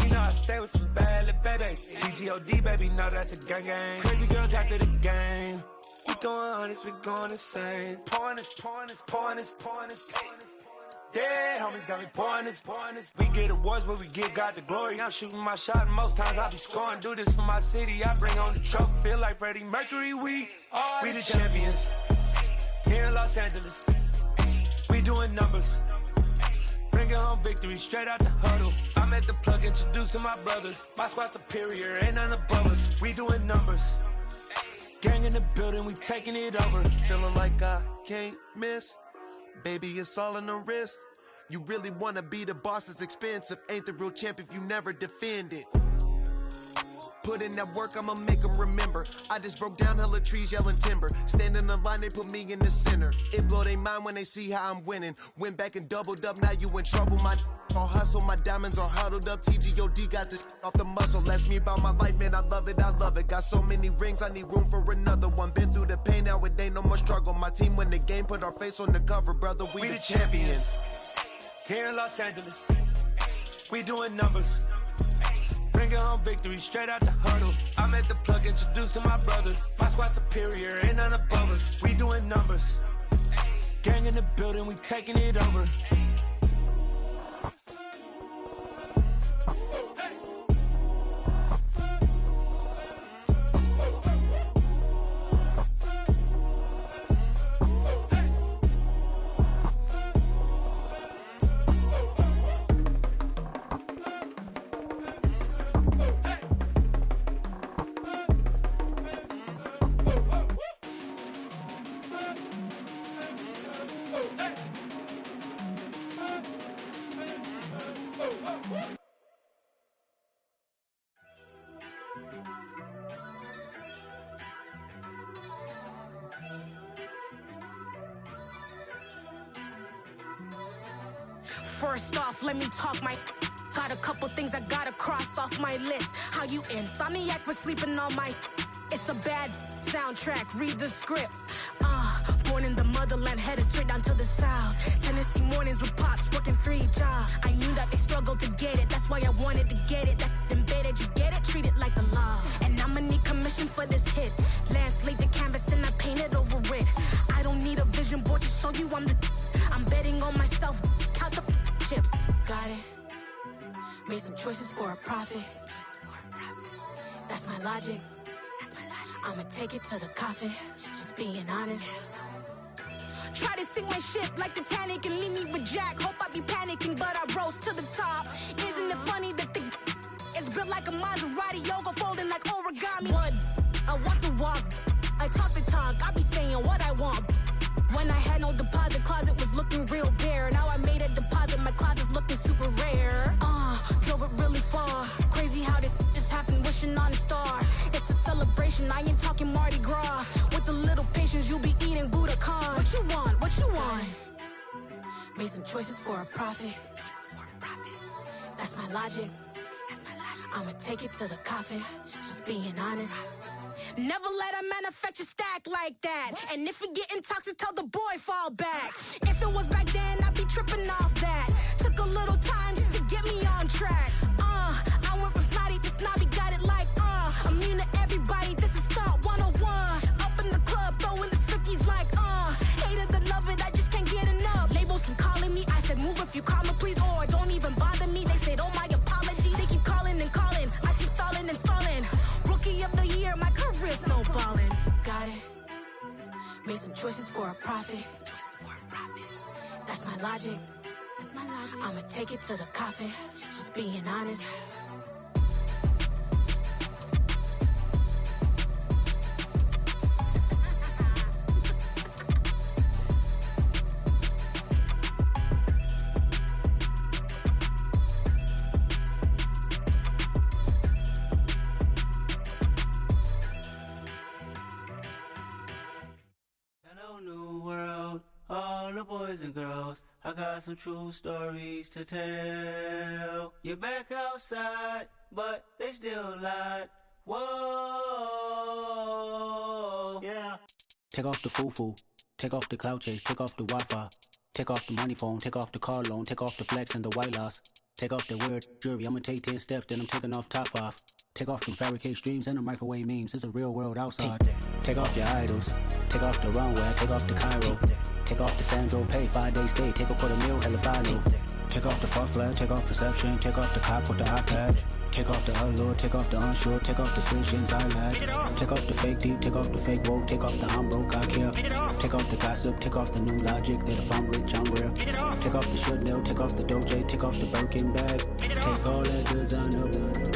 You know I stay with some bad little baby. TGOD baby, no that's a gang gang. Crazy girls after the game. We going honest, we going insane. Pouring this. Yeah, homies got me pouring this. We get awards where we give God the glory. I'm shooting my shot and most times I be scoring. Do this for my city, I bring on the trophy. Feel like Freddie Mercury, we the champions here in Los Angeles. We doing numbers. Bringing home victory straight out the huddle. I'm at the plug, introduced to my brother. My squad superior, ain't none above us. We doing numbers. Gang in the building, we taking it over. Feeling like I can't miss. Baby, it's all in the wrist. You really wanna be the boss, it's expensive. Ain't the real champ if you never defend it. Put in that work, I'ma make them remember. I just broke down hella trees, yelling timber. Stand in the line, they put me in the center. It blow their mind when they see how I'm winning. Went back and doubled up, now you in trouble. My all hustle, my diamonds are huddled up. TGOD got this off the muscle. Ask me about my life, man, I love it, I love it. Got so many rings, I need room for another one. Been through the pain, now it ain't no more struggle. My team win the game, put our face on the cover, brother, we the champions. Here in Los Angeles, we doing numbers. Bringing home victory straight out the huddle. I'm at the plug, introduced to my brother. My squad superior, ain't none above us. We doing numbers. Gang in the building, we taking it over. First off, let me talk my. Got a couple things I gotta cross off my list. How you insomniac for sleeping on my. It's a bad soundtrack, read the script. Born in the motherland, headed straight down to the south. Tennessee mornings with pops, working 3 jobs. I knew that they struggled to get it, that's why I wanted to get it. That embedded, you get it, treat it like the law. And I'ma need commission for this hit. Lance laid the canvas and I painted over it. I don't need a vision board to show you I'm the. I'm betting on myself, count the chips. Got it. Made some choices for a profit. That's my logic. I'ma take it to the coffin. Just being honest. Try to sink my ship like Titanic and leave me with Jack. Hope I be panicking, but I rose to the top. Isn't it funny that the is built like a Maserati, yoga folding like origami? What? I walk the walk, I talk the talk. I be saying what I want. When I had no deposit, closet was looking real bare. Now I made a deposit, my closet's looking super rare. Drove it really far. Crazy how did this happen, wishing on a star. It's a celebration, I ain't talking Mardi Gras. With a little patience, you'll be eating Budokan. What you want? What you want? Made some choices for a profit. That's my logic. I'ma take it to the coffin. Just being honest. Never let a manufacture stack like that. And if it getting toxic, tell the boy fall back. If it was back then, I'd be tripping off that. Took a little time just to get me on track. I went from snotty to snobby, got it like immune to everybody, this is stunt 101. Up in the club, throwing this 50s like hate it to love it, I just can't get enough. Labels keep calling me, I said move if you call me please, or don't even bother me. They said oh my apologies, they keep calling and calling. I keep stalling and stalling. Rookie of the year, my career's snowballing. Got it. Made some choices for a profit. That's my logic. I'ma take it to the coffin. Just being honest. Hello, new world, all the boys and girls. I got some true stories to tell. You're back outside, but they still lied. Whoa, yeah. Take off the foo-foo, take off the cloud chase, take off the Wi-Fi, take off the money phone, take off the car loan, take off the flex and the white loss. Take off the weird jewelry, I'ma take 10 steps, then I'm taking off top off. Take off the fabricate streams and the microwave memes, it's a real world outside. Take off your idols, take off the runway, take off the Cairo. Take off the Sandro pay, 5 days stay, take a quarter meal, hella follow. Take off the far flag, take off perception, take off the cop with the iPad. Take off the allure, take off the unsure, take off decisions I lack. Take off the fake deep, take off the fake woke, take off the I'm broke, I care. Take off the gossip, take off the new logic that if I'm rich, I'm real. Take off the Chanel, take off the Doja, take off the Birkin bag. Take all that designer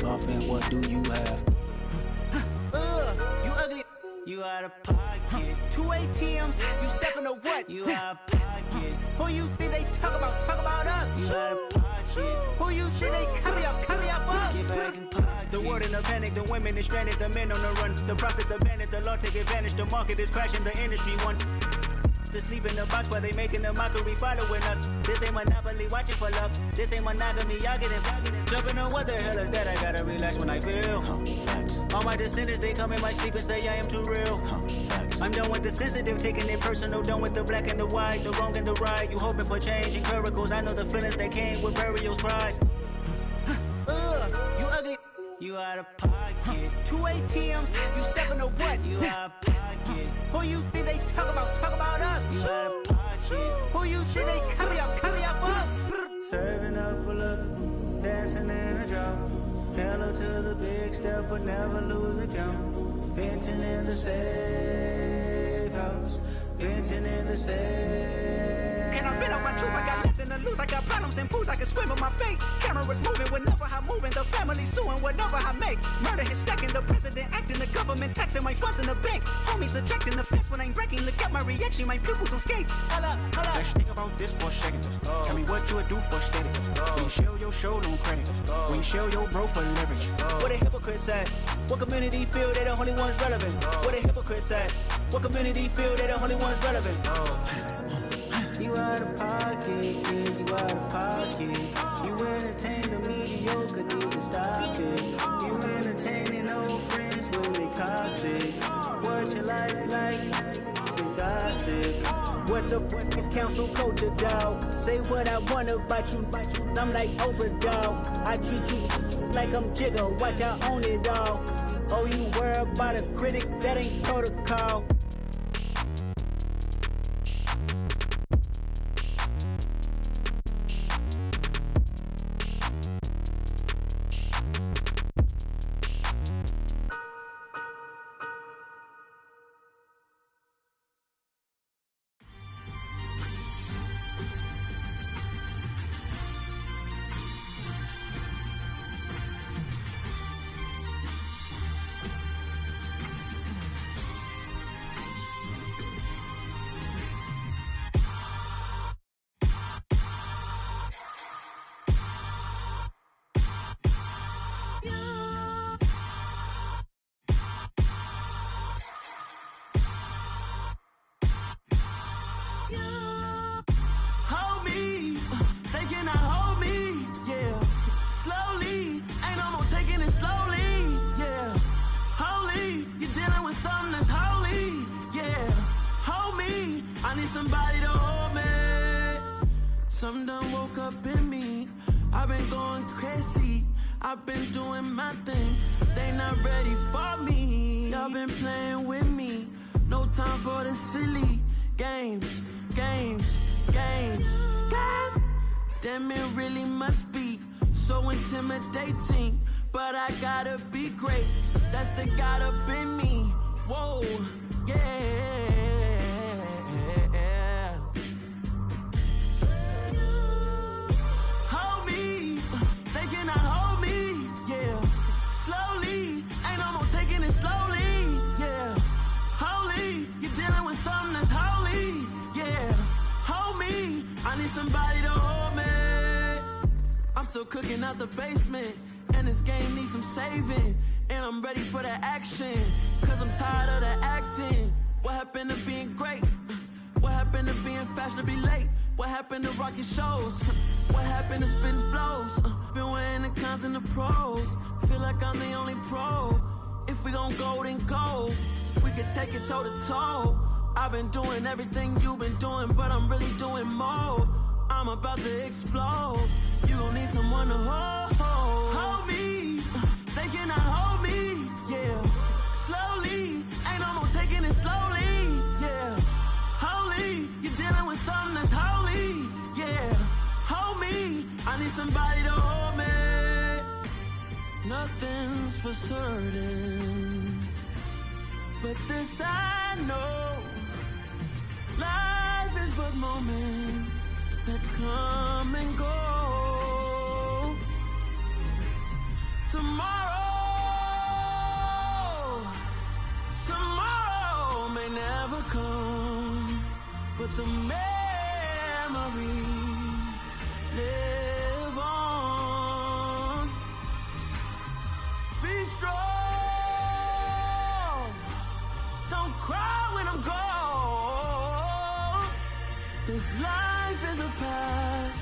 off and what do you have? You ugly. You out of pocket. 2 ATMs, you stepping to what? You out of pocket. Who you think they talk about? Talk about us. You out of pocket. Who you think they carry up us? Get back in pocket. The world in a panic, the women is stranded, the men on the run. The profits abandoned, the law take advantage. The market is crashing, the industry wants to sleep in the box while they making a mockery following us. This ain't Monopoly, watching for love. This ain't monogamy, y'all getting jumping on what the hell is that? I gotta relax when I feel. All my descendants, they come in my sleep and say I am too real. I'm done with the sensitive, taking it personal. Done with the black and the white, the wrong and the right. You hoping for change and miracles. I know the feelings that came with burial cries. You ugly. You out of pocket. 2 ATMs, you stepping to what? You out of pocket. Who you think they talk about? Talk about us. You out of pocket. Who you think they carry up us? Serving up a look, dancing in a drop. Hello to the big step, but never lose a count. Venting in the safe house. Venting in the safe. Can I fit on my truth? I got nothing to lose. I got problems and pools. I can swim with my fate. Cameras moving whenever I'm moving. The family suing whatever I make. Murder is stacking. The president acting. The government taxing my funds in the bank. Homies ejecting the fence when I'm breaking. Look at my reaction. My pupils on skates. Hold up. Let's think about this for a second. Tell me what you would do for status. When you show your show, no credit. When you show your bro for leverage. What a hypocrite said. What community feel they the only ones relevant? What a hypocrite said. What community feel they the only ones relevant? You out of pocket, yeah, you out of pocket. You entertain the mediocre, need to stop it. You entertaining old friends when they toxic. What your life like? The gossip. What the fuck is council culture, dog? Say what I want about you. I'm like Oprah, dog. I treat you like I'm Jigga. Watch I own it all. Oh, you worry about a critic? That ain't protocol. Somebody to hold me. Something done woke up in me. I've been going crazy. I've been doing my thing. They not ready for me. Y'all been playing with me. No time for the silly games. Damn, it really must be so intimidating. But I gotta be great. That's the God up in me. Whoa, yeah. Somebody to hold me. I'm still cooking out the basement, and this game needs some saving. And I'm ready for the action, cause I'm tired of the acting. What happened to being great? What happened to being fashionably late? What happened to rocking shows? What happened to spitting flows? Been wearing the cons and the pros. Feel like I'm the only pro. If we gon' go, then go. We could take it toe to toe. I've been doing everything you've been doing, but I'm really doing more. I'm about to explode. You gon' need someone to hold me. They cannot hold me, yeah. Slowly, ain't no more taking it slowly, yeah. Holy, you're dealing with something that's holy, yeah. Hold me, somebody to hold me. Nothing's for certain, but this I know. Life is but moments that come and go. Tomorrow may never come, but the memories live on. Be strong, don't cry when I'm gone. This life is a path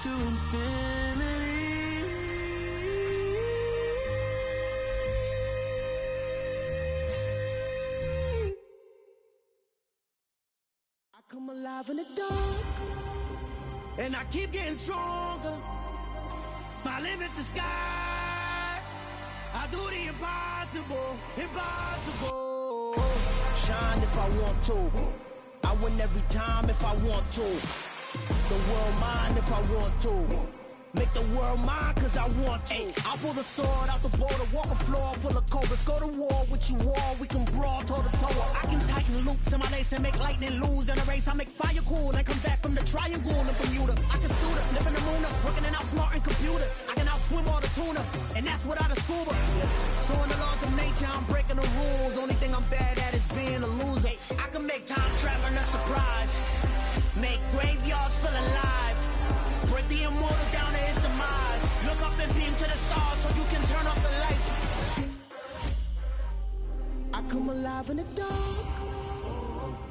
to infinity. Come alive in the dark, and I keep getting stronger. My limit's the sky. I do the impossible, impossible. Shine if I want to. I win every time if I want to. The world mine if I want to. Make the world mine cause I want to. I'll pull the sword out the border, walk a floor full of cobras. Go to war with you all, we can brawl toe to toe. I can tighten loops in my lace and make lightning lose in a race. I make fire cool and come back from the triangle in Bermuda. I can suit up, live in the moon up, working and outsmarting computers. I can outswim all the tuna, and that's without a scuba. So in the laws of nature, I'm breaking the rules. Only thing I'm bad at is being a loser. I can make time traveling a surprise, make graveyards feel alive. Break the immortal down to his demise. Look up and beam to the stars so you can turn off the lights. I come alive in the dark,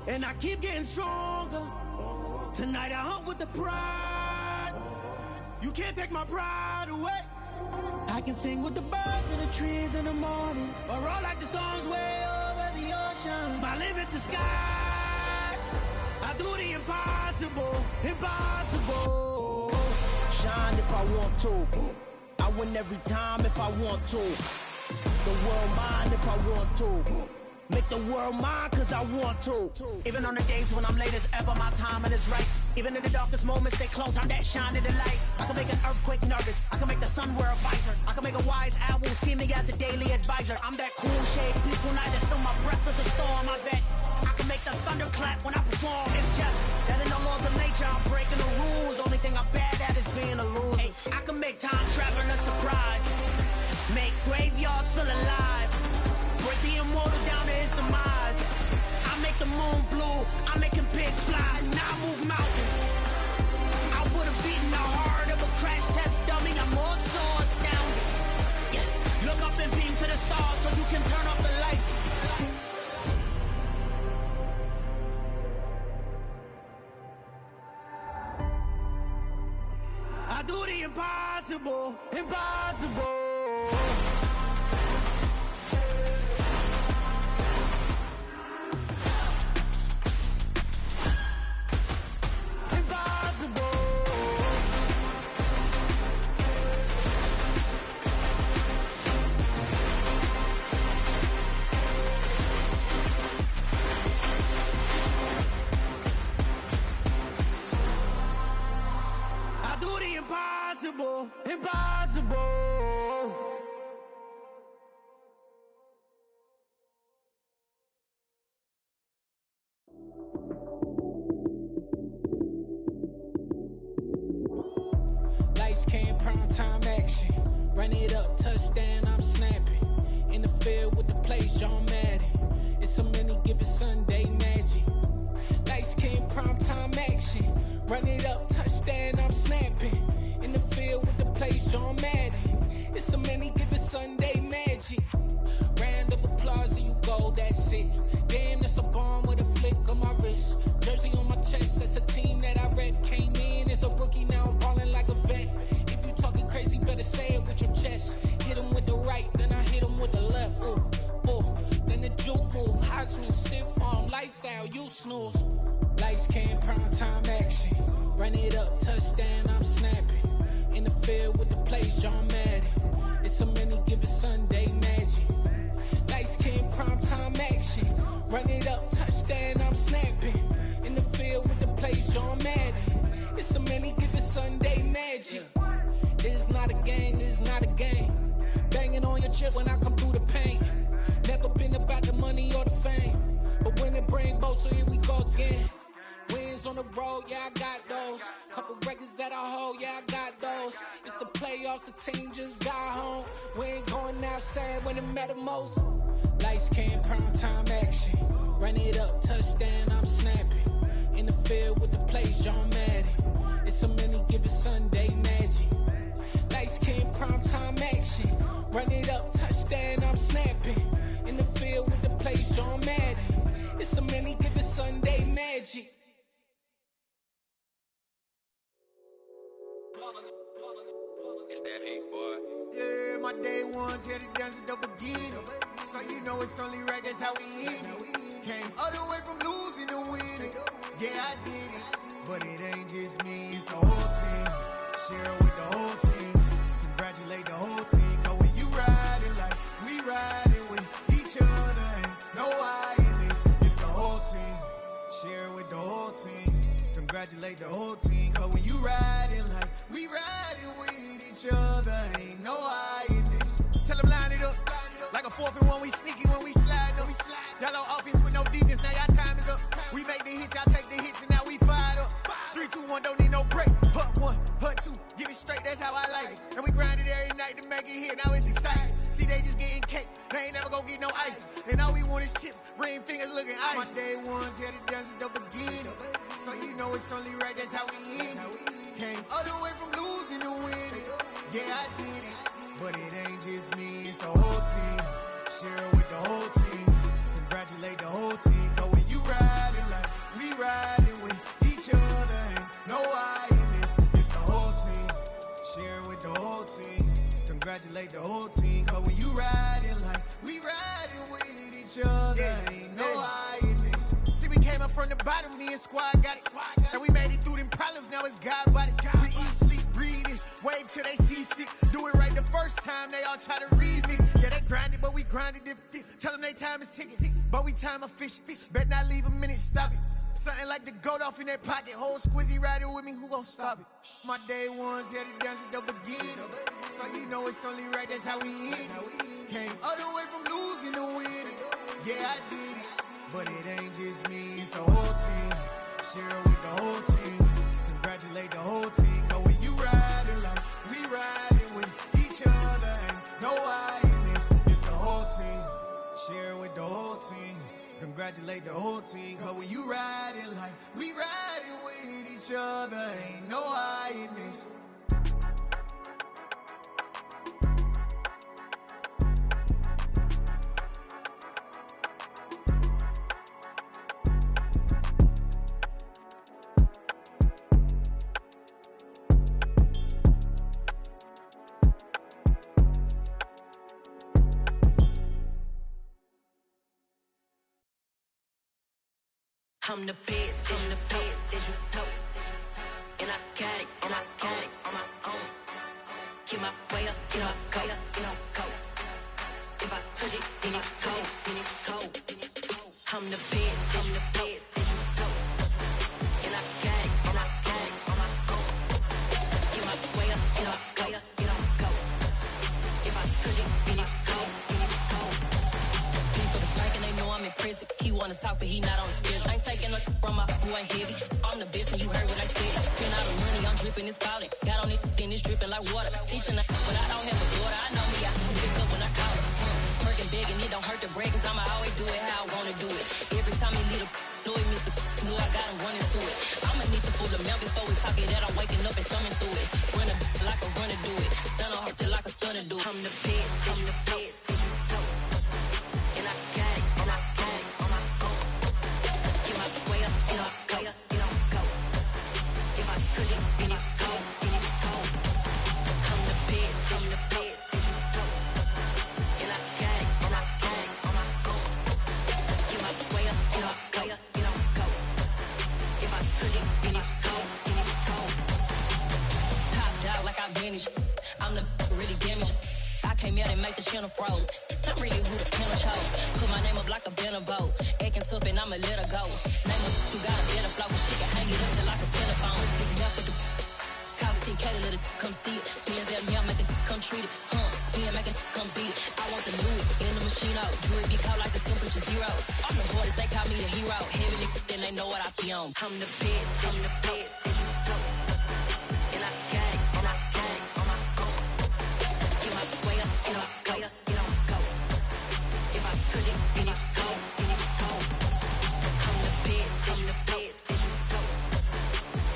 and I keep getting stronger. Tonight I hunt with the pride. You can't take my pride away. I can sing with the birds and the trees in the morning, or roll like the storms way over the ocean. My limit's the sky. I do the impossible, impossible. Shine if I want to. I win every time if I want to. The world mine if I want to. Make the world mine cause I want to. Even on the days when I'm late as ever, my timing is right. Even in the darkest moments, they close, I'm that shining the light. I can make an earthquake nervous, I can make the sun wear a visor. I can make a wise owl see me as a daily advisor. I'm that cool shade, peaceful night, and still my breath is a storm, I bet. I can make the thunder clap when I perform. It's just that in the laws of nature, I'm breaking the rules. Only thing I'm bad at is being a loser. Hey, I can make time traveling a surprise, make graveyards feel alive. Break the immortal down to his demise. I make the moon blue, I'm making pigs fly. Now I move mountains. I would've beaten the heart of a crash test dummy. I'm more so astounded. Yeah. Look up and beam to the stars so you can turn off the lights. I do the impossible, impossible. Impossible, impossible. Lights came, prime time action. Run it up, touchdown, I'm snapping. In the field with the plays, John Madden. It's so many, give it Sunday magic. Lights came, prime time action. Run it up, touchdown, I'm snapping. In the field with the plays, John Madden. It's so many, give it Sunday magic. Round of applause and you go, that's it. Damn, that's a bomb with a flick on my wrist. Jersey on my chest, that's a team that I rep. Came in as a rookie, now I'm ballin' like a vet. If you talking crazy, better say it with your chest. Hit him with the right, then I hit him with the left. Ooh, ooh. Then the juke move, Heisman, stiff arm, lights out, you snooze. Lights came, prime time action. Run it up, touchdown, I'm snapping. In the field with the plays, John Madden. It's so many, give it Sunday magic. Lights came, prime time action. Run it up, touchdown, I'm snapping. In the field with the plays, John Madden. It's so many, give it Sunday magic. game, this is not a game. Banging on your chest when I come through the pain. Never been about the money or the fame, but when it bring both, so here we go again. Wins on the road, yeah, I got those. Couple records that I hold, yeah, I got those. It's the playoffs, the team just got home. We ain't going outside when it matter most. Lights came, prime time action. Run it up, touchdown, I'm snapping. In the field with the plays, John Madden. It's so many, give it Sunday magic. Lights came, prime time action. Run it up, touchdown, I'm snapping. In the field with the plays, John Madden. It's so many, give it Sunday magic. It's that hate, boy. Yeah, my day ones here to dance at the beginning. So you know it's only right, that's how we end it. Came all the way from losing to winning. Yeah, I did it. But it ain't just me, it's the whole team. Share with the whole team. Congratulate the whole team. Cause when you riding like we riding with each other, ain't no I in this. It's the whole team. Share with the whole team. Congratulate the whole team. Cause when you riding like we riding with each other, ain't no I in this. Tell them line it up. Like a 4th and 1, we sneaky when we slide them. Y'all on offense with no defense, now y'all time is up. We make the hits, y'all take the hits, and now we fired up. 3, 2, 1, don't need no break. Hut 1, hut 2, give it straight, that's how I like it. And we grind it every night to make it hit, now it's exciting. See, they just getting cake, they ain't never gonna get no ice. And all we want is chips, ring fingers looking ice. My day ones here to dance at the beginning. So you know it's only right, that's how we end it. Came all the way from losing to winning. Yeah, I did it. But it ain't just me, it's the whole team. Share with the whole team. Congratulate the whole team. Cause when you riding like we riding with each other, ain't no I in this. It's the whole team. Share with the whole team. Congratulate the whole team. Cause when you riding like we riding with each other, ain't no I in this. See, we came up from the bottom, me and squad got it. And we made it through them problems, now it's God body. We eat, sleep, breathe this. Wave till they see sick. Do it right the first time, they all try to remix. Yeah, they grinded, but we grinded different. Tell them they time is ticking, but we time a fish. Bet not leave a minute, stop it. Something like the goat off in their pocket. Whole squizzy riding with me, who gon' stop it? My day ones here to dance at the beginning. So you know it's only right, that's how we end it. Came all the way from losing to winning. Yeah, I did it. But it ain't just me, it's the whole team. Share with the whole team. Congratulate the whole team. Cause when you riding like we riding with each other, ain't no I in this. It's the whole team. Share with the whole team. Congratulate the whole team. Cause when you riding like we riding with each other, ain't no I in this. I'm the best, I'm the best, as you know. And I got it on my own. Get my way up, get up, go. If I touch it, then it's cold. I'm the best, as you know. And I got it on my own. Get my way up, get up, go. If I touch it, then it's cold. People the blank and they know I'm impressive. He wanna talk, but he not on the schedule. I ain't taking no from my boy ain't heavy. I'm the best and you heard what I said. Spend all the money, I'm dripping, it's falling. Got on it, then it's dripping like water. Teaching her, but I don't have a daughter. I know me, I can pick up when I call her. Working big and it don't hurt the break, cause I'ma always do it how I wanna do it. Every time he lead a know he missed the knew I got him running to it. I'ma need the full amount before we talk it that I'm waking up and thumbing through it. Run a like a runner do it. Stun on her till like a stunner do it. I'm the best, I'm the best. And I got it, and I got it on my own. Get my way up, get up, go. If I touch it, then it's cold. I'm the best, I'm the best. And I got it, and I got it on my own. Get my way up, get up, go. If I touch it, then it's cold. Top dog like I vanished. I'm the really damaged. I came out and make the channel froze. I'm really who the panel chose. Put my name up like a banner boat. Acting tough and I'ma let her go. Name up who got a better flow. She can hang it up just like a telephone. Stick me up with the cause 10K to let it come see it. Me and them, yeah, make it I'm treated. Spin, make it come beat it. I want the Louis in the machine out. Jewelry be caught like the temperature 0. I'm the hardest, they call me the hero. Heavily, then they know what I be on. I'm the best, I'm the best, and you go. And I got it, and I got it on my own. Get my way up, get my way up, get on go. If I touch it, then it's cold, then it's cold. I'm the best, I'm the best, and you go.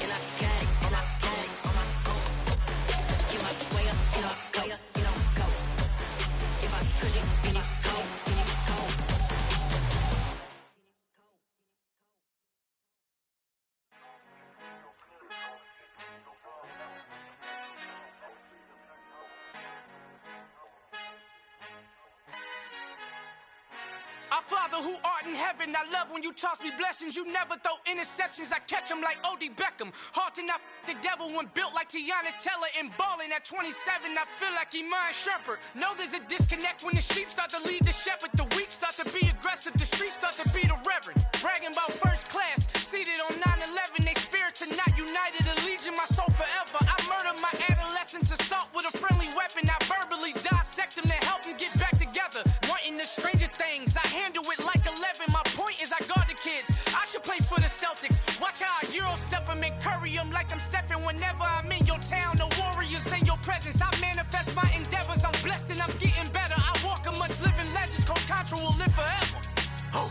And I got it, and I got it on my own. Get my way up, get my way up, get on go. If I touch it, then it's cold, then it's cold. Our Father who art in heaven, I love when you toss me blessings. You never throw interceptions, I catch them like O.D. Beckham. Hard to not the devil when built like Tiana Teller and balling at 27. I feel like Iman Shumpert. Know there's a disconnect when the sheep start to lead the shepherd. The weak start to be aggressive, the streets start to be the reverend. Bragging about first class, seated on 9/11. They spirits are not united, allegiant my soul forever. I murder my adolescence, assault with a friendly weapon. I verbally dissect them to help them get back together. Wanting the stranger things, I handle it like 11. My point is I guard the kids. I should play for the Celtics. Watch how I Euro step them and curry them like I'm Stephen. Whenever I'm in your town, the Warriors in your presence. I manifest my endeavors. I'm blessed and I'm getting better. I walk amongst living legends. Coach Contra will live forever. Oh.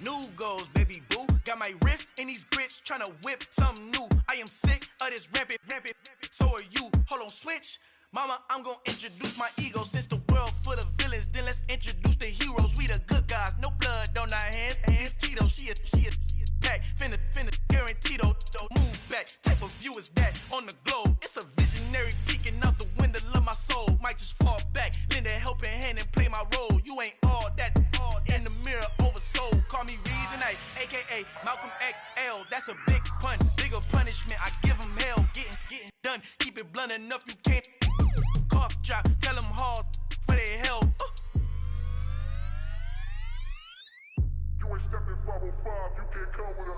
New goals, baby boo. Got my wrist in these grits, tryna whip something new. I am sick of this rampant. So are you. Hold on, switch. Mama, I'm gonna introduce my ego. Since the world full of villains, then let's introduce the heroes. We the good guys, no blood on our hands. It's Tito, she a pack. Finna guarantee though. Move back, type of view is that on the globe. It's a visionary peeking out the window of my soul. Might just fall back, lend a helping hand and play my role. You ain't all that in the mirror oversold. Call me Reason A, aka Malcolm XL. That's a big pun, bigger punishment. I give him hell, getting done. Keep it blunt enough, you can't cough drop. Tell them hard for their health.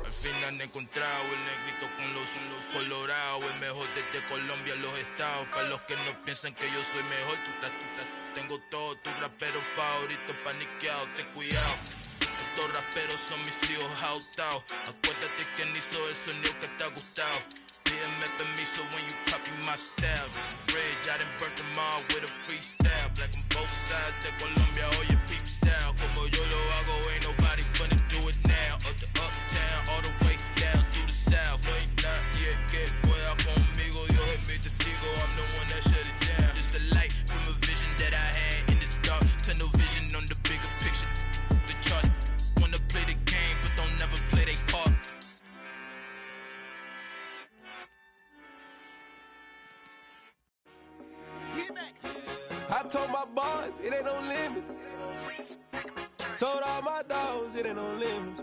Al fin han encontrado el negrito con los colorados, el mejor desde Colombia, los estados. Para los que no piensan que yo soy mejor, tengo todos tus raperos favoritos paniqueados, ten cuidado. Estos raperos son mis hijos jautados. Acuérdate que ni hizo el sonido que te ha gustado. Pídeme permiso when you copy my style. This bridge, I done burnt them all with a freestyle. Black on both sides de Colombia, oye peep style. Como yo lo hago, ain't nobody finna do it now. Up the uptown, all the way down through the south. No ain't not yet, que pueda conmigo. Dios es mi testigo, I'm the one that shut it down. Just the light from a vision that I had in the dark. Tunnel vision on the bigger picture. The charts wanna play the game, but don't never play their part. I told my boys, it ain't no limits. Told all my dogs, it ain't no limits.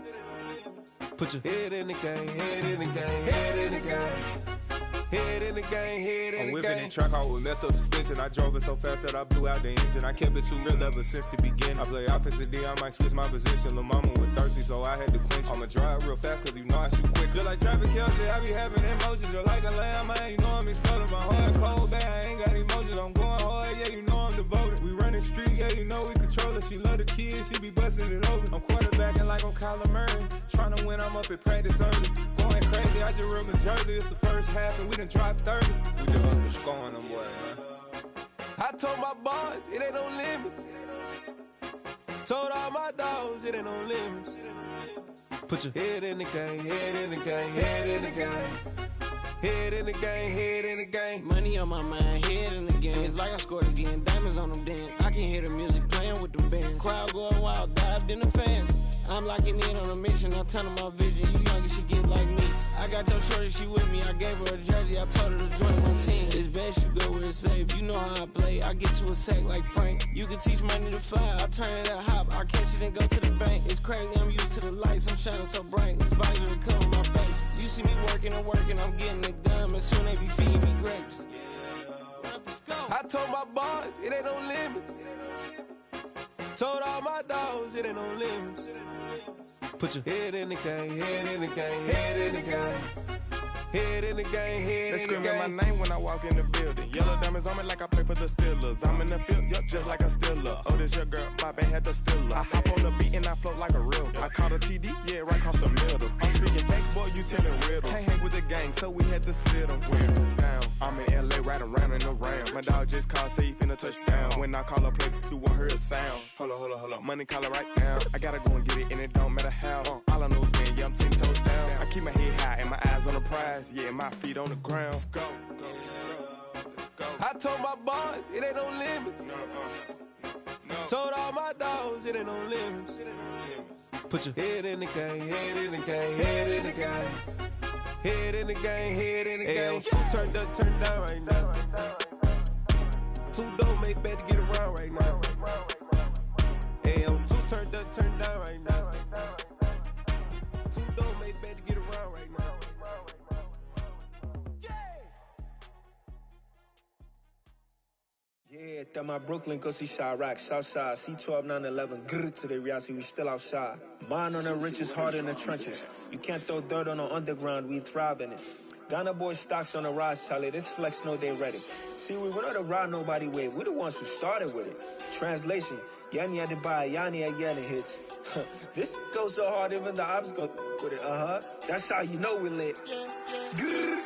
Put your head in the game, head in the game, head in the game. Head in the game, head in the game. I'm whipping in track out with messed up suspension. I drove it so fast that I blew out the engine. I kept it too real ever since the beginning. I play offensive D, I might switch my position. Lil' mama was thirsty, so I had to quench. I'ma drive real fast, cause you know I shoot quick. Just like Travis Kelce, I be having emotions. Just like a lamb, man, you know I'm exploding. My heart cold, bad, I ain't got emotions. I'm going hard, yeah, you know I'm devoted. We running streets, yeah, you know we control it. She love the kids, she be busting it over. I'm quarterbacking like I'm Kyler Murray. Trying to win, I'm up at practice early. Going crazy, I just rub my jersey. It's the first half, and we done dropped 30. We just up to scoring them, boy, man. I told my boys, it ain't no limits. Told all my dogs, it ain't no limits. Put your head in the game, head in the game, head in the game. Head in the game, head in the game. Money on my mind, head in the game. It's like I scored again, diamonds on them dance. I can hear the music playing with them bands. Crowd going wild, dived in the fans. I'm locking in on a mission, I'm turning my vision. You young and she get like me. I got your shorty, she with me. I gave her a jersey, I told her to join my team. It's best you go where it's safe. You know how I play, I get to a sack like Frank. You can teach money to fly, I turn it at hop. I catch it and go to the bank. It's crazy, I'm used to the lights, I'm shining so bright. This visor cover my face. You see me working and working, I'm getting it done. And soon they be feeding me grapes. I told my boys, it ain't no limits. Told all my dogs it ain't no limits. Put your head in the game, head in the game, head in the game. Head in the game, head they screaming my name when I walk in the building. Yellow diamonds on me like I play for the Steelers. I'm in the field, yup, just like a Steeler. Oh, this your girl, my band had the Steeler. I hop on the beat and I float like a real. I caught a TD, yeah, right across the middle. I'm speaking thanks, boy, you telling riddles. Can't hang with the gang, so we had to sit them down. I'm in LA, riding around in the ram. My dog just called, say he finna touch down. When I call a play, you won't hear a sound. Hold up, money call it right now. I gotta go and get it, and it don't matter how. All I know is man, yeah, I'm 10 toes down. I keep my head high and my eyes on the prize. Yeah, my feet on the ground. Let's go. Let's go. I told my boys it ain't no limits. No. Told all my dogs it ain't no limits. Put your head in the game, head in the game, head in the game. Head in the game, head in the game. Turned up, turned down right now. Two dope make better get around right now. Hey, I'm two turned up, turned down right now. Two dope make better get around right now. Yeah, that my Brooklyn, go see Chirac, Southside, C12, 911, grrr to the reality, we still outside. Mine on the riches, hard in the trenches. You can't throw dirt on the underground, we thrive in it. Ghana boys stocks on the rise, Charlie, this flex know they ready. See, we were not to ride nobody with, we the ones who started with it. Translation, Yanni had to buy, Yanni had yelling hits. This goes so hard, even the ops go with it, That's how you know we lit. Grrr,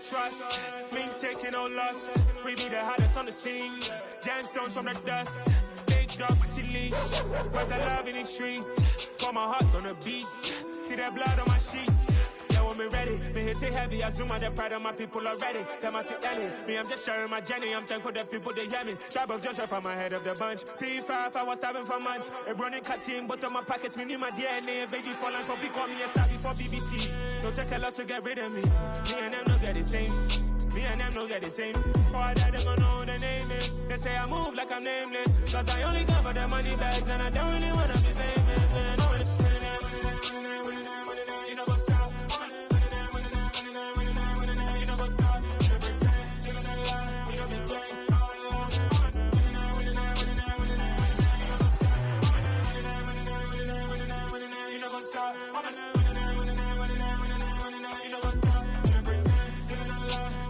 trust, me taking no loss. We be the hottest on the scene. Gemstones from the dust. Big dog with your leash. Where's the love in the streets? Got my heart on the beat. See that blood on my sheets. Yeah, when me ready, me hit it heavy. I zoom out the pride of my people already. Them I see Ellie. Me, I'm just sharing my journey. I'm thankful that people they hear me. Tribe of Joseph, I'm ahead of the bunch. P5, I was starving for months. A running cuts in, but on my pockets, me need my DNA. Baby for lunch, but we call me a star before BBC. Don't take a lot to get rid of me. Me and them no get the same. Me and them no get the same. For I die, they gon' know who the name is. They say I move like I'm nameless. Cause I only come for the money bags and I don't really wanna be famous, man. You know what's up? You know what's up? You know pretend, living a lie. You know be gang.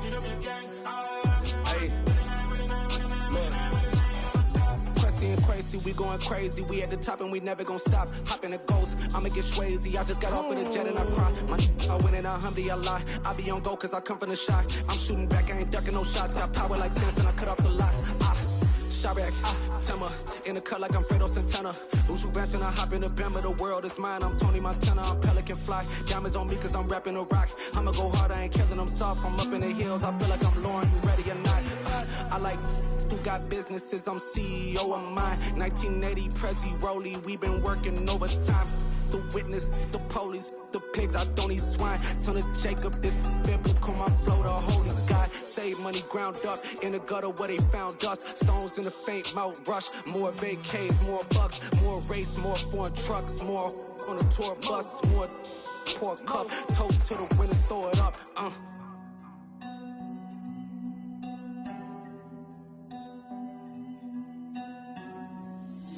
You know what's up? Crazy, we going crazy. We at the top and we never gon' stop. Hop in a ghost, I'ma get swayzy. I just got off of the jet and I cry. I win in a Humvee, I lie. I be on go cause I come from the shot. I'm shooting back, I ain't ducking no shots. Got power like Samson, I cut off the locks. Chirac, Tema, in the cut like I'm Fredo Santana. Uju Banton, I hop in the Bama, the world is mine. I'm Tony Montana, I'm Pelican Fly. Diamonds on me cause I'm rapping a rock. I'ma go hard, I ain't killing them soft. I'm up in the hills, I feel like I'm Lauren, you ready or not? I like who got businesses, I'm CEO of mine. 1980 Prezi Rolly, we been working overtime. The witness, the police, the pigs, I don't eat swine. Son of Jacob, this biblical, my flow, the holy God. Save money ground up in the gutter where they found us. Stones in the faint Mount Rush. More vacays, more bucks, more race, more foreign trucks, more on a tour bus, more pour cup. Toast to the winners, throw it up.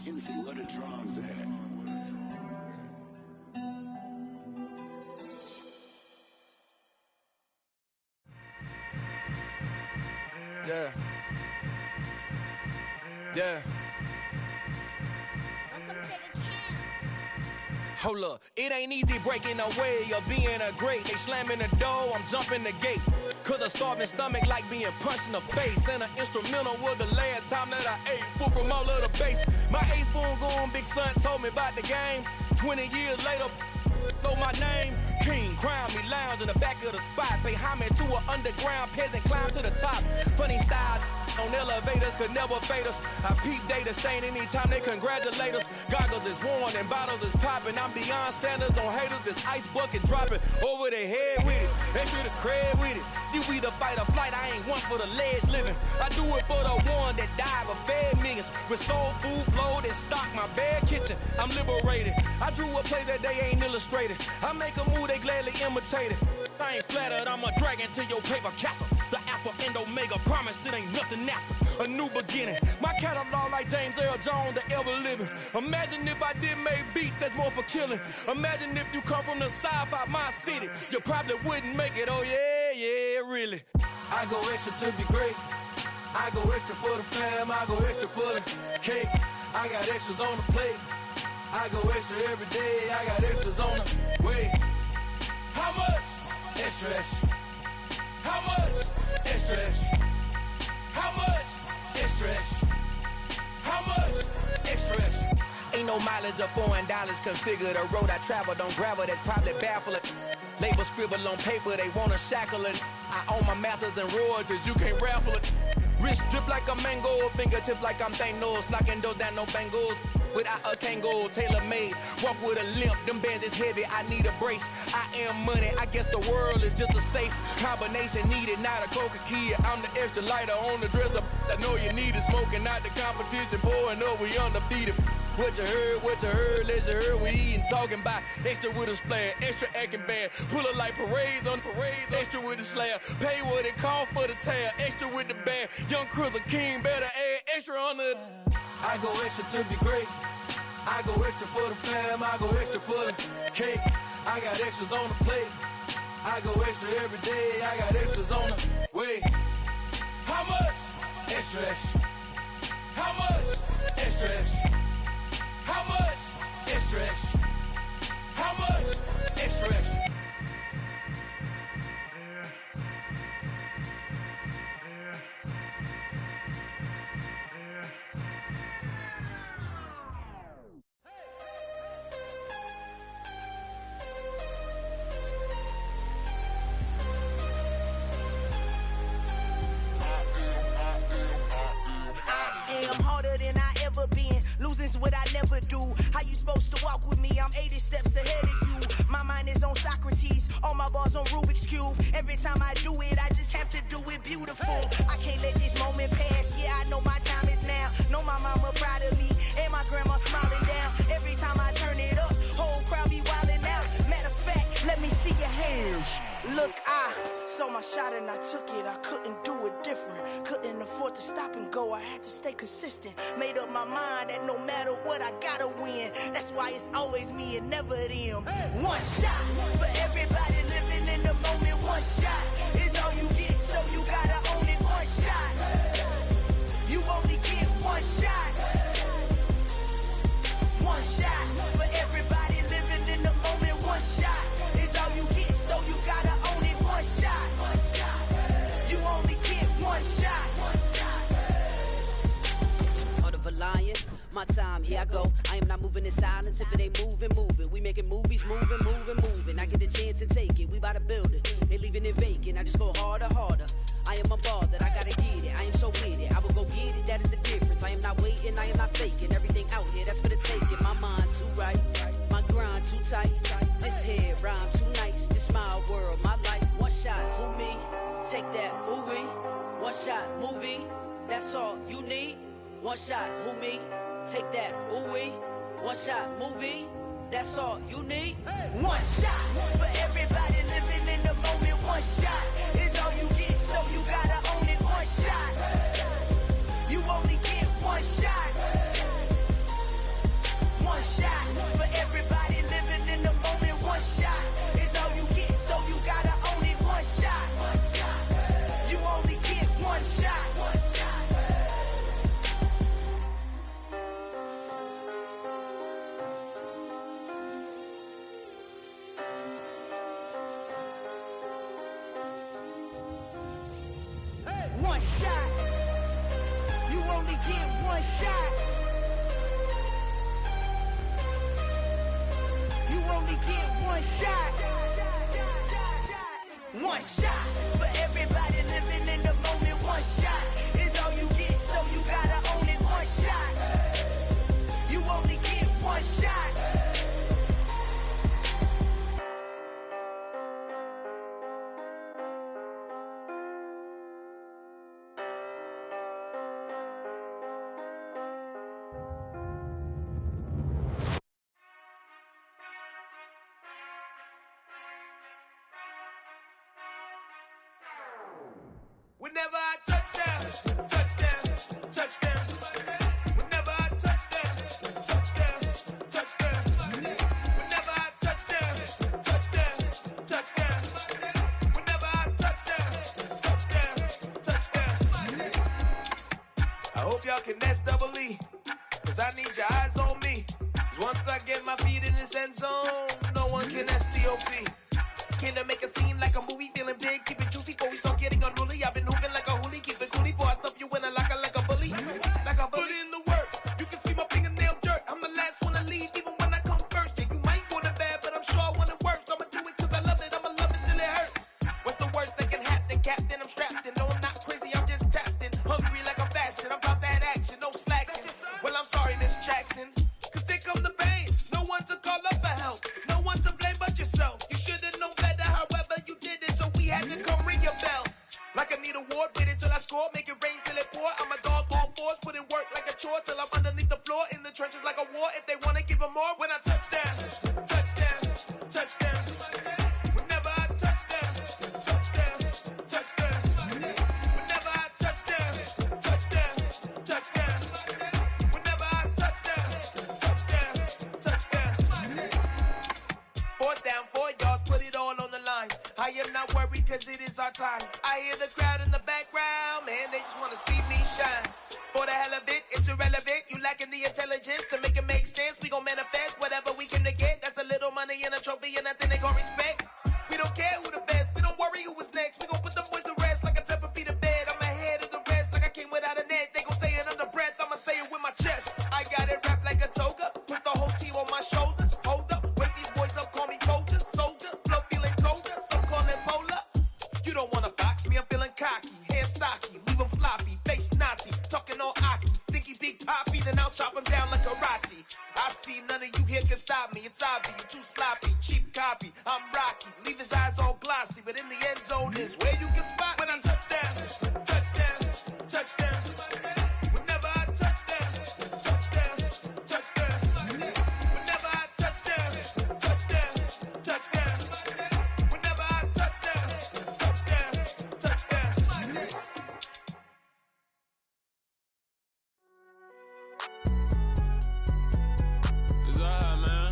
Juicy, where the drums at? Yeah. Yeah. Hold up, it ain't easy breaking away or being a great. They slamming the door, I'm jumping the gate. Cause a starving stomach like being punched in the face. And an instrumental was the last time that I ate food from all of the base. My ace boom goon, big son told me about the game. 20 years later, know my name. King, crown me, lounge in the back of the spot. Pay homage to an underground peasant, climb to the top. Funny style, On elevators could never fade us. I peep data stain anytime they congratulate us. Goggles is worn and bottles is popping. I'm Deion Sanders on haters. This ice bucket dropping over their head with it. Extra the cred with it. You either fight or flight. I ain't one for the ledge living. I do it for the one that died but fed millions. With soul food flowed and stocked my bare kitchen. I'm liberated. I drew a play that they ain't illustrated. I make a move they gladly imitate it. I ain't flattered, I'm a dragon to your paper castle. The Alpha and Omega, promise it ain't nothing after. A new beginning. My catalog like James Earl Jones, the ever living. Imagine if I did make beats that's more for killing. Imagine if you come from the sci-fi, my city. You probably wouldn't make it, oh yeah, really. I go extra to be great. I go extra for the fam, I go extra for the cake. I got extras on the plate. I go extra every day, I got extras on the way. How much? Extra, extra. How much? Extra, extra. How much? Extra, extra. How much? Extra, extra. Ain't no mileage of $4 configure the road I travel. Don't gravel, that probably baffle it. Label scribble on paper, they wanna shackle it. I own my masters and royalties, you can't raffle it. Wrist drip like a mango, fingertips like I'm Thanos. Knocking those down, no bangles. Without a Kango, tailor-made. Walk with a limp, them bands is heavy, I need a brace. I am money, I guess the world is just a safe combination needed, not a coca key. I'm the extra lighter on the dresser. I know you need it, smoking out the competition, pouring up, we undefeated. What you heard, let you heard, we eatin', talking about extra with a splash, extra acting bad. Pull it like parades on parades, extra with the slab. Pay what it cost for the tab, extra with the bag. Young Cruiser King, better add extra on the. I go extra to be great. I go extra for the fam, I go extra for the cake. I got extras on the plate. I go extra every day, I got extras on the way. How much? Extra, extra. How much? Extra, extra. How much? Extra, extra. How much? Extra, extra. Losing's what I never do. How you supposed to walk with me? I'm 80 steps ahead of you. My mind is on Socrates, all my bars on Rubik's Cube. Every time I do it, I just have to do it beautiful. I can't let this moment pass. Yeah, I know my time is now. Know my mama proud of me, and my grandma smiling down. Every time I turn it up, whole crowd be wildin' out. Matter of fact, let me see your hands. Look, I saw my shot and I took it. I couldn't do it different. Couldn't afford to stop and go. I had to stay consistent. Made up my mind that no matter what, I gotta win. That's why it's always me and never them. One shot for everybody living in the moment. One shot is all you get, so you gotta own it. One shot. You only get one shot. One shot for everybody living in the moment. One shot is all you get, so you gotta own it. One shot. You only get one shot. Heart of a lion, my time, here I go. I am not moving in silence. If it ain't moving, move it. We making movies, moving. I get a chance and take it. We bout to build it. They leaving it vacant. I just go harder. I am a ball that I gotta get it. I am so with it. I will go get it. That is the difference. I am not waiting. I am not faking. Everything out here, that's for the taking. My mind too right. My grind too tight. This head rhyme too nice. This my world, my life. One shot, who me? Take that, movie. One shot, movie. That's all you need. One shot, who me? Take that, ooh-wee. One shot, movie. That's all you need. One shot for everybody living in the moment. One shot is all you get, so you gotta own it. One shot. You only get one shot. One shot for everybody living in the moment. One shot is all you get, so you gotta own it. One shot. You only get one shot. One shot. You only get one shot. You only get one shot. One shot for everybody living in the moment. One shot is all you Whenever I touch down, touchdown, touchdown. Whenever I touch down, touchdown, touchdown. Whenever I touch down, touchdown, touchdown. Whenever I touch down, touchdown, touchdown. I hope y'all can nest double E, cause I need your eyes on me. Cause once I get my feet in this end zone, no one can STOP. Can I make a scene like a movie, feeling big, keep it juicy before we start getting unruly. I've been hooping like a hoolie, keep it coolie before I stuff you in a locker like a bully. Like a bully. Put in the work, you can see my fingernail dirt. I'm the last one to leave, even when I come first. Yeah, you might want it bad, but I'm sure I want it worse. I'ma do it cause I love it, I'ma love it till it hurts. What's the worst that can happen, Captain? I'm strapped in, no I'm not crazy, I'm just tapped in. Hungry like I'm fasting, I'm about that action, no slacking. Well, I'm sorry, Miss Jackson, cause here come the pain. No one to call up for help, no one to blame but yourself. You should've known better, however you did it, so we had to come ring your bell. Like I need a ward, wait until I score, make it rain till it pour. I'm a dog on force, put in work like a chore till I'm underneath the floor, in the trenches like a war. If they wanna give them more, when I touch down, touchdown, touchdown. Whenever I touch down, touchdown, touchdown. Whenever I touch down, touchdown, touchdown. Whenever I touch down, touchdown, touchdown. 4th down, 4 yards, put it all on the line. I am not worried cause it is our time. I hear the crowd in the background, man, they just wanna see me shine. For the hell of it, it's irrelevant. You lacking the intelligence to make it make sense. We gon' manifest whatever we can to get. That's a little money and a trophy and nothing they gon' respect. We don't care who the best, we don't worry who was next. We gon' put them boys to rest like a 10 feet of bed. I'm ahead of the rest like I came without a net. They gon' say it under breath, I'ma say it with my chest. I got it wrapped like a toga, put the whole team on my shoulders. Hold up, wake these boys up, call me Folger, soldier. Flow feeling colder, some call it polar. You don't wanna box me, I'm feeling cocky. Hair stocky, leave him floppy, face naughty. Talking all aki, think he big poppy, then I'll chop him down like karate. I see none of you here can stop me. It's obvious, you too sloppy, cheap copy. I'm Rocky, leave his eyes all glossy, but in the end zone is where you can spot when I touch down, touchdown, touchdown. Whenever I touch down, touchdown, touchdown. Whenever I touch down, touchdown, touchdown. Whenever I touch down, touchdown, touchdown. It's alright, man.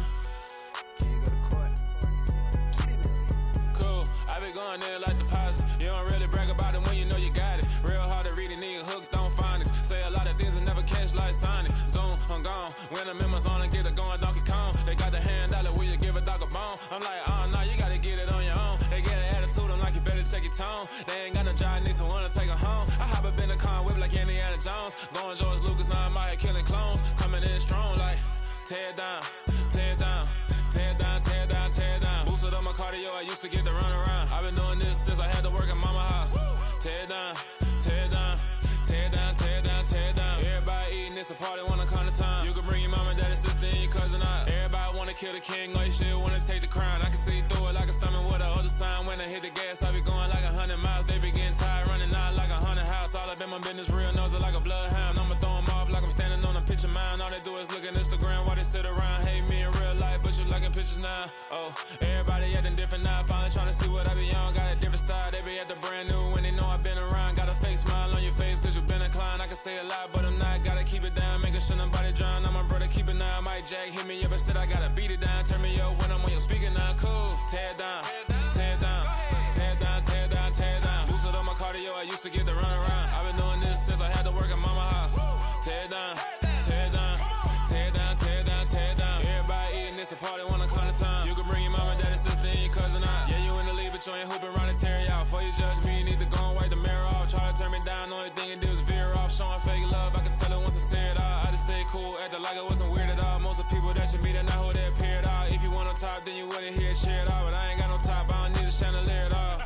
Cool, I be going there like deposit. You don't really brag about it when you know you got it. Real hard to read a nigga hooked on finance. Say a lot of things and never catch like Sonic. Zone, I'm gone. When I'm in my zone and get it going Donkey Kong. They got the hand dollar, will you give a dog a bone? I'm like, oh no, you gotta get it on your own. They get an attitude, I'm like, you better check your tone. They ain't got no job, need someone to take her home. I hop up in the car, whip like Indiana Jones. Going George Lucas, now I'm out killing clones. Coming in strong like, tear down, tear down. Tear down, tear down, tear down. Boosted up my cardio, I used to get to run around. I've been doing this since I had to work at mama house. Tear down, tear down, tear down, tear down, tear down. Everybody eating, it's a party, wanna come to time. You can bring your mama, daddy, sister, and your cousin out. Everybody wanna kill the king, or you shit wanna take the crown. I can see through it like a stomach with a other sign. When I hit the gas, I be going like 100 miles. They be getting tired, running out like 100 house. All up in my business, real nose it like a bloodhound. I'ma throw them off like I'm standing on a picture mound. All they do is look at Instagram while they sit around. Hate me in real life, but you liking pictures now. Oh, everybody acting different now. Finally trying to see what I be on. Got a different style, they be at the brand new when they know I've been around. Got a fake smile on your face cause you been inclined. I can say a lot, but I'm not. Gotta keep it down, making sure nobody drown. I'm my brother, keep it now. Mike Jack hit me up and said I gotta beat it down. Turn me up when I'm on your speaker now. Cool, tear down, tear down, tear down, tear down, tear down. Boosted up my cardio, I used to get to run around. I've been doing this since I had to work at mama house. Tear down, tear down, tear down, tear down, tear down. Everybody eating, it's a party, wanna come to time. You can bring your mama, daddy, sister, and your cousin out. Yeah, you in the lead, but you ain't hooping around and tear you out. Before you judge me, you need to go and wipe the mirror off. Try to turn me down, only thing you do is veer off. Showing fake love, I can tell it once I say it all. I just stay cool, acting like it wasn't weird at all. Most of the people that you meet are not who they appear at all. If you want on top, then you wouldn't hear it cheer at all. But I ain't got no top, I don't need a chandelier at all.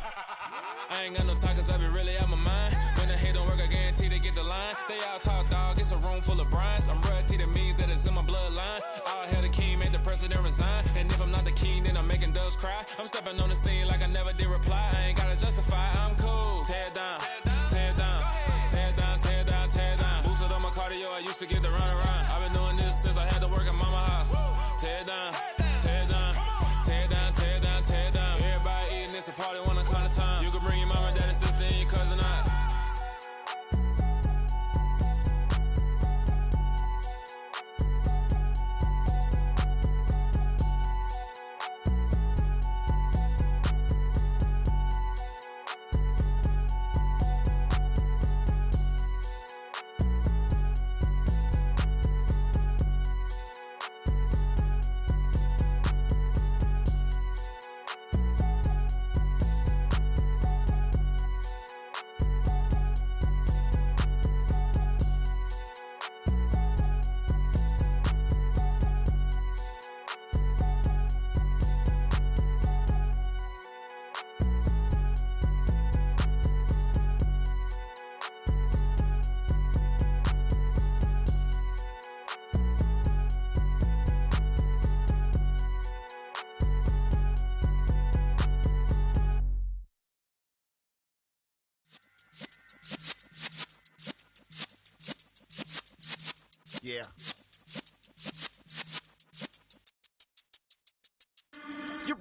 I ain't got no time cause I be really out my mind. When the hate don't work, I guarantee they get the line. They all talk dog, it's a room full of brines. I'm royalty, that means that it's in my bloodline. All hail the king, made the president resign. And if I'm not the king, then I'm making doves cry. I'm stepping on the scene like I never did reply. I ain't gotta justify, I'm cool. Tear down, tear down, tear down, tear down, tear down. Boosted up my cardio, I used to get to run around. I've been doing this since I had to work at mama house. Tear down, tear down, tear down, tear down, tear down. Everybody eating, it's a party, wanna come to time. You can bring your mama, daddy, sister, and your cousin out.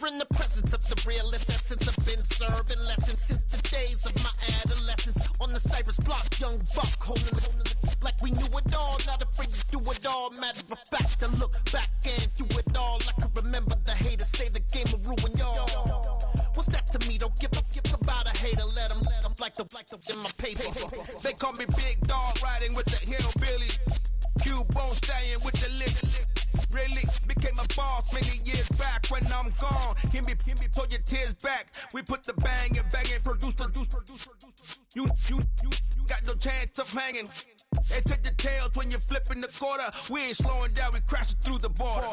in the presence of the realest essence. I've been serving lessons since the days of my adolescence. On the Cypress block, young buck holding it like we knew it all. Not afraid to do it all. Matter of fact, to look back and do it all. I can remember the haters say the game will ruin y'all. What's that to me? Don't give about a hater. Let them like the in my paper. They call me Big Dog, riding with the hillbilly. Cubone staying with the lick. Really became a boss many years back. When I'm gone, can be pull your tears back. We put the bang and produce. You got no chance of hanging. They take the tails when you're flipping the quarter. We ain't slowing down, we crashing through the border.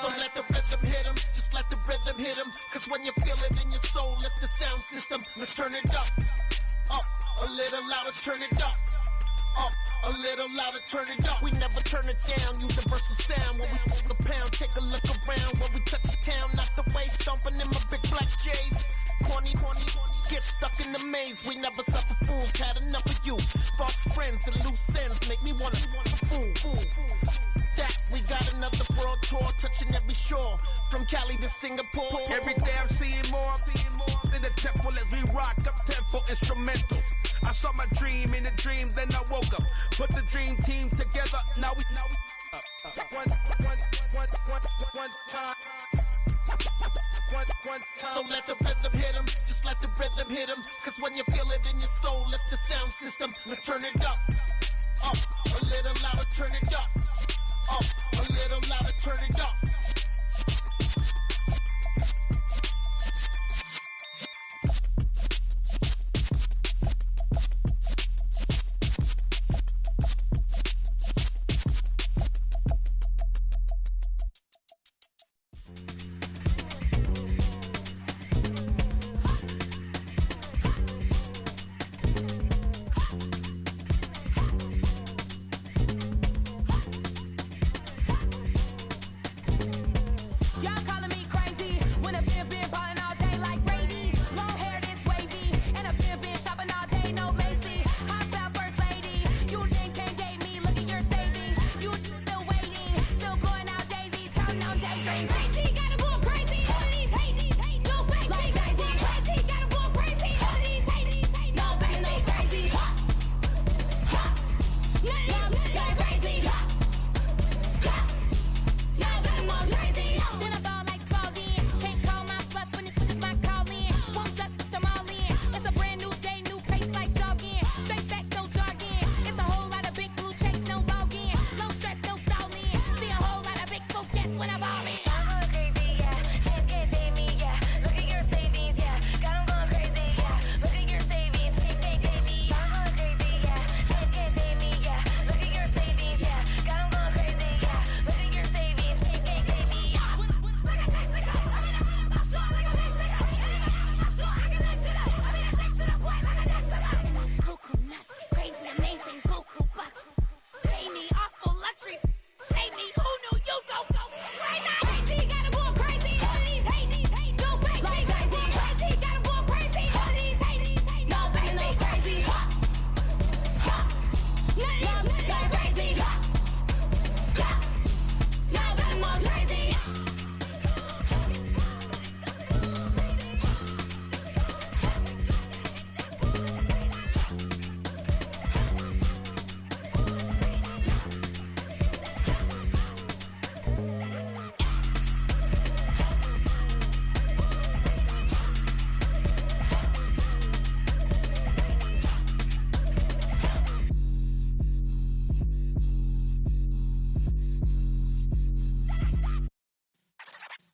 So let the rhythm hit him, just let the rhythm hit him. Cause when you feel it in your soul, lift the sound system. Now turn it up, a little louder, turn it up, a little louder, turn it up. We never turn it down, universal sound. When we move the pound, take a look around. When we touch the town, knock the way, stomping in my big black J's. Corny, get stuck in the maze. We never suffer fools, had enough of you. False friends and loose ends make me wanna fool. That we got another world tour, touching every shore, from Cali to Singapore. Every day I'm seeing more in the temple as we rock up tempo instrumentals. I saw my dream in a dream, then I woke up. Put the dream team together, now we one time. So let the rhythm hit him, just let the rhythm hit him. Cause when you feel it in your soul, lift the sound system. Now turn it up, a little louder, turn it up, a little louder, turn it up.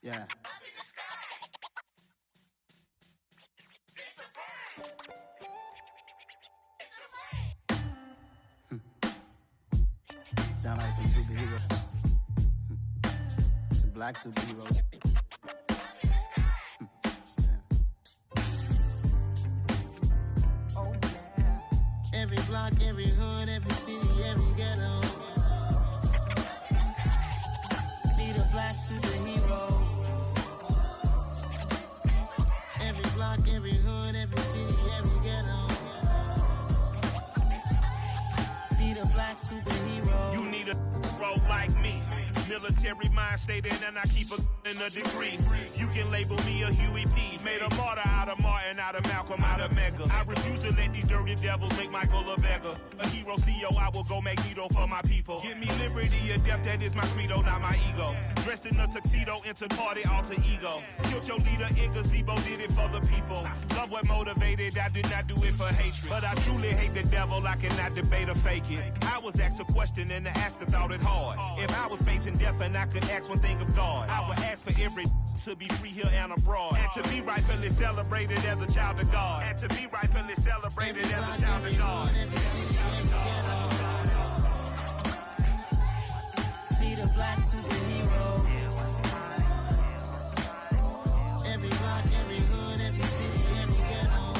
Yeah. Sound like some superheroes. Some black superheroes. Oh, yeah. Every block, every hood, every city, every ghetto. Need a black superhero. Every block, every hood, every city, every ghetto. black superhero. You need a role like me. Military mind stated, and I keep in a degree. You can label me a Huey P. Made a martyr out of Martin, out of Malcolm, out of Mega. I refuse to let these dirty devils make Michael a beggar. A hero CEO, I will go Magneto for my people. Give me liberty or death, that is my credo, not my ego. Dressed in a tuxedo, into party alter ego. Killed your leader in gazebo, did it for the people. Love what motivated, I did not do it for hatred. But I truly hate the devil, I cannot debate or fake it. I was asked a question and the asker thought it hard. If I was facing death and I could ask one thing of God, I would ask for every to be free here and abroad. And to be rightfully celebrated as a child of God. And to be rightfully celebrated as a child of God. Need a black superhero. Every block, every hood, every city, every ghetto.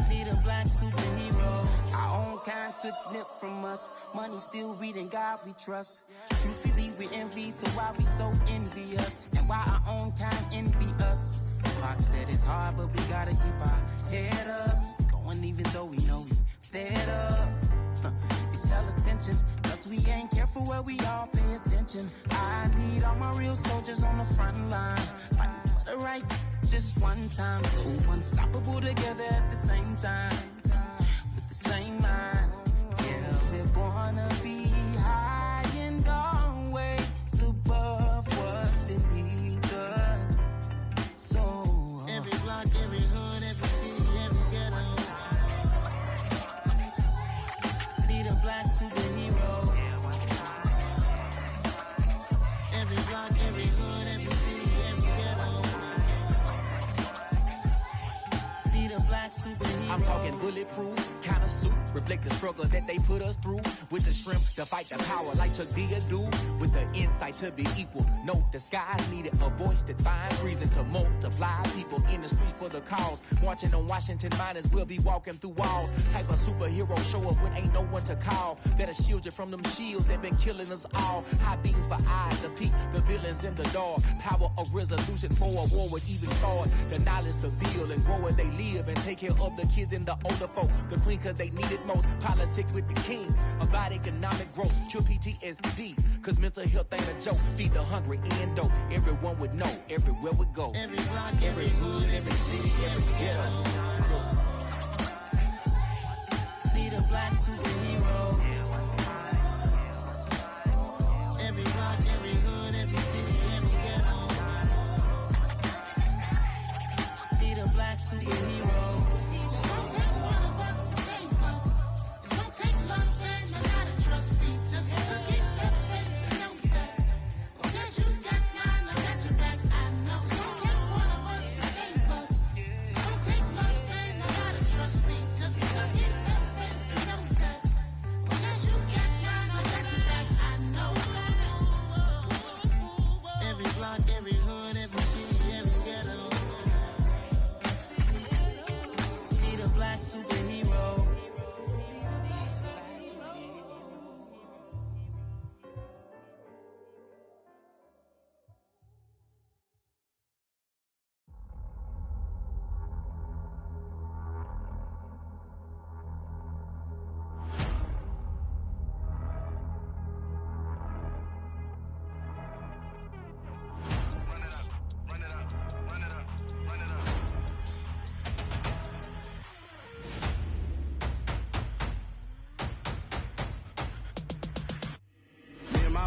Need a black superhero. Our own kind took nip from us. Money still reading God we trust. Truthfully we envy, so why we so envious? And why our own kind envy us? Pac said it's hard, but we gotta keep our head up. Going even though we know we fed up. It's hella tension, cause we ain't careful where we all pay attention. I need all my real soldiers on the front line, fighting for the right just one time. So unstoppable together at the same time, with the same mind. Yeah, we're born to be high and always above what's beneath us. So every block, every hood, every city, every ghetto. Need a black superhero. Every block, every hood, every city, every ghetto. Need a black superhero. I'm talking bulletproof kind of suit, reflect the struggle that they put us through. With the strength to fight the power like Chuck D do. With the insight to be equal. No disguise needed, a voice that finds reason to multiply. People in the streets for the cause. Marching on Washington, might as well be walking through walls. Type of superhero show up when ain't no one to call. That'll shield you from them shields that been killing us all. High beams for eyes to peek the villains in the dark. Power of resolution for a war would even start. The knowledge to build and grow where they live and take care of the kids and the older folk. The queen cause they need it most. Politics with the kings. About economic growth. Cure PTSD. Cause mental health ain't a joke. Feed the hungry and dope. Everyone would know. Everywhere we go. Every block, every hood, every city, every ghetto. Need a black superhero. Every block, every hood, every city, every ghetto. Need a black superhero. It's gonna take one of us to save us. It's gonna take love and a lot of trust. We just gotta get that faith and know that. Because you got mine, I got your back, I know. It's gonna take one of us to save us. It's gonna take love and a lot of trust. We just gotta get that faith and know that. Because you got mine, I got your back, I know. Every block, every hood, every city, every ghetto. Need a black superhero.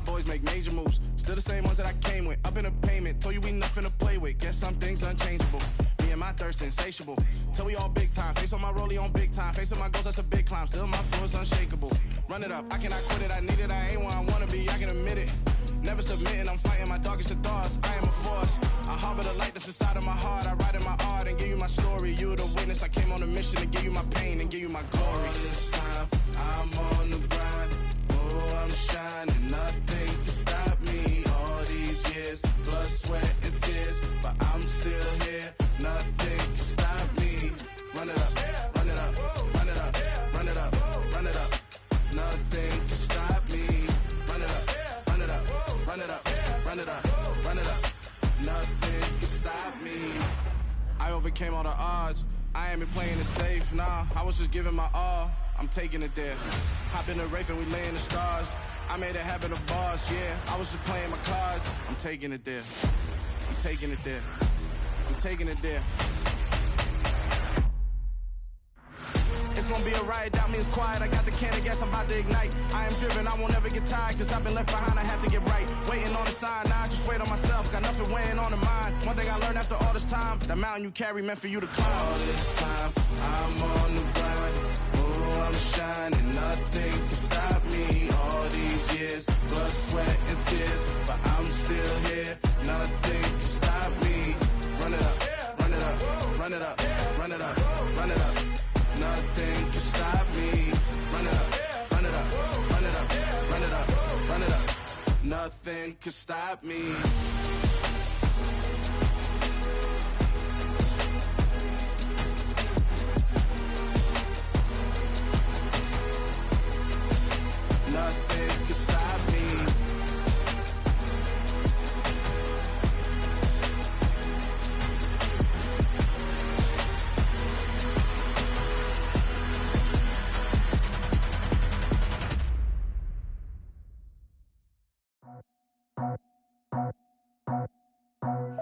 Boys make major moves, still the same ones that I came with. Up in the payment, told you we nothing to play with. Guess some things unchangeable. Me and my thirst insatiable. Till we all big time. Face on my rollie on big time. Facing my goals, that's a big climb. Still my flow is unshakable. Run it up, I cannot quit it. I need it, I ain't where I wanna be. I can admit it. Never submitting, I'm fighting my darkest of thoughts. I am a force. I harbor the light that's inside of my heart. I write in my art and give you my story. You the witness. I came on a mission to give you my pain and give you my glory. All this time, I'm on the grind. Oh, I'm shining. Nothing can stop me. All these years, blood, sweat, and tears. But I'm still here. Nothing can stop me. Run it up, run it up, run it up, run it up, run it up. Nothing can stop me. Run it up, run it up, run it up, run it up, run it up. Nothing can stop me. I overcame all the odds. I ain't been playing it safe, nah. I was just giving my all. I'm taking it there. Hop in the Wraith and we lay in the stars. I made it happen to bars, yeah. I was just playing my cards. I'm taking it there. I'm taking it there. I'm taking it there. It's gonna be a riot, doubt me it's quiet. I got the can of gas, I'm about to ignite. I am driven, I won't ever get tired, cause I've been left behind, I have to get right. Waiting on the sign, now I just wait on myself. Got nothing weighing on the mind. One thing I learned after all this time, the mountain you carry meant for you to climb. All this time, I'm on the grind. Oh, I'm shining, nothing can stop me. All these years, blood, sweat, and tears, but I'm still here. Nothing can stop me. Run it up, run it up, run it up, run it up, run it up. Nothing can stop me. Run it up, run it up, run it up, run it up, run it up. Nothing can stop me. Nothing can stop me.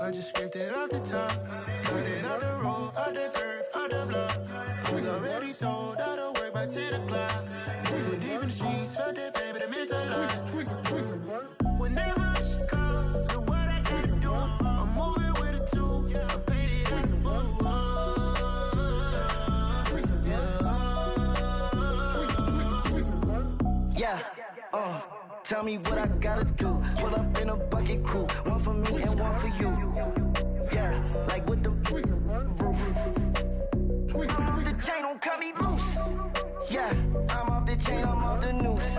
I just scraped it off the top, cut it out the road, out the curve, out the block. I was already sold, out of work by 10 o'clock. Too deep in the streets, felt that baby, the mental lie. Whenever she calls, the what I gotta do, I'm moving with a two. I paid it out the full. Yeah, tell me what I gotta do. Pull up in a bucket crew, one for me and one for you. Yeah, like with the roof. I'm off the chain, don't cut me loose. Yeah, I'm off the chain, I'm off the noose.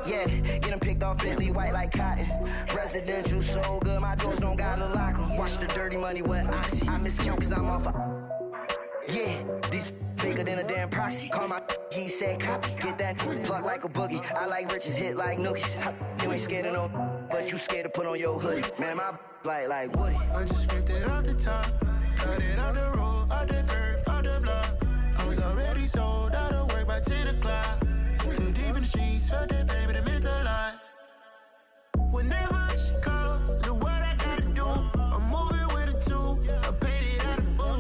Yeah, get them picked off Bentley, white like cotton. Residential so good, my doors don't gotta lock them. Watch the dirty money with Oxy. I miscount cause I'm off a... Yeah, these bigger than a damn proxy. Call my he said copy. Get that plug like a boogie. I like riches, hit like nookies. You ain't scared of no, but you scared to put on your hoodie. Man, my like Woody. I just scraped it off the top, cut it out the road, out the curve, out the block. I was already sold, out of work by 10 o'clock. Too deep in the streets, felt that baby, the mental lie. Whenever she calls, the what I gotta do, I'm moving with a two. I paid it out of full.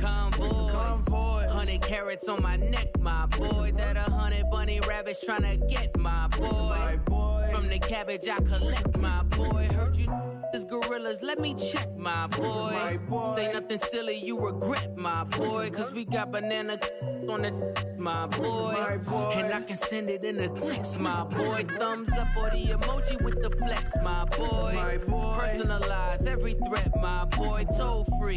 Convoy, 100 carats on my neck, my boy. That 100 bunny rabbits tryna get my boy. From the cabbage I collect, my boy. Heard you is gorillas, let me check, my boy. Say nothing silly, you regret, my boy. Cause we got banana on the my boy. And I can send it in a text, my boy. Thumbs up or the emoji with the flex, my boy. Personalize every threat, my boy. Toll free.